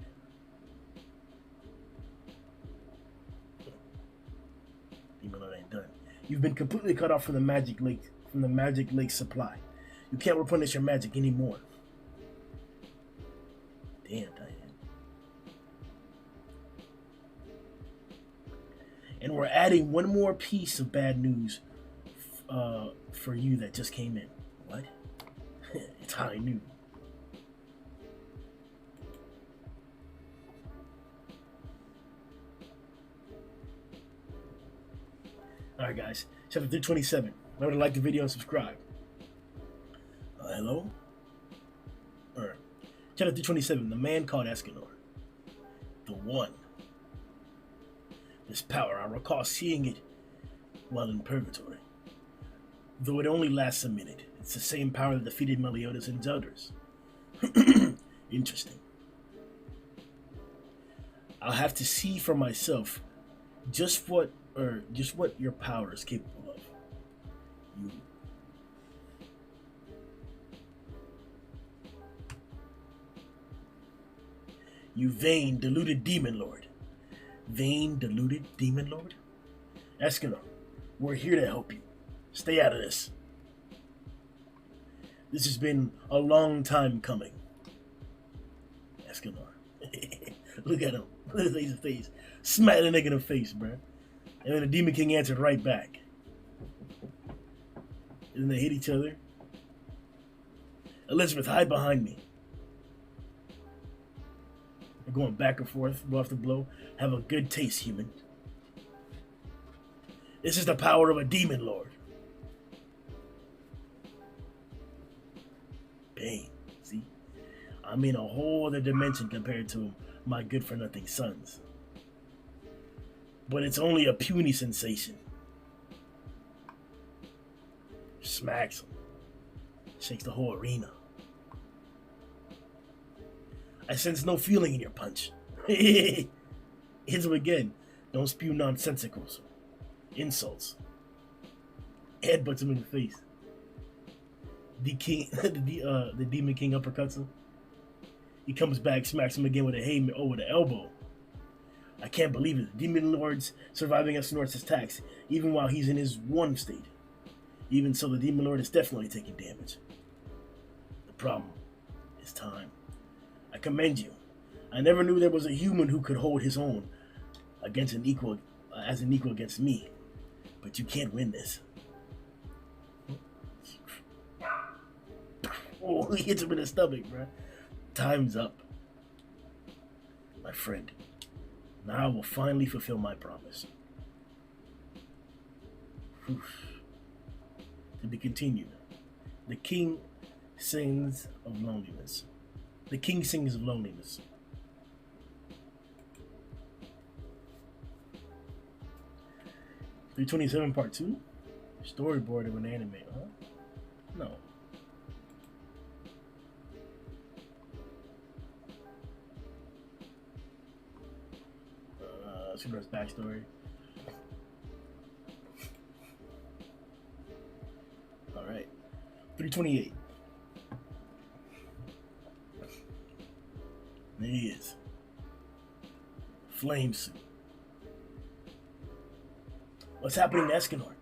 Demon Lord ain't done. You've been completely cut off from the magic lake supply. You can't replenish your magic anymore. Damn, Diane. And we're adding one more piece of bad news for you that just came in. What? It's high noon. Alright guys, chapter 327. Remember to like the video and subscribe. Hello? Chapter 327, the man called Escanor. The One. This power, I recall seeing it while in purgatory. Though it only lasts a minute, it's the same power that defeated Meliodas and Zeldris. Interesting. I'll have to see for myself just what your power is capable of. You vain, deluded demon lord. Vain, deluded demon lord? Escanor, we're here to help you. Stay out of this. This has been a long time coming. Escanor. Look at him. Look at his face. Smack the nigga in the face, bruh. And then the Demon King answered right back. And then they hit each other. Elizabeth, hide behind me. They're going back and forth, blow after blow. Have a good taste, human. This is the power of a demon lord. Pain. See? I'm in a whole other dimension compared to my good-for-nothing sons. But it's only a puny sensation. Smacks him. Shakes the whole arena. I sense no feeling in your punch. Hits him again. Don't spew nonsensicals. Insults. Headbutts him in the face. The king, the demon king uppercuts him. He comes back, smacks him again with a haymaker over the elbow. I can't believe it. The demon lord's surviving Escanor's attacks, even while he's in his one state. Even so, the demon lord is definitely taking damage. The problem is time. I commend you. I never knew there was a human who could hold his own against an equal, as an equal against me. But you can't win this. Oh, he hits him in the stomach, bro. Time's up. My friend. Now I will finally fulfill my promise. Whew. To be continued. The king sings of loneliness. The king sings of loneliness. $327 Part 2? Storyboard of an anime, huh? No. Super's backstory. Alright. 328. There he is. Flame suit. What's happening to Escanor?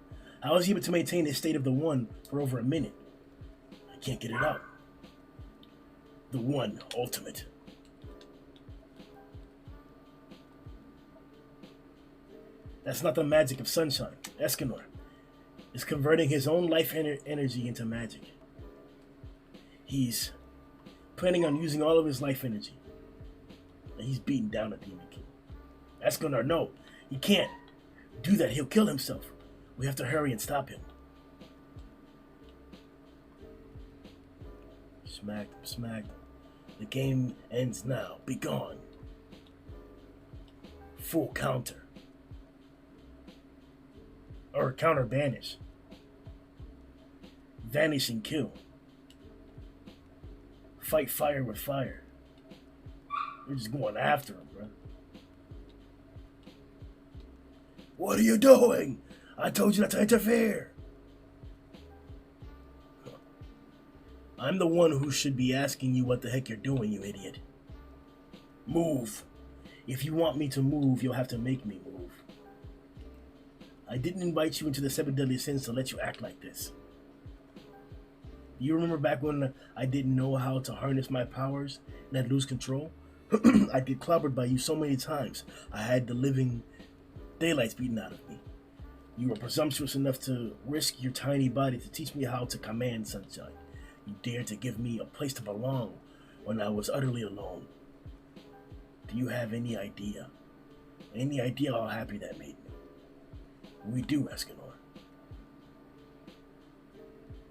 How is he able to maintain his state of the One for over a minute? I can't get it out. The One Ultimate. That's not the magic of sunshine. Escanor is converting his own life energy into magic. He's planning on using all of his life energy. And he's beating down a Demon King. Escanor, no, he can't do that. He'll kill himself. We have to hurry and stop him. Smacked him, smacked him. The game ends now. Be gone. Full counter. Or counter banish. Vanish and kill. Fight fire with fire. We're just going after him, bro. What are you doing? I told you not to interfere. I'm the one who should be asking you what the heck you're doing, you idiot. Move. If you want me to move, you'll have to make me move. I didn't invite you into the 7 deadly sins to let you act like this. You remember back when I didn't know how to harness my powers and I'd lose control? I'd get clobbered by you so many times. I had the living daylights beaten out of me. You were presumptuous enough to risk your tiny body to teach me how to command sunshine. You dared to give me a place to belong when I was utterly alone. Do you have any idea? Any idea how happy that made me? We do, Escanor.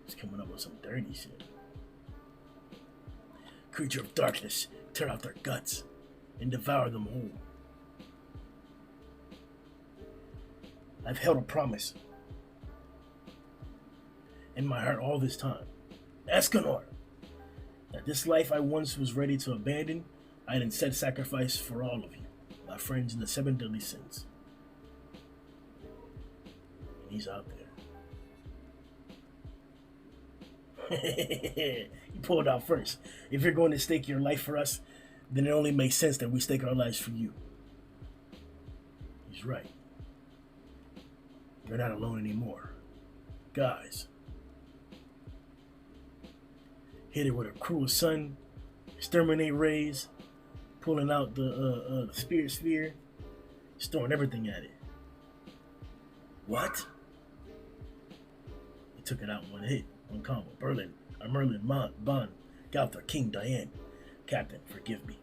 He's coming up with some dirty shit. Creature of darkness, tear out their guts and devour them whole. I've held a promise in my heart all this time. Escanor, that this life I once was ready to abandon, I'd instead sacrifice for all of you, my friends in the 7 deadly sins. And he's out there. He pulled out first. If you're going to stake your life for us, then it only makes sense that we stake our lives for you. He's right. You're not alone anymore. Guys. Hit it with a cruel sun, exterminate rays, pulling out the spirit sphere, just throwing everything at it. What? He took it out in one hit, one combo. Merlin, Bond, Galthar, King, Diane. Captain, forgive me.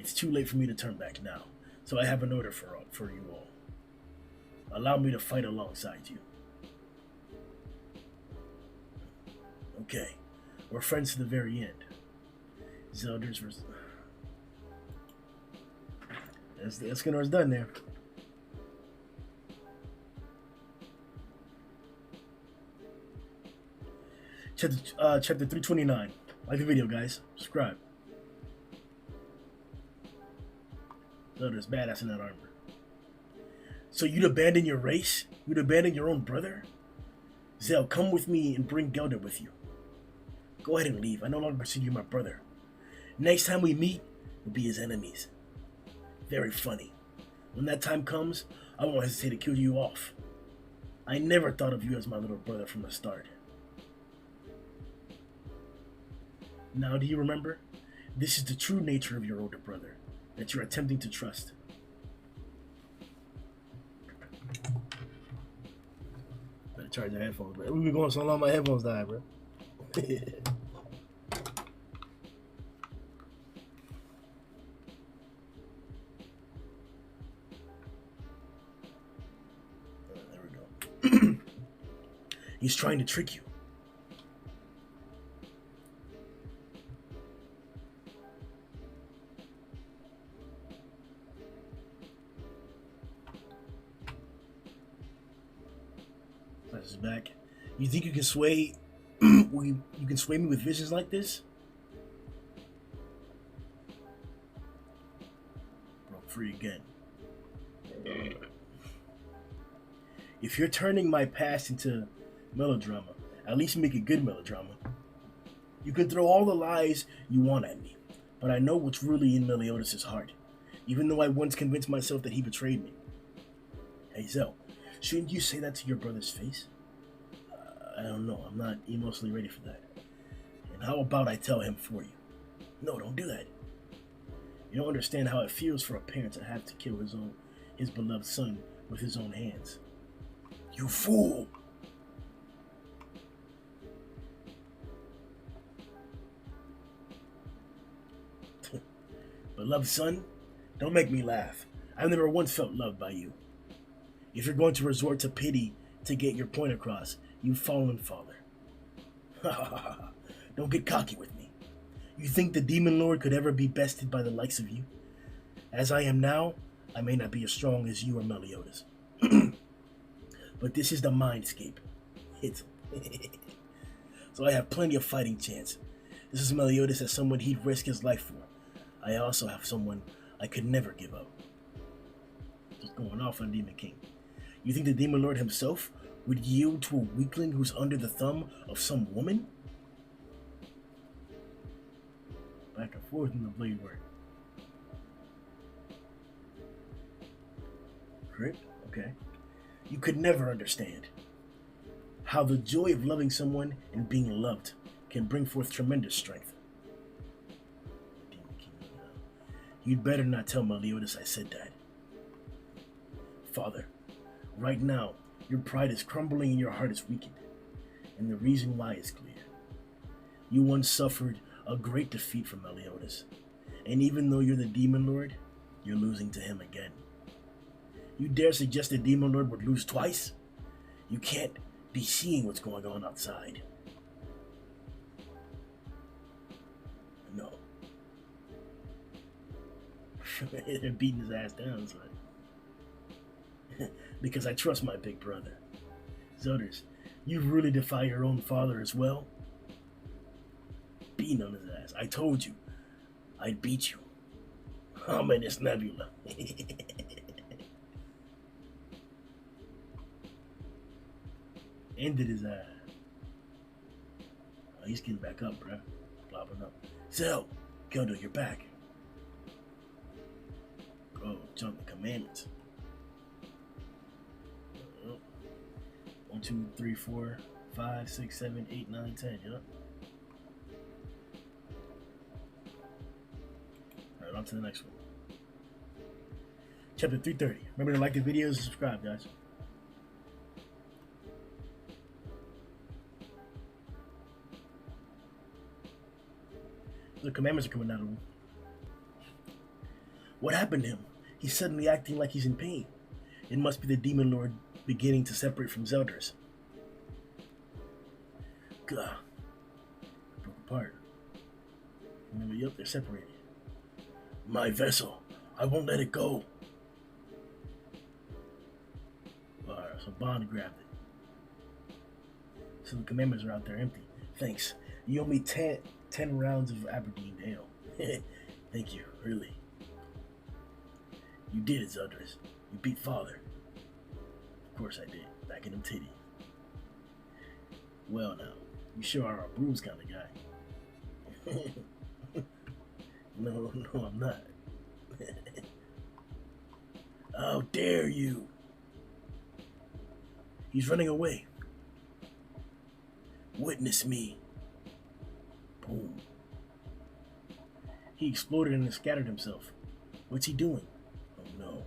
It's too late for me to turn back now, so I have an order for you all. Allow me to fight alongside you. Okay, we're friends to the very end. Zelders versus... The Escanor's done there. Chapter 329. Like the video, guys. Subscribe. Zelders badass in that armor. So you'd abandon your race? You'd abandon your own brother? Zell, come with me and bring Gelder with you. Go ahead and leave. I no longer consider you my brother. Next time we meet, we'll be his enemies. Very funny. When that time comes, I won't hesitate to kill you off. I never thought of you as my little brother from the start. Now do you remember? This is the true nature of your older brother that you're attempting to trust. Better charge your headphones, bro. We've been going so long, my headphones died, bro. There we go. He's trying to trick you. That's back. You think you can sway? You can sway me with visions like this? Broke free again. If you're turning my past into melodrama, at least make it good melodrama. You can throw all the lies you want at me, but I know what's really in Meliodas' heart, even though I once convinced myself that he betrayed me. Hey Zell, shouldn't you say that to your brother's face? I don't know, I'm not emotionally ready for that. And how about I tell him for you? No, don't do that. You don't understand how it feels for a parent to have to kill his beloved son with his own hands. You fool! Beloved son, don't make me laugh. I've never once felt loved by you. If you're going to resort to pity to get your point across, you've fallen, father. Don't get cocky with me. You think the Demon Lord could ever be bested by the likes of you? As I am now, I may not be as strong as you or Meliodas. But this is the mindscape. So I have plenty of fighting chance. This is Meliodas as someone he'd risk his life for. I also have someone I could never give up. Just going off on Demon King. You think the Demon Lord himself would yield to a weakling who's under the thumb of some woman? Back and forth in the blade work. Grip? Okay. You could never understand how the joy of loving someone and being loved can bring forth tremendous strength. You'd better not tell Meliodas I said that. Father, right now, your pride is crumbling and your heart is weakened. And the reason why is clear. You once suffered a great defeat from Meliodas. And even though you're the Demon Lord, you're losing to him again. You dare suggest the Demon Lord would lose twice? You can't be seeing what's going on outside. No. They're beating his ass down, son. Because I trust my big brother. Zelders, you really defy your own father as well? Beating on his ass. I told you, I'd beat you. Ominous Nebula. Ended his ass. Oh, he's getting back up, bruh. Plopping up. Zell, Geldo, you're back. Oh, jump the commandments. 1, 2, 3, 4, 5, 6, 7, 8, 9, 10. Yep. Alright, on to the next one. Chapter 330. Remember to like the videos and subscribe, guys. The commandments are coming out of them. What happened to him? He's suddenly acting like he's in pain. It must be the Demon Lord beginning to separate from Zeldris. Gah. Broke apart. Remember, yup, they're separated. My vessel. I won't let it go. Alright, so Bond grabbed it. So the commandments are out there empty. Thanks. You owe me 10 rounds of Aberdeen ale. Thank you, really. You did it, Zeldris. You beat father. Of course I did. Back in them titties. Well now, you sure are a bruise kind of guy. No, I'm not. How dare you? He's running away. Witness me. Boom. He exploded and scattered himself. What's he doing? Oh no.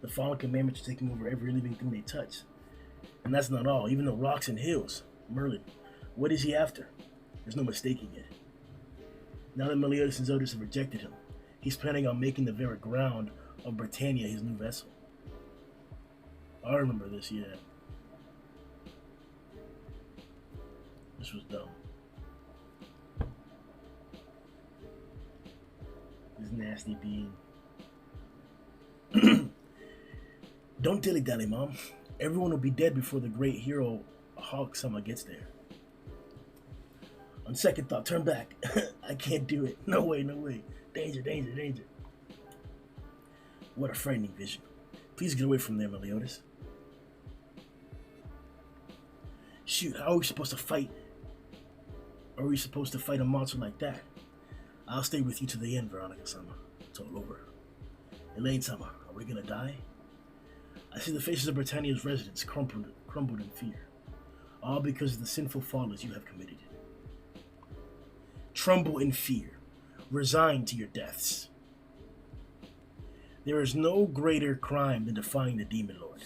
The fallen commandments are taking over every living thing they touch. And that's not all, even the rocks and hills. Merlin, what is he after? There's no mistaking it. Now that Meliodas and Zeldris have rejected him, he's planning on making the very ground of Britannia his new vessel. I remember this, yeah. This was dumb. This nasty being. Don't dilly-dally, Mom. Everyone will be dead before the great hero Hawk-sama gets there. On second thought, turn back. I can't do it. No way, no way. Danger, danger, danger. What a frightening vision. Please get away from there, Meliodas. Shoot, how are we supposed to fight? Are we supposed to fight a monster like that? I'll stay with you to the end, Veronica-sama. It's all over. Elaine-sama, are we gonna die? I see the faces of Britannia's residents crumbled in fear. All because of the sinful follies you have committed. Tremble in fear. Resign to your deaths. There is no greater crime than defying the Demon Lord.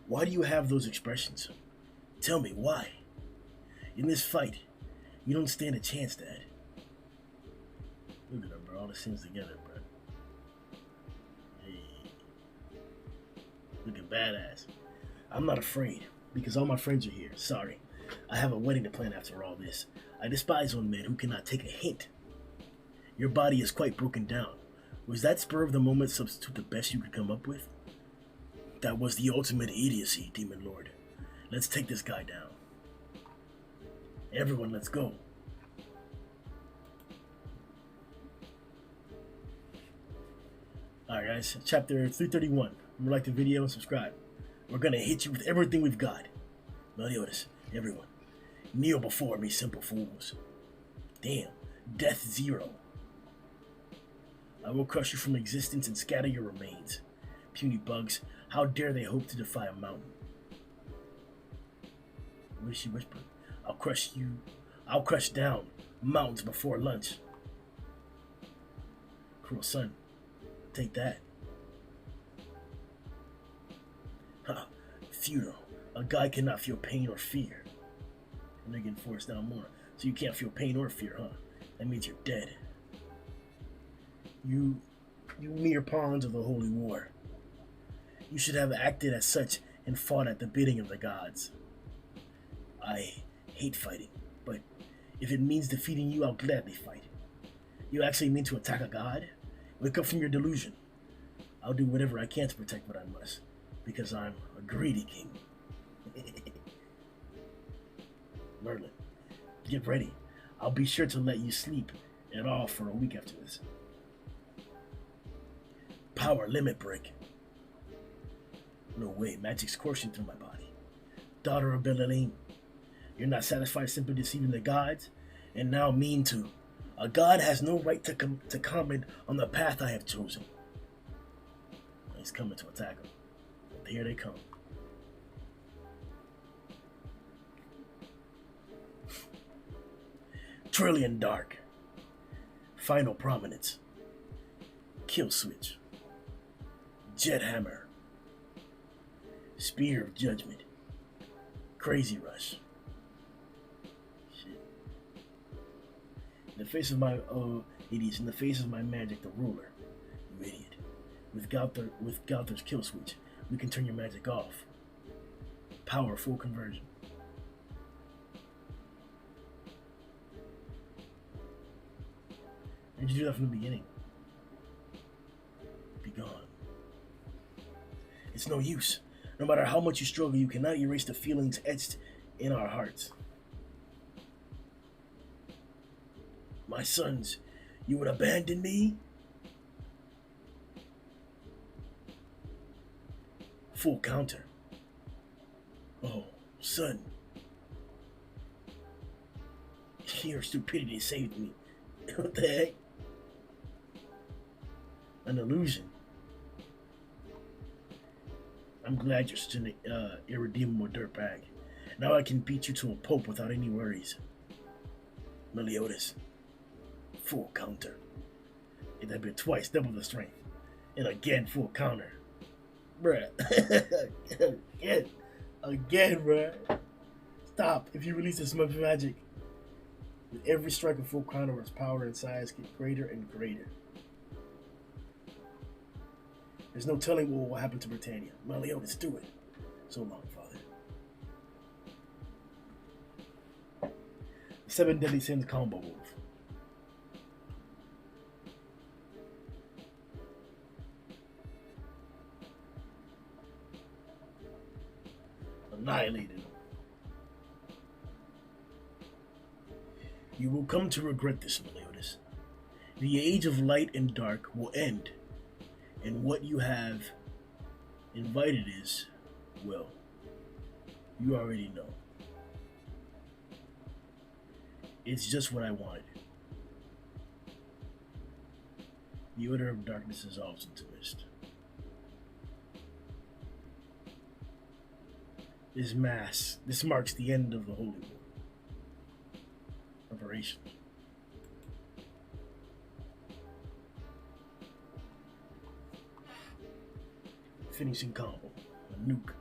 Why do you have those expressions? Tell me, why? In this fight, you don't stand a chance, Dad. Look at him, bro. All the sins together, bro. Hey. Looking badass. I'm not afraid, because all my friends are here. Sorry. I have a wedding to plan after all this. I despise old men who cannot take a hint. Your body is quite broken down. Was that spur of the moment substitute the best you could come up with? That was the ultimate idiocy, Demon Lord. Let's take this guy down. Everyone, let's go. Alright guys, chapter 331. Remember, like the video and subscribe. We're gonna hit you with everything we've got. Meliodas, everyone, kneel before me, simple fools. Damn, death 0. I will crush you from existence and scatter your remains. Puny bugs, how dare they hope to defy a mountain? What is she whispering? I'll crush down mountains before lunch. Cruel son, take that. Ha, futile. A guy cannot feel pain or fear. And they're getting forced down more. So you can't feel pain or fear, huh? That means you're dead. You mere pawns of the holy war. You should have acted as such and fought at the bidding of the gods. I hate fighting, but if it means defeating you, I'll gladly fight. You actually mean to attack a god? Wake up from your delusion. I'll do whatever I can to protect what I must, because I'm a greedy king. Merlin, get ready. I'll be sure to let you sleep at all for a week after this. Power limit break. No way, magic's coursing through my body. Daughter of Belaline, you're not satisfied simply deceiving the gods, and now mean to. A god has no right to comment on the path I have chosen. He's coming to attack him. Here they come. Trillion Dark. Final Prominence. Kill Switch. Jet Hammer. Spear of Judgment. Crazy Rush. In the face of my idiots, in the face of my magic, the ruler. You idiot. With Gauther's kill switch, we can turn your magic off. Power full conversion. Why did you do that from the beginning? Be gone. It's no use. No matter how much you struggle, you cannot erase the feelings etched in our hearts. My sons, you would abandon me? Full counter. Oh, son. Your stupidity saved me. What the heck? An illusion. I'm glad you're such an irredeemable dirtbag. Now I can beat you to a pulp without any worries. Meliodas. Full counter. It had been twice double the strength. And again full counter. Bruh. Again, bruh. Stop. If you release this much magic. With every strike of full counter, its power and size get greater and greater. There's no telling what will happen to Britannia. Meliodas, do it. So long, Father. The 7 Deadly Sins combo move. Annihilated him. You will come to regret this, Meliodas. The age of light and dark will end. And what you have invited is, well, you already know. It's just what I wanted. The order of darkness dissolves into mist. This marks the end of the Holy War. Preparation. Finishing combo. A nuke.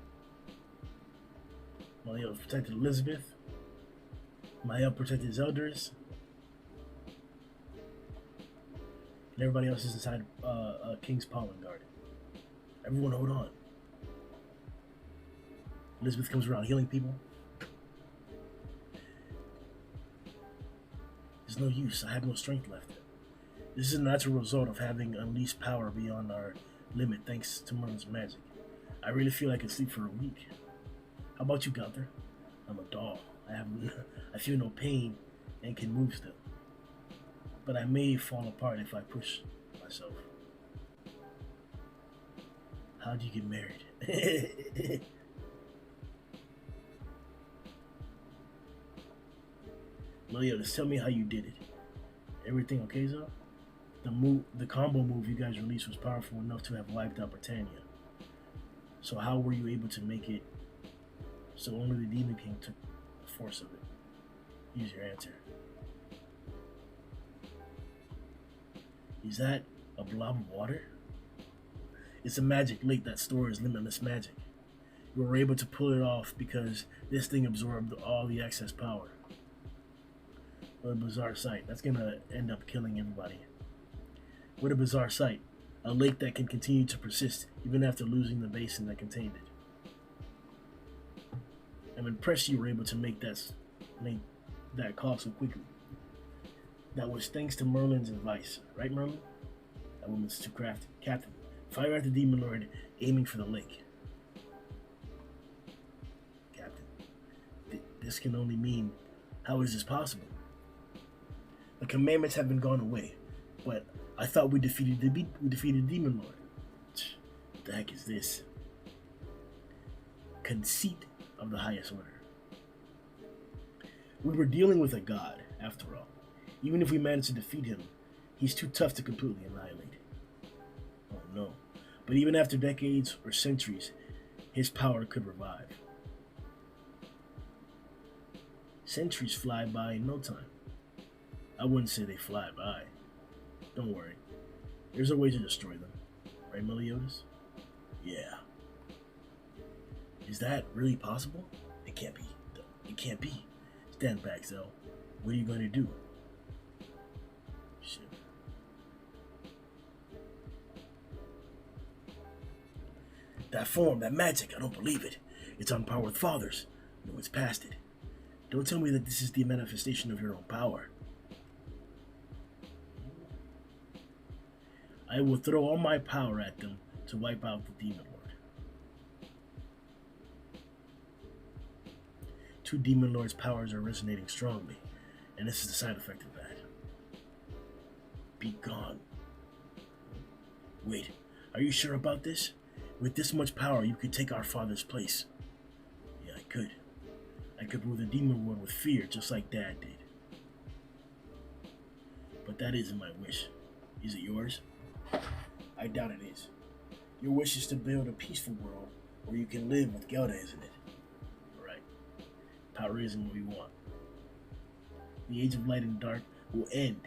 Mael protected Elizabeth. Mael protected his elders. And everybody else is inside King's Pollen Garden. Everyone hold on. Elizabeth comes around healing people. There's no use. I have no strength left. This is a natural result of having unleashed power beyond our limit thanks to Merlin's magic. I really feel I could sleep for a week. How about you, Gunther? I'm a doll. I feel no pain and can move still. But I may fall apart if I push myself. How'd you get married? Meliodas, tell me how you did it. Everything okay, Zo? The combo move you guys released was powerful enough to have wiped out Britannia. So how were you able to make it so only the Demon King took the force of it? Use your answer. Is that a blob of water? It's a magic lake that stores limitless magic. You were able to pull it off because this thing absorbed all the excess power. What a bizarre sight. That's gonna end up killing everybody. What a bizarre sight. A lake that can continue to persist even after losing the basin that contained it. I'm impressed you were able to make that call so quickly. That was thanks to Merlin's advice, right, Merlin? That woman's too crafty. Captain, fire at the Demon Lord aiming for the lake. Captain, this can only mean, how is this possible? The commandments have been gone away, but I thought we defeated Demon Lord. What the heck is this? Conceit of the highest order. We were dealing with a god, after all. Even if we managed to defeat him, he's too tough to completely annihilate. Oh no. But even after decades or centuries, his power could revive. Centuries fly by in no time. I wouldn't say they fly by. Don't worry. There's a way to destroy them. Right, Meliodas? Yeah. Is that really possible? It can't be. It can't be. Stand back, Zell. What are you going to do? That form, that magic, I don't believe it. It's on par with Father's. No, it's past it. Don't tell me that this is the manifestation of your own power. I will throw all my power at them to wipe out the Demon Lord. 2 Demon Lord's powers are resonating strongly, and this is the side effect of that. Be gone. Wait, are you sure about this? With this much power, you could take our father's place. Yeah, I could. I could rule the Demon World with fear, just like Dad did. But that isn't my wish. Is it yours? I doubt it is. Your wish is to build a peaceful world where you can live with Gelda, isn't it? Right. Power isn't what we want. The age of light and dark will end,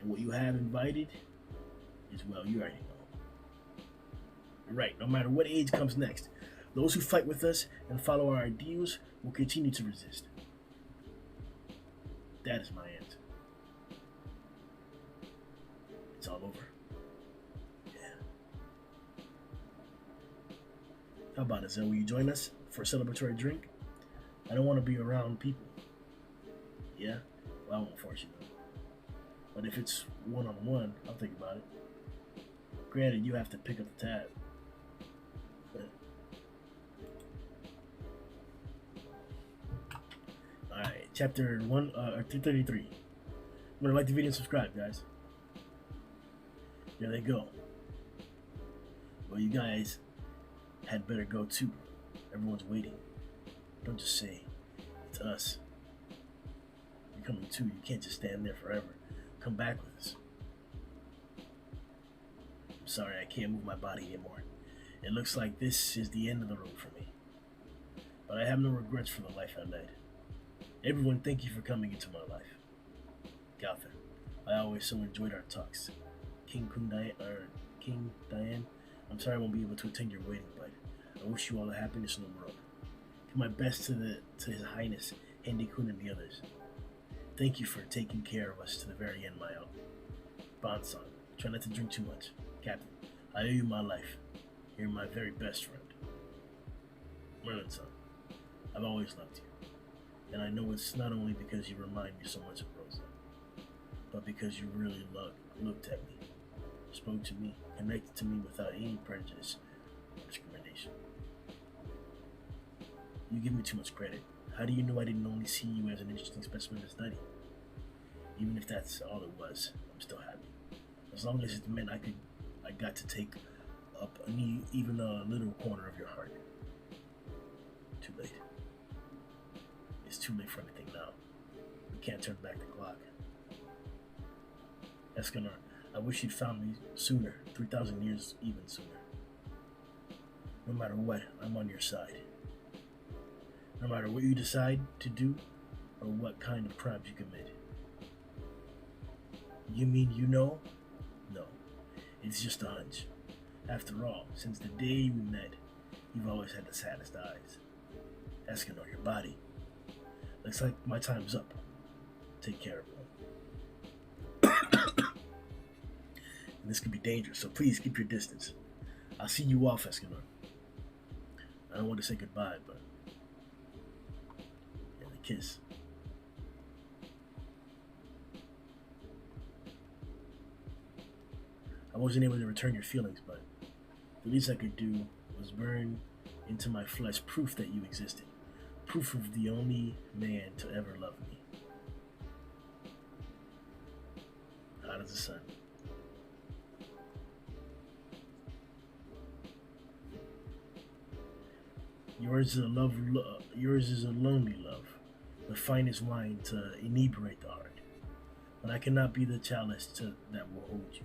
and what you have invited is, well, you already know. Right, no matter what age comes next, those who fight with us and follow our ideals will continue to resist. That is my answer. It's all over. Yeah. How about it, Zell? Will you join us for a celebratory drink? I don't want to be around people. Yeah? Well, I won't force you though. But if it's one-on-one, I'll think about it. Granted, you have to pick up the tab. Alright, chapter 233. Remember to like the video and subscribe, guys. There they go. Well, you guys had better go too. Everyone's waiting. Don't just say, it's us. You're coming too. You can't just stand there forever. Come back with us. I'm sorry, I can't move my body anymore. It looks like this is the end of the road for me. But I have no regrets for the life I led. Everyone, thank you for coming into my life. Gotha, I always so enjoyed our talks. King Diane, I'm sorry I won't be able to attend your wedding, but I wish you all the happiness in the world. Give my best to His Highness, Hendy-kun and the others. Thank you for taking care of us to the very end, Mayo. Bansan, try not to drink too much. Captain, I owe you my life. You're my very best friend. Merlin-san, I've always loved you. And I know it's not only because you remind me so much of Rosa, but because you really looked at me, spoke to me, connected to me without any prejudice or discrimination. You give me too much credit. How do you know I didn't only see you as an interesting specimen to study? Even if that's all it was, I'm still happy. As long as it meant I got to take up even a little corner of your heart. Too late. It's too late for anything now. We can't turn back the clock. Escanor, I wish you'd found me sooner, 3,000 years even sooner. No matter what, I'm on your side. No matter what you decide to do or what kind of crimes you commit. You mean you know? No, it's just a hunch. After all, since the day we met, you've always had the saddest eyes. Escanor, your body. Looks like my time's up. Take care, everyone. And this could be dangerous, so please keep your distance. I'll see you off, Escanor. I don't want to say goodbye, but... yeah, the kiss. I wasn't able to return your feelings, but the least I could do was burn into my flesh proof that you existed. Proof of the only man to ever love me. Hot as the sun. Yours is a lonely love, the finest wine to inebriate the heart. But I cannot be the chalice that will hold you.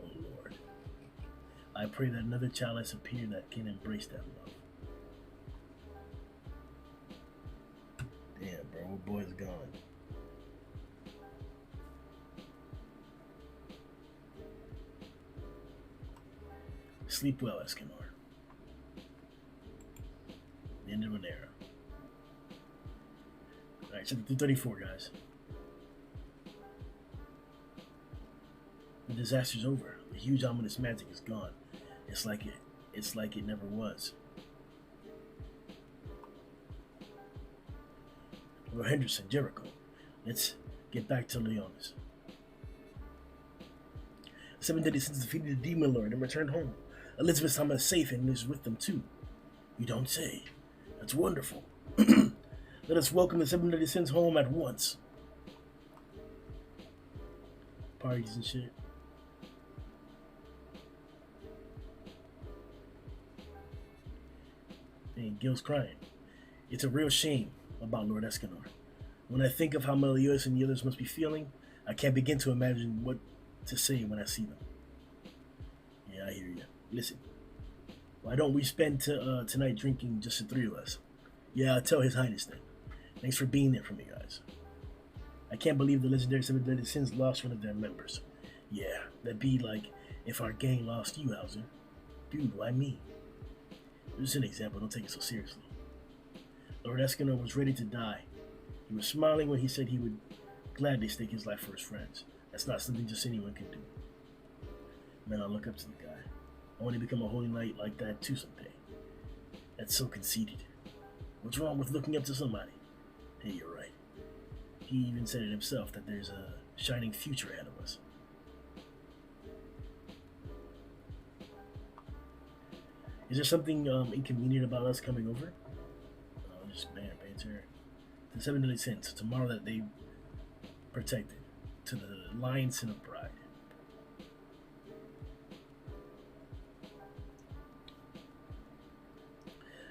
Oh Lord. I pray that another chalice appear that can embrace that love. Damn, bro, old boy's gone. Sleep well, Escanor. The end of an era. Alright, chapter 234, guys. The disaster's over. The huge ominous magic is gone. It's like It's like it never was. Lord Henderson, Jericho. Let's get back to Leonis. 7 deadly sins defeated the Demon Lord and returned home. Elizabeth Sama is safe and is with them too. You don't say. That's wonderful. Let us welcome the 7 deadly sins home at once. Parties and shit. And Gil's crying. It's a real shame about Lord Escanor. When I think of how Meliodas and the others must be feeling, I can't begin to imagine what to say when I see them. Yeah, I hear you. Listen, why don't we spend tonight drinking, just the 3 of us? Yeah, I'll tell His Highness then. Thanks for being there for me, guys. I can't believe the legendary 7 Deadly Sins lost one of their members. Yeah, that'd be like if our gang lost you, Hauser. Dude, why me? Just an example, don't take it so seriously. Lord Escanor was ready to die. He was smiling when he said he would gladly stake his life for his friends. That's not something just anyone can do. Man, I look up to the guy. I want to become a holy knight like that too someday. That's so conceited. What's wrong with looking up to somebody? Hey, you're right. He even said it himself that there's a shining future ahead of us. Is there something inconvenient about us coming over? Just man, banter. The 7 deadly sins. Tomorrow that they protected. To the lion sin of pride.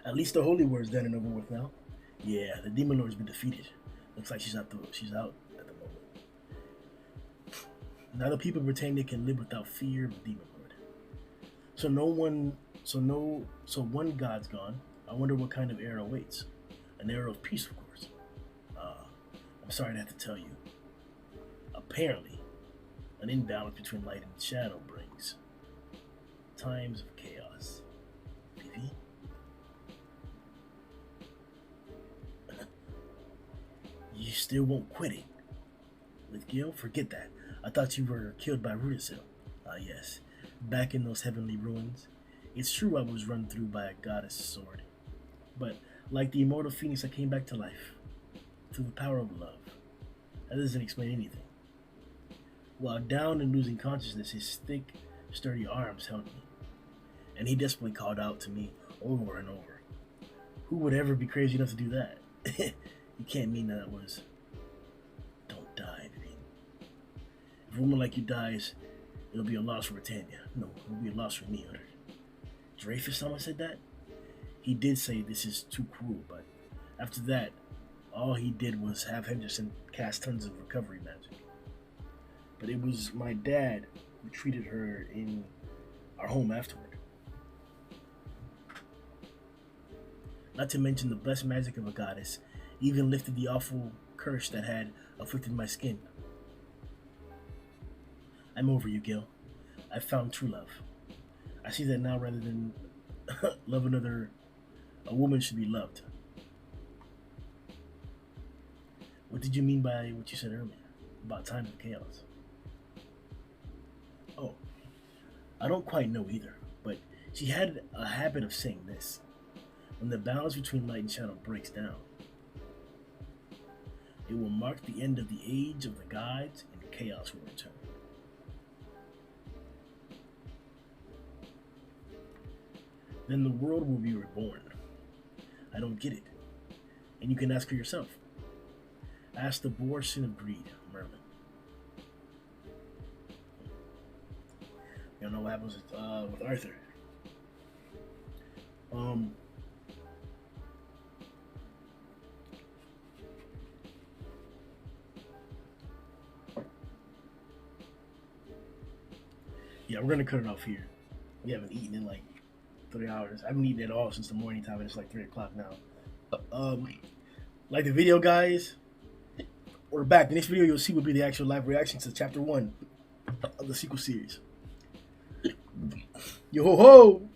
At least the holy word's done and over with now. Yeah, the demon lord's been defeated. Looks like she's out at the moment. Now the people pretend they can live without fear of the demon lord. So one god's gone. I wonder what kind of era awaits. An era of peace, of course. I'm sorry to have to tell you. Apparently, an imbalance between light and shadow brings times of chaos. Vivi? You still won't quit it. With Gil? Forget that. I thought you were killed by Rudicil. Yes. Back in those heavenly ruins. It's true I was run through by a goddess sword. But like the immortal phoenix, I came back to life. Through the power of love. That doesn't explain anything. While down and losing consciousness, his thick, sturdy arms held me. And he desperately called out to me over and over. Who would ever be crazy enough to do that? You can't mean that was... Don't die, Vivian. If a woman like you dies, it'll be a loss for Britannia. No, it'll be a loss for me, Hunter. Dreyfus someone said that? He did say this is too cruel, but after that, all he did was have Henderson cast tons of recovery magic. But it was my dad who treated her in our home afterward. Not to mention the blessed magic of a goddess even lifted the awful curse that had afflicted my skin. I'm over you, Gil. I found true love. I see that now rather than love another, a woman should be loved. What did you mean by what you said earlier about times of chaos? Oh, I don't quite know either, but she had a habit of saying this. When the balance between light and shadow breaks down, it will mark the end of the age of the gods and chaos will return. Then the world will be reborn. I don't get it. And you can ask for yourself. Ask the Boar sin of greed, Merlin. You don't know what happens with Arthur. Yeah, we're gonna cut it off here. We haven't eaten in like 3 hours. I haven't eaten at all since the morning time, and it's like 3 o'clock now. Like the video, guys. We're back. The next video you'll see will be the actual live reaction to chapter 1 of the sequel series. Yo ho ho!